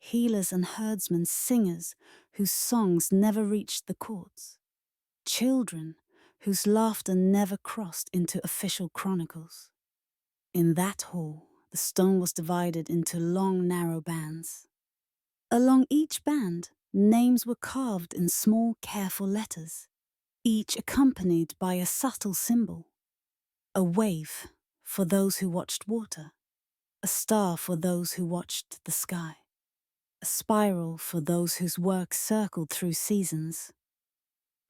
healers and herdsmen, singers whose songs never reached the courts, children whose laughter never crossed into official chronicles. In that hall, the stone was divided into long, narrow bands. Along each band, names were carved in small, careful letters, each accompanied by a subtle symbol. A wave for those who watched water, a star for those who watched the sky, a spiral for those whose work circled through seasons.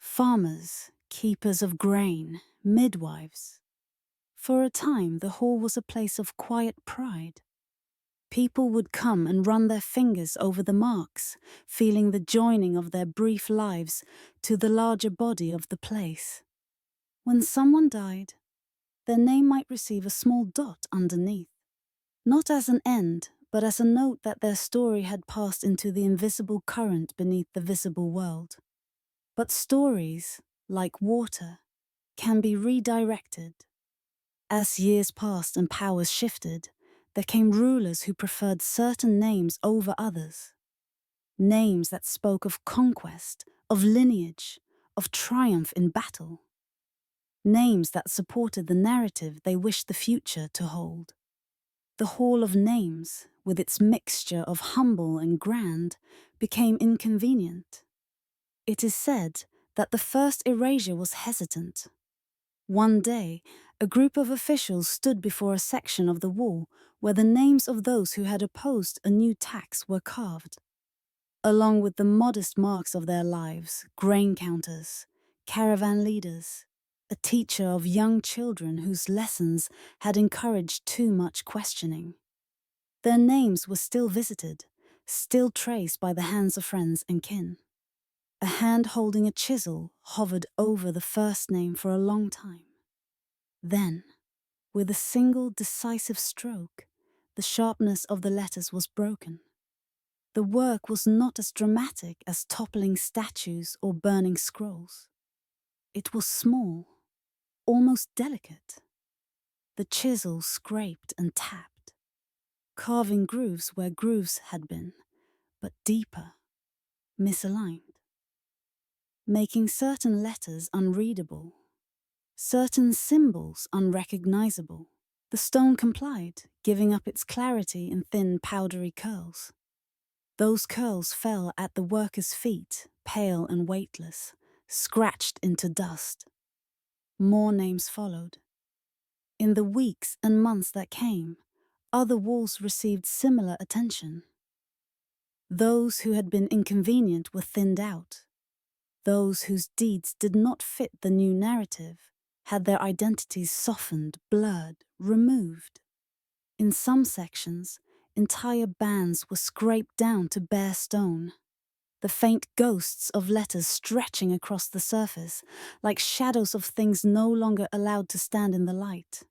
Farmers, keepers of grain, midwives. For a time, the hall was a place of quiet pride. People would come and run their fingers over the marks, feeling the joining of their brief lives to the larger body of the place. When someone died, their name might receive a small dot underneath, not as an end, but as a note that their story had passed into the invisible current beneath the visible world. But stories, like water, can be redirected. As years passed and powers shifted, there came rulers who preferred certain names over others. Names that spoke of conquest, of lineage, of triumph in battle. Names that supported the narrative they wished the future to hold. The Hall of Names, with its mixture of humble and grand, became inconvenient. It is said that the first erasure was hesitant. One day, a group of officials stood before a section of the wall where the names of those who had opposed a new tax were carved. Along with the modest marks of their lives, grain counters, caravan leaders, a teacher of young children whose lessons had encouraged too much questioning. Their names were still visited, still traced by the hands of friends and kin. A hand holding a chisel hovered over the first name for a long time. Then, with a single decisive stroke, the sharpness of the letters was broken. The work was not as dramatic as toppling statues or burning scrolls. It was small, almost delicate. The chisel scraped and tapped, carving grooves where grooves had been, but deeper, misaligned, making certain letters unreadable, certain symbols unrecognizable. The stone complied, giving up its clarity in thin, powdery curls. Those curls fell at the worker's feet, pale and weightless, scratched into dust. More names followed. In the weeks and months that came, other walls received similar attention. Those who had been inconvenient were thinned out. Those whose deeds did not fit the new narrative had their identities softened, blurred, removed. In some sections, entire bands were scraped down to bare stone, the faint ghosts of letters stretching across the surface, like shadows of things no longer allowed to stand in the light.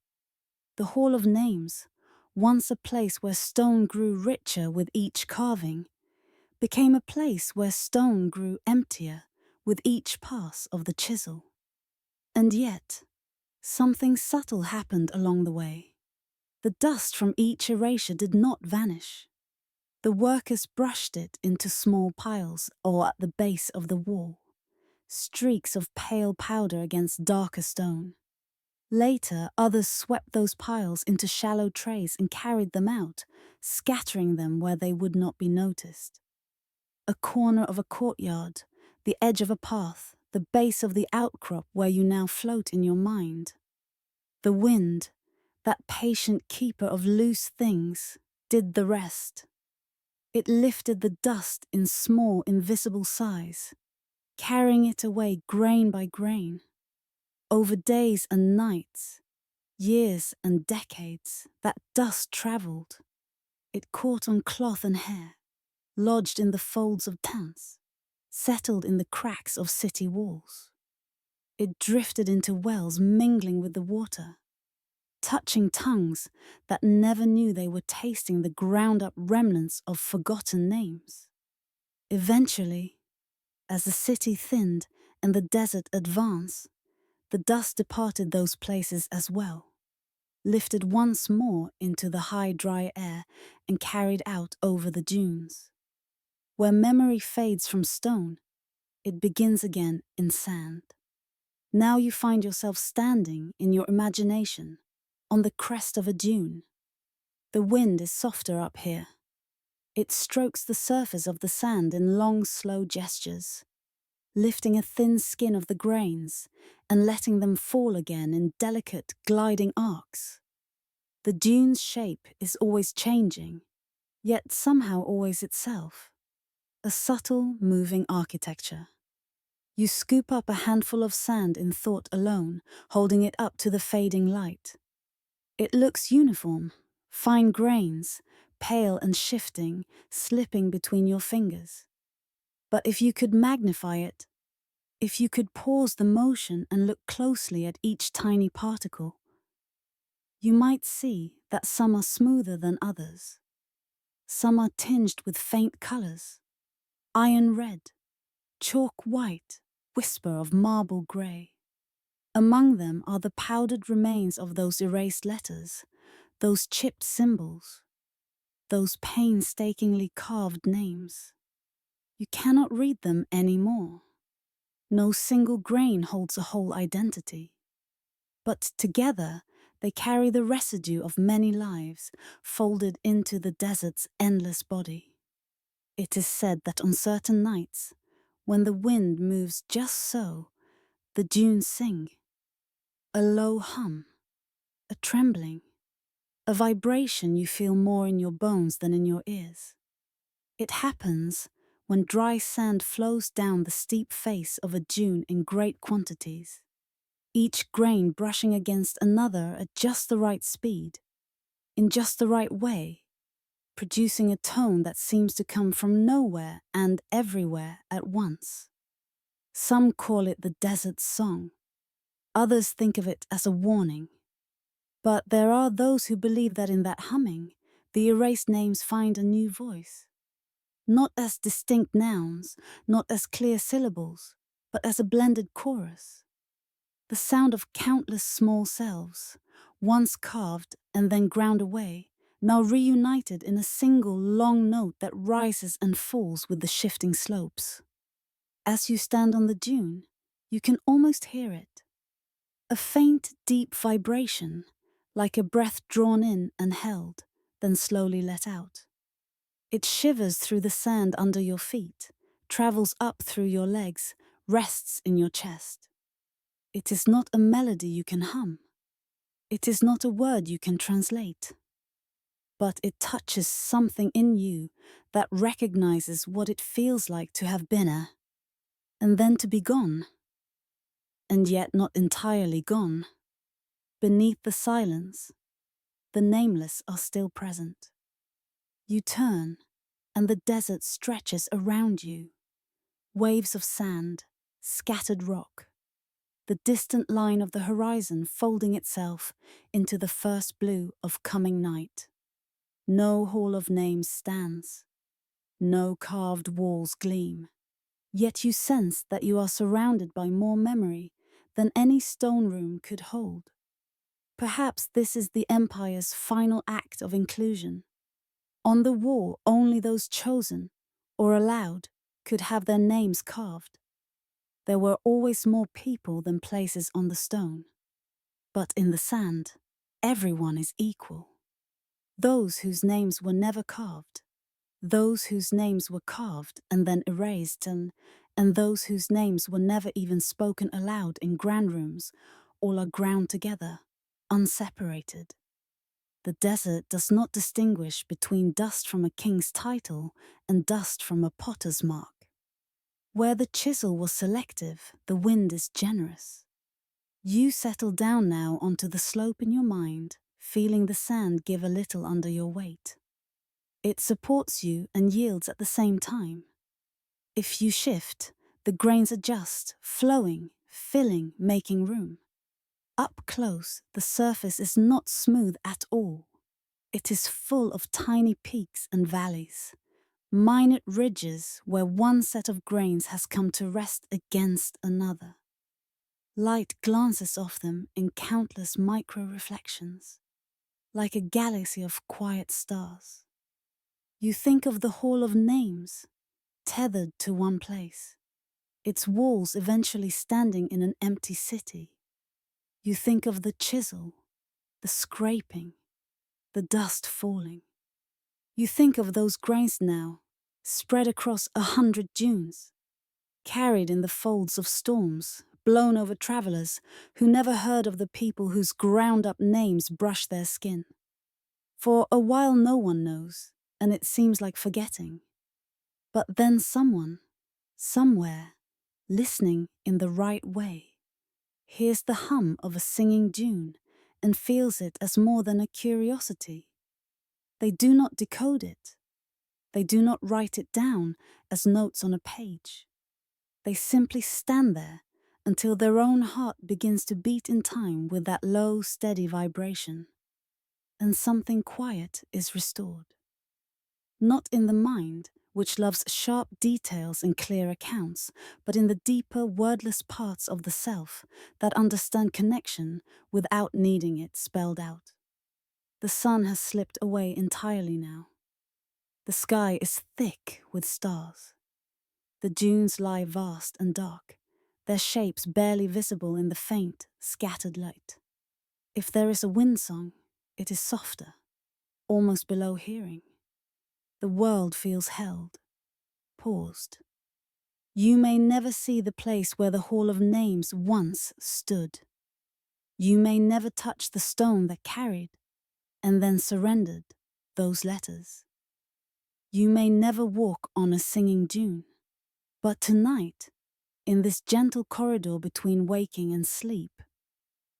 The Hall of Names, once a place where stone grew richer with each carving, became a place where stone grew emptier with each pass of the chisel. And yet, something subtle happened along the way. The dust from each erasure did not vanish. The workers brushed it into small piles or at the base of the wall, streaks of pale powder against darker stone. Later, others swept those piles into shallow trays and carried them out, scattering them where they would not be noticed. A corner of a courtyard, the edge of a path, the base of the outcrop where you now float in your mind. The wind, that patient keeper of loose things, did the rest. It lifted the dust in small, invisible sighs, carrying it away grain by grain. Over days and nights, years and decades, that dust traveled. It caught on cloth and hair, lodged in the folds of pants, settled in the cracks of city walls. It drifted into wells mingling with the water, touching tongues that never knew they were tasting the ground-up remnants of forgotten names. Eventually, as the city thinned and the desert advanced, the dust departed those places as well, lifted once more into the high dry air and carried out over the dunes. Where memory fades from stone, it begins again in sand. Now you find yourself standing in your imagination on the crest of a dune. The wind is softer up here. It strokes the surface of the sand in long, slow gestures, lifting a thin skin of the grains and letting them fall again in delicate, gliding arcs. The dune's shape is always changing, yet somehow always itself. A subtle, moving architecture. You scoop up a handful of sand in thought alone, holding it up to the fading light. It looks uniform, fine grains, pale and shifting, slipping between your fingers. But if you could magnify it, if you could pause the motion and look closely at each tiny particle, you might see that some are smoother than others. Some are tinged with faint colors, iron red, chalk white, whisper of marble grey. Among them are the powdered remains of those erased letters, those chipped symbols, those painstakingly carved names. You cannot read them anymore. No single grain holds a whole identity. But together, they carry the residue of many lives, folded into the desert's endless body. It is said that on certain nights, when the wind moves just so, the dunes sing. A low hum, a trembling, a vibration you feel more in your bones than in your ears. It happens when dry sand flows down the steep face of a dune in great quantities, each grain brushing against another at just the right speed, in just the right way, producing a tone that seems to come from nowhere and everywhere at once. Some call it the desert's song. Others think of it as a warning. But there are those who believe that in that humming, the erased names find a new voice. Not as distinct nouns, not as clear syllables, but as a blended chorus. The sound of countless small selves, once carved and then ground away, now reunited in a single long note that rises and falls with the shifting slopes. As you stand on the dune, you can almost hear it. A faint, deep vibration, like a breath drawn in and held, then slowly let out. It shivers through the sand under your feet, travels up through your legs, rests in your chest. It is not a melody you can hum. It is not a word you can translate. But it touches something in you that recognizes what it feels like to have been and then to be gone. And yet not entirely gone. Beneath the silence, the nameless are still present. You turn, and the desert stretches around you. Waves of sand, scattered rock, the distant line of the horizon folding itself into the first blue of coming night. No hall of names stands. No carved walls gleam. Yet you sense that you are surrounded by more memory than any stone room could hold. Perhaps this is the Empire's final act of inclusion. On the wall, only those chosen, or allowed, could have their names carved. There were always more people than places on the stone. But in the sand, everyone is equal. Those whose names were never carved, those whose names were carved and then erased, and those whose names were never even spoken aloud in grand rooms, all are ground together, unseparated. The desert does not distinguish between dust from a king's title and dust from a potter's mark. Where the chisel was selective, the wind is generous. You settle down now onto the slope in your mind, feeling the sand give a little under your weight. It supports you and yields at the same time. If you shift, the grains adjust, flowing, filling, making room. Up close, the surface is not smooth at all. It is full of tiny peaks and valleys, minute ridges where one set of grains has come to rest against another. Light glances off them in countless micro-reflections, like a galaxy of quiet stars. You think of the Hall of Names, tethered to one place, its walls eventually standing in an empty city. You think of the chisel, the scraping, the dust falling. You think of those grains now, spread across 100 dunes, carried in the folds of storms, blown over travelers who never heard of the people whose ground-up names brush their skin. For a while no one knows, and it seems like forgetting. But then someone, somewhere, listening in the right way, hears the hum of a singing dune and feels it as more than a curiosity. They do not decode it. They do not write it down as notes on a page. They simply stand there until their own heart begins to beat in time with that low, steady vibration, and something quiet is restored. Not in the mind, which loves sharp details and clear accounts, but in the deeper, wordless parts of the self that understand connection without needing it spelled out. The sun has slipped away entirely now. The sky is thick with stars. The dunes lie vast and dark, their shapes barely visible in the faint, scattered light. If there is a wind song, it is softer, almost below hearing. The world feels held, paused. You may never see the place where the Hall of Names once stood. You may never touch the stone that carried and then surrendered those letters. You may never walk on a singing dune. But tonight, in this gentle corridor between waking and sleep,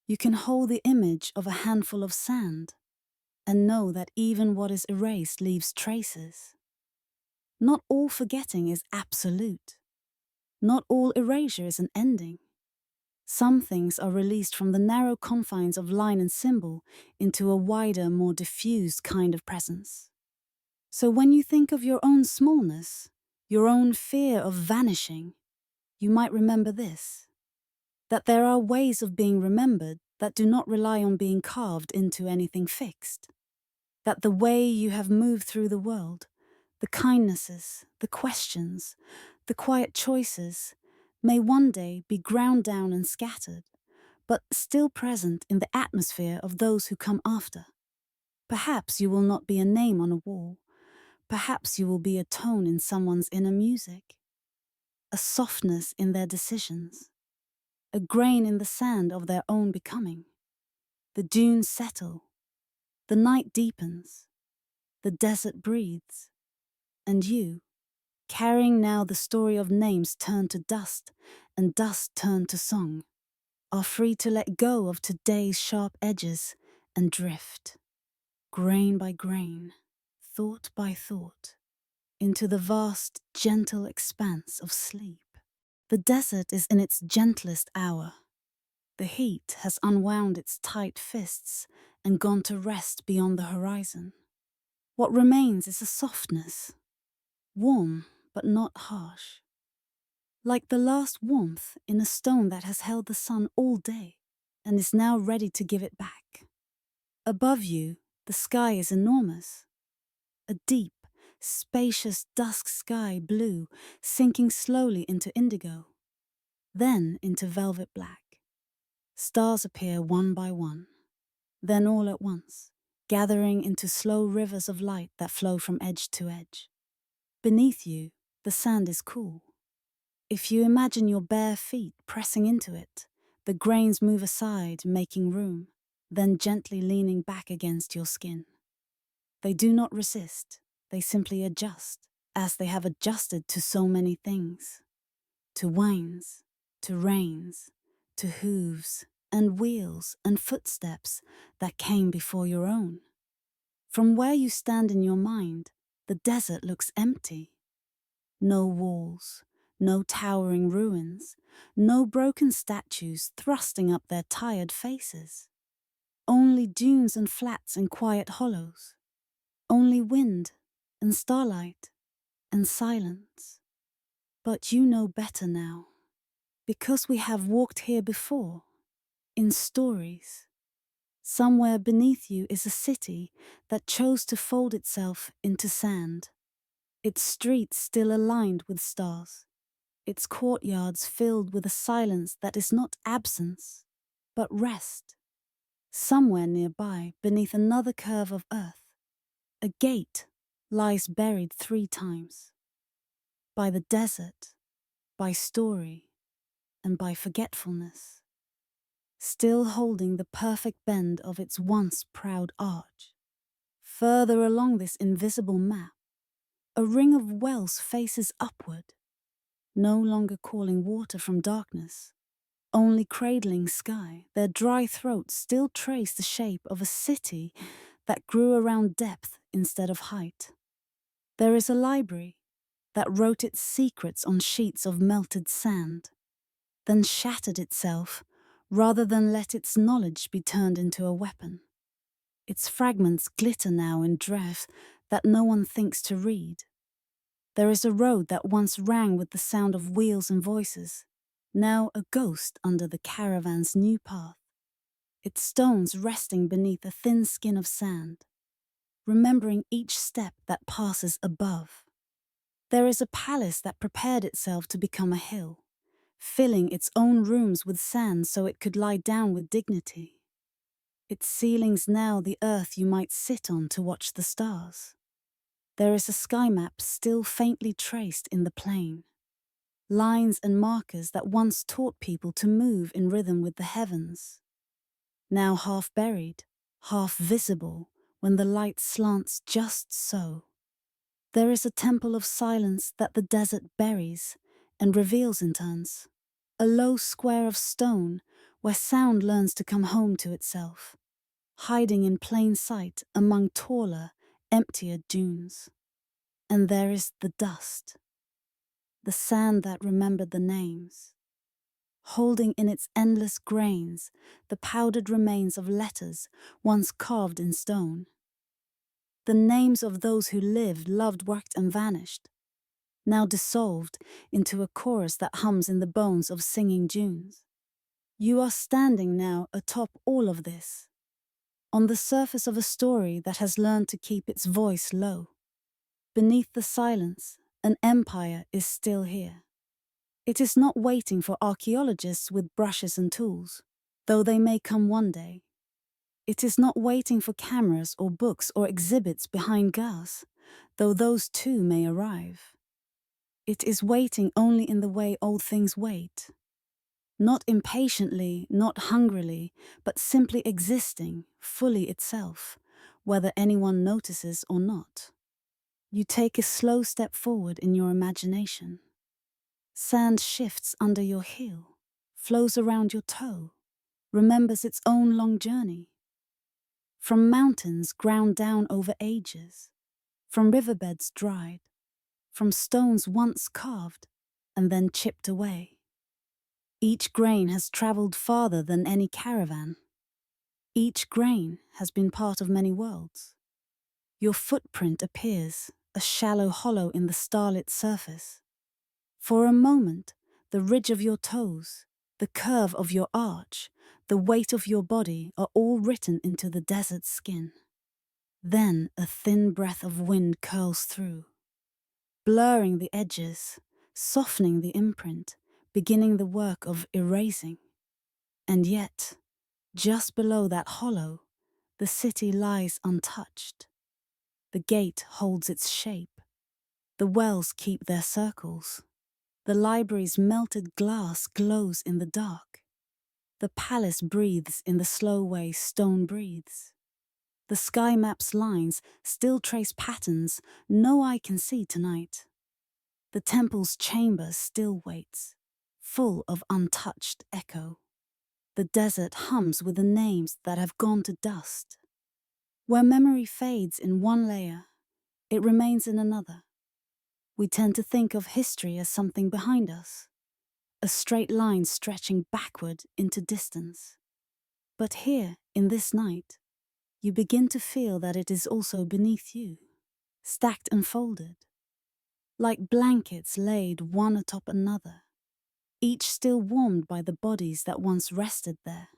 you can hold the image of a handful of sand and know that even what is erased leaves traces. Not all forgetting is absolute. Not all erasure is an ending. Some things are released from the narrow confines of line and symbol into a wider, more diffused kind of presence. So when you think of your own smallness, your own fear of vanishing, you might remember this: that there are ways of being remembered that do not rely on being carved into anything fixed. That the way you have moved through the world, the kindnesses, the questions, the quiet choices, may one day be ground down and scattered, but still present in the atmosphere of those who come after. Perhaps you will not be a name on a wall. Perhaps you will be a tone in someone's inner music, a softness in their decisions, a grain in the sand of their own becoming. The dunes settle, the night deepens, the desert breathes, and you, carrying now the story of names turned to dust and dust turned to song, are free to let go of today's sharp edges and drift, grain by grain, thought by thought, into the vast, gentle expanse of sleep. The desert is in its gentlest hour. The heat has unwound its tight fists and gone to rest beyond the horizon. What remains is a softness, warm but not harsh, like the last warmth in a stone that has held the sun all day and is now ready to give it back. Above you, the sky is enormous, a deep, spacious dusk sky blue sinking slowly into indigo, then into velvet black. Stars appear one by one, then all at once, gathering into slow rivers of light that flow from edge to edge. Beneath you, the sand is cool. If you imagine your bare feet pressing into it, the grains move aside, making room, then gently leaning back against your skin. They do not resist, they simply adjust, as they have adjusted to so many things. to winds, to reins, to hooves and wheels and footsteps that came before your own. From where you stand in your mind, the desert looks empty. No walls, no towering ruins, no broken statues thrusting up their tired faces. Only dunes and flats and quiet hollows. Only wind and starlight and silence. But you know better now, because we have walked here before, in stories. Somewhere beneath you is a city that chose to fold itself into sand, its streets still aligned with stars, its courtyards filled with a silence that is not absence, but rest. Somewhere nearby, beneath another curve of earth, a gate lies buried 3 times. By the desert, by story, and by forgetfulness, still holding the perfect bend of its once proud arch. Further along this invisible map, a ring of wells faces upward, no longer calling water from darkness, only cradling sky. Their dry throats still trace the shape of a city that grew around depth instead of height. There is a library that wrote its secrets on sheets of melted sand, then shattered itself rather than let its knowledge be turned into a weapon. Its fragments glitter now in dress that no one thinks to read. There is a road that once rang with the sound of wheels and voices, now a ghost under the caravan's new path, its stones resting beneath a thin skin of sand, remembering each step that passes above. There is a palace that prepared itself to become a hill, filling its own rooms with sand so it could lie down with dignity. Its ceilings now the earth you might sit on to watch the stars. There is a sky map still faintly traced in the plain, lines and markers that once taught people to move in rhythm with the heavens. Now half buried, half visible when the light slants just so. There is a temple of silence that the desert buries and reveals in turns. A low square of stone where sound learns to come home to itself, hiding in plain sight among taller, emptier dunes. And there is the dust, the sand that remembered the names, holding in its endless grains the powdered remains of letters once carved in stone. The names of those who lived, loved, worked, and vanished, now dissolved into a chorus that hums in the bones of singing dunes. You are standing now atop all of this, on the surface of a story that has learned to keep its voice low. Beneath the silence, an empire is still here. It is not waiting for archaeologists with brushes and tools, though they may come one day. It is not waiting for cameras or books or exhibits behind glass, though those too may arrive. It is waiting only in the way old things wait. Not impatiently, not hungrily, but simply existing, fully itself, whether anyone notices or not. You take a slow step forward in your imagination. Sand shifts under your heel, flows around your toe, remembers its own long journey. From mountains ground down over ages, from riverbeds dried, from stones once carved and then chipped away. Each grain has traveled farther than any caravan. Each grain has been part of many worlds. Your footprint appears, a shallow hollow in the starlit surface. For a moment, the ridge of your toes, the curve of your arch, the weight of your body are all written into the desert's skin. Then a thin breath of wind curls through, blurring the edges, softening the imprint, beginning the work of erasing. And yet, just below that hollow, the city lies untouched. The gate holds its shape. The wells keep their circles. The library's melted glass glows in the dark. The palace breathes in the slow way stone breathes. The sky map's lines still trace patterns no eye can see tonight. The temple's chamber still waits, full of untouched echo. The desert hums with the names that have gone to dust. Where memory fades in one layer, it remains in another. We tend to think of history as something behind us, a straight line stretching backward into distance. But here, in this night, you begin to feel that it is also beneath you, stacked and folded, like blankets laid one atop another, each still warmed by the bodies that once rested there.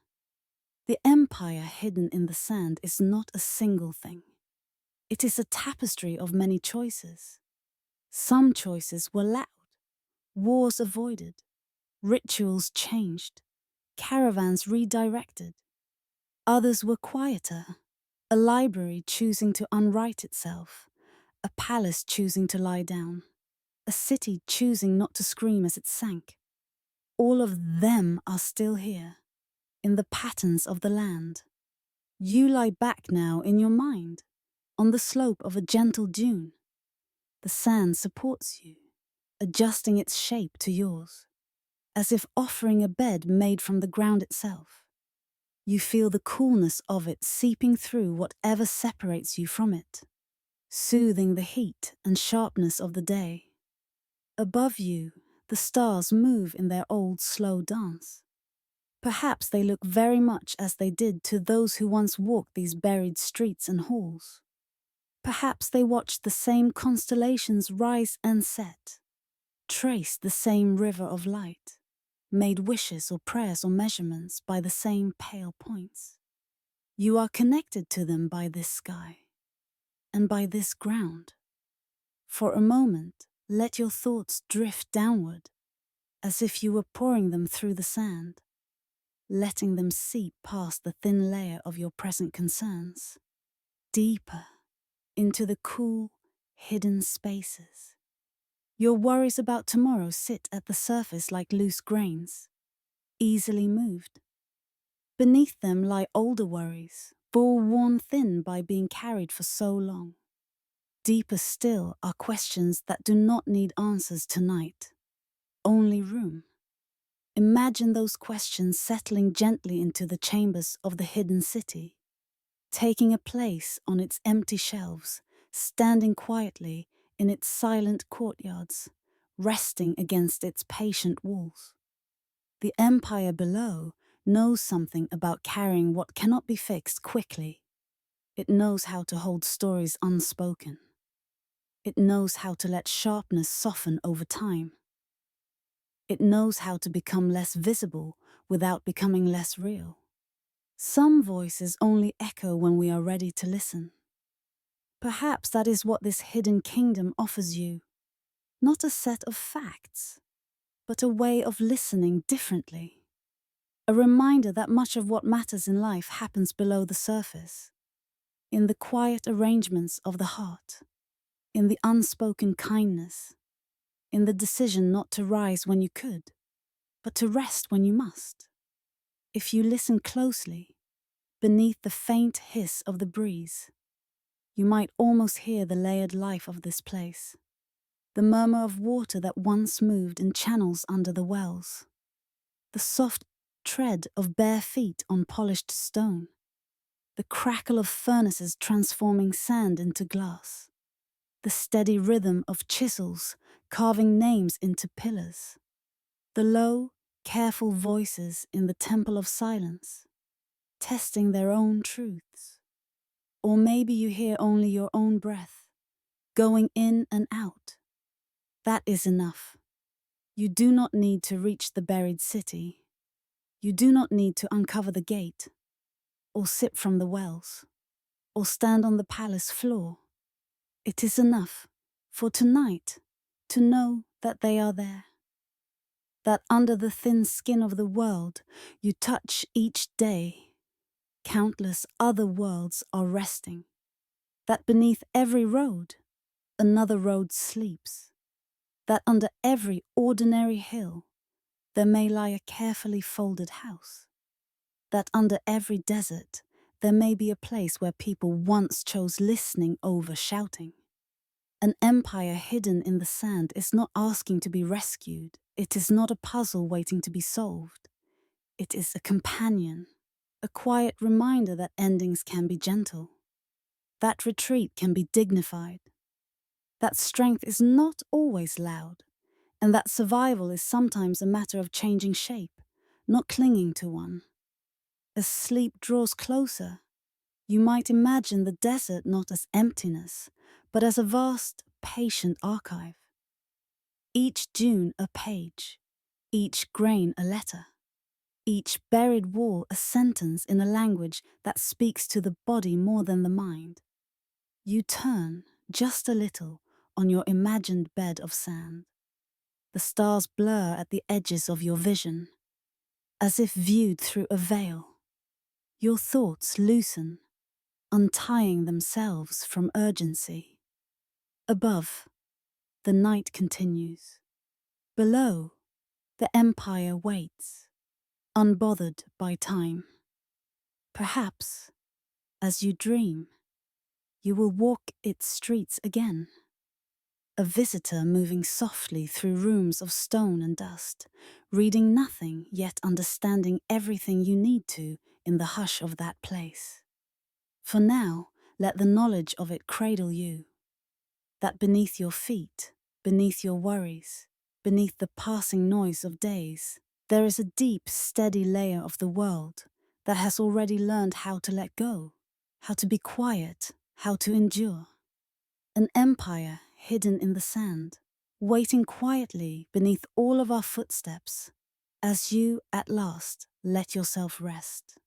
The empire hidden in the sand is not a single thing. It is a tapestry of many choices. Some choices were loud, wars avoided, rituals changed, caravans redirected. Others were quieter, a library choosing to unwrite itself, a palace choosing to lie down, a city choosing not to scream as it sank. All of them are still here, in the patterns of the land. You lie back now in your mind, on the slope of a gentle dune. The sand supports you, adjusting its shape to yours, as if offering a bed made from the ground itself. You feel the coolness of it seeping through whatever separates you from it, soothing the heat and sharpness of the day. Above you, the stars move in their old slow dance. Perhaps they look very much as they did to those who once walked these buried streets and halls. Perhaps they watched the same constellations rise and set, traced the same river of light, made wishes or prayers or measurements by the same pale points. You are connected to them by this sky and by this ground. For a moment, let your thoughts drift downward, as if you were pouring them through the sand, letting them seep past the thin layer of your present concerns, deeper into the cool, hidden spaces. Your worries about tomorrow sit at the surface like loose grains, easily moved. Beneath them lie older worries, worn thin by being carried for so long. Deeper still are questions that do not need answers tonight, only room. Imagine those questions settling gently into the chambers of the hidden city, taking a place on its empty shelves, standing quietly in its silent courtyards, resting against its patient walls. The empire below knows something about carrying what cannot be fixed quickly. It knows how to hold stories unspoken. It knows how to let sharpness soften over time. It knows how to become less visible without becoming less real. Some voices only echo when we are ready to listen. Perhaps that is what this hidden kingdom offers you. Not a set of facts, but a way of listening differently. A reminder that much of what matters in life happens below the surface, in the quiet arrangements of the heart, in the unspoken kindness, in the decision not to rise when you could, but to rest when you must. If you listen closely, beneath the faint hiss of the breeze, you might almost hear the layered life of this place, the murmur of water that once moved in channels under the wells, the soft tread of bare feet on polished stone, the crackle of furnaces transforming sand into glass, the steady rhythm of chisels carving names into pillars, the low, careful voices in the temple of silence, testing their own truths. Or maybe you hear only your own breath, going in and out. That is enough. You do not need to reach the buried city. You do not need to uncover the gate, or sip from the wells, or stand on the palace floor. It is enough for tonight to know that they are there. That under the thin skin of the world you touch each day, countless other worlds are resting. That beneath every road, another road sleeps. That under every ordinary hill, there may lie a carefully folded house. That under every desert, there may be a place where people once chose listening over shouting. An empire hidden in the sand is not asking to be rescued, It is not a puzzle waiting to be solved. It is a companion, a quiet reminder that endings can be gentle, that retreat can be dignified, that strength is not always loud, and that survival is sometimes a matter of changing shape, not clinging to one. As sleep draws closer, you might imagine the desert not as emptiness, but as a vast, patient archive. Each dune a page, each grain a letter, each buried wall a sentence in a language that speaks to the body more than the mind. You turn, just a little, on your imagined bed of sand. The stars blur at the edges of your vision, as if viewed through a veil. Your thoughts loosen, untying themselves from urgency. Above, the night continues. Below, the empire waits, unbothered by time. Perhaps, as you dream, you will walk its streets again. A visitor moving softly through rooms of stone and dust, reading nothing yet understanding everything you need to in the hush of that place. For now, let the knowledge of it cradle you, that beneath your feet, beneath your worries, beneath the passing noise of days, there is a deep, steady layer of the world that has already learned how to let go, how to be quiet, how to endure. An empire hidden in the sand, waiting quietly beneath all of our footsteps, as you, at last, let yourself rest.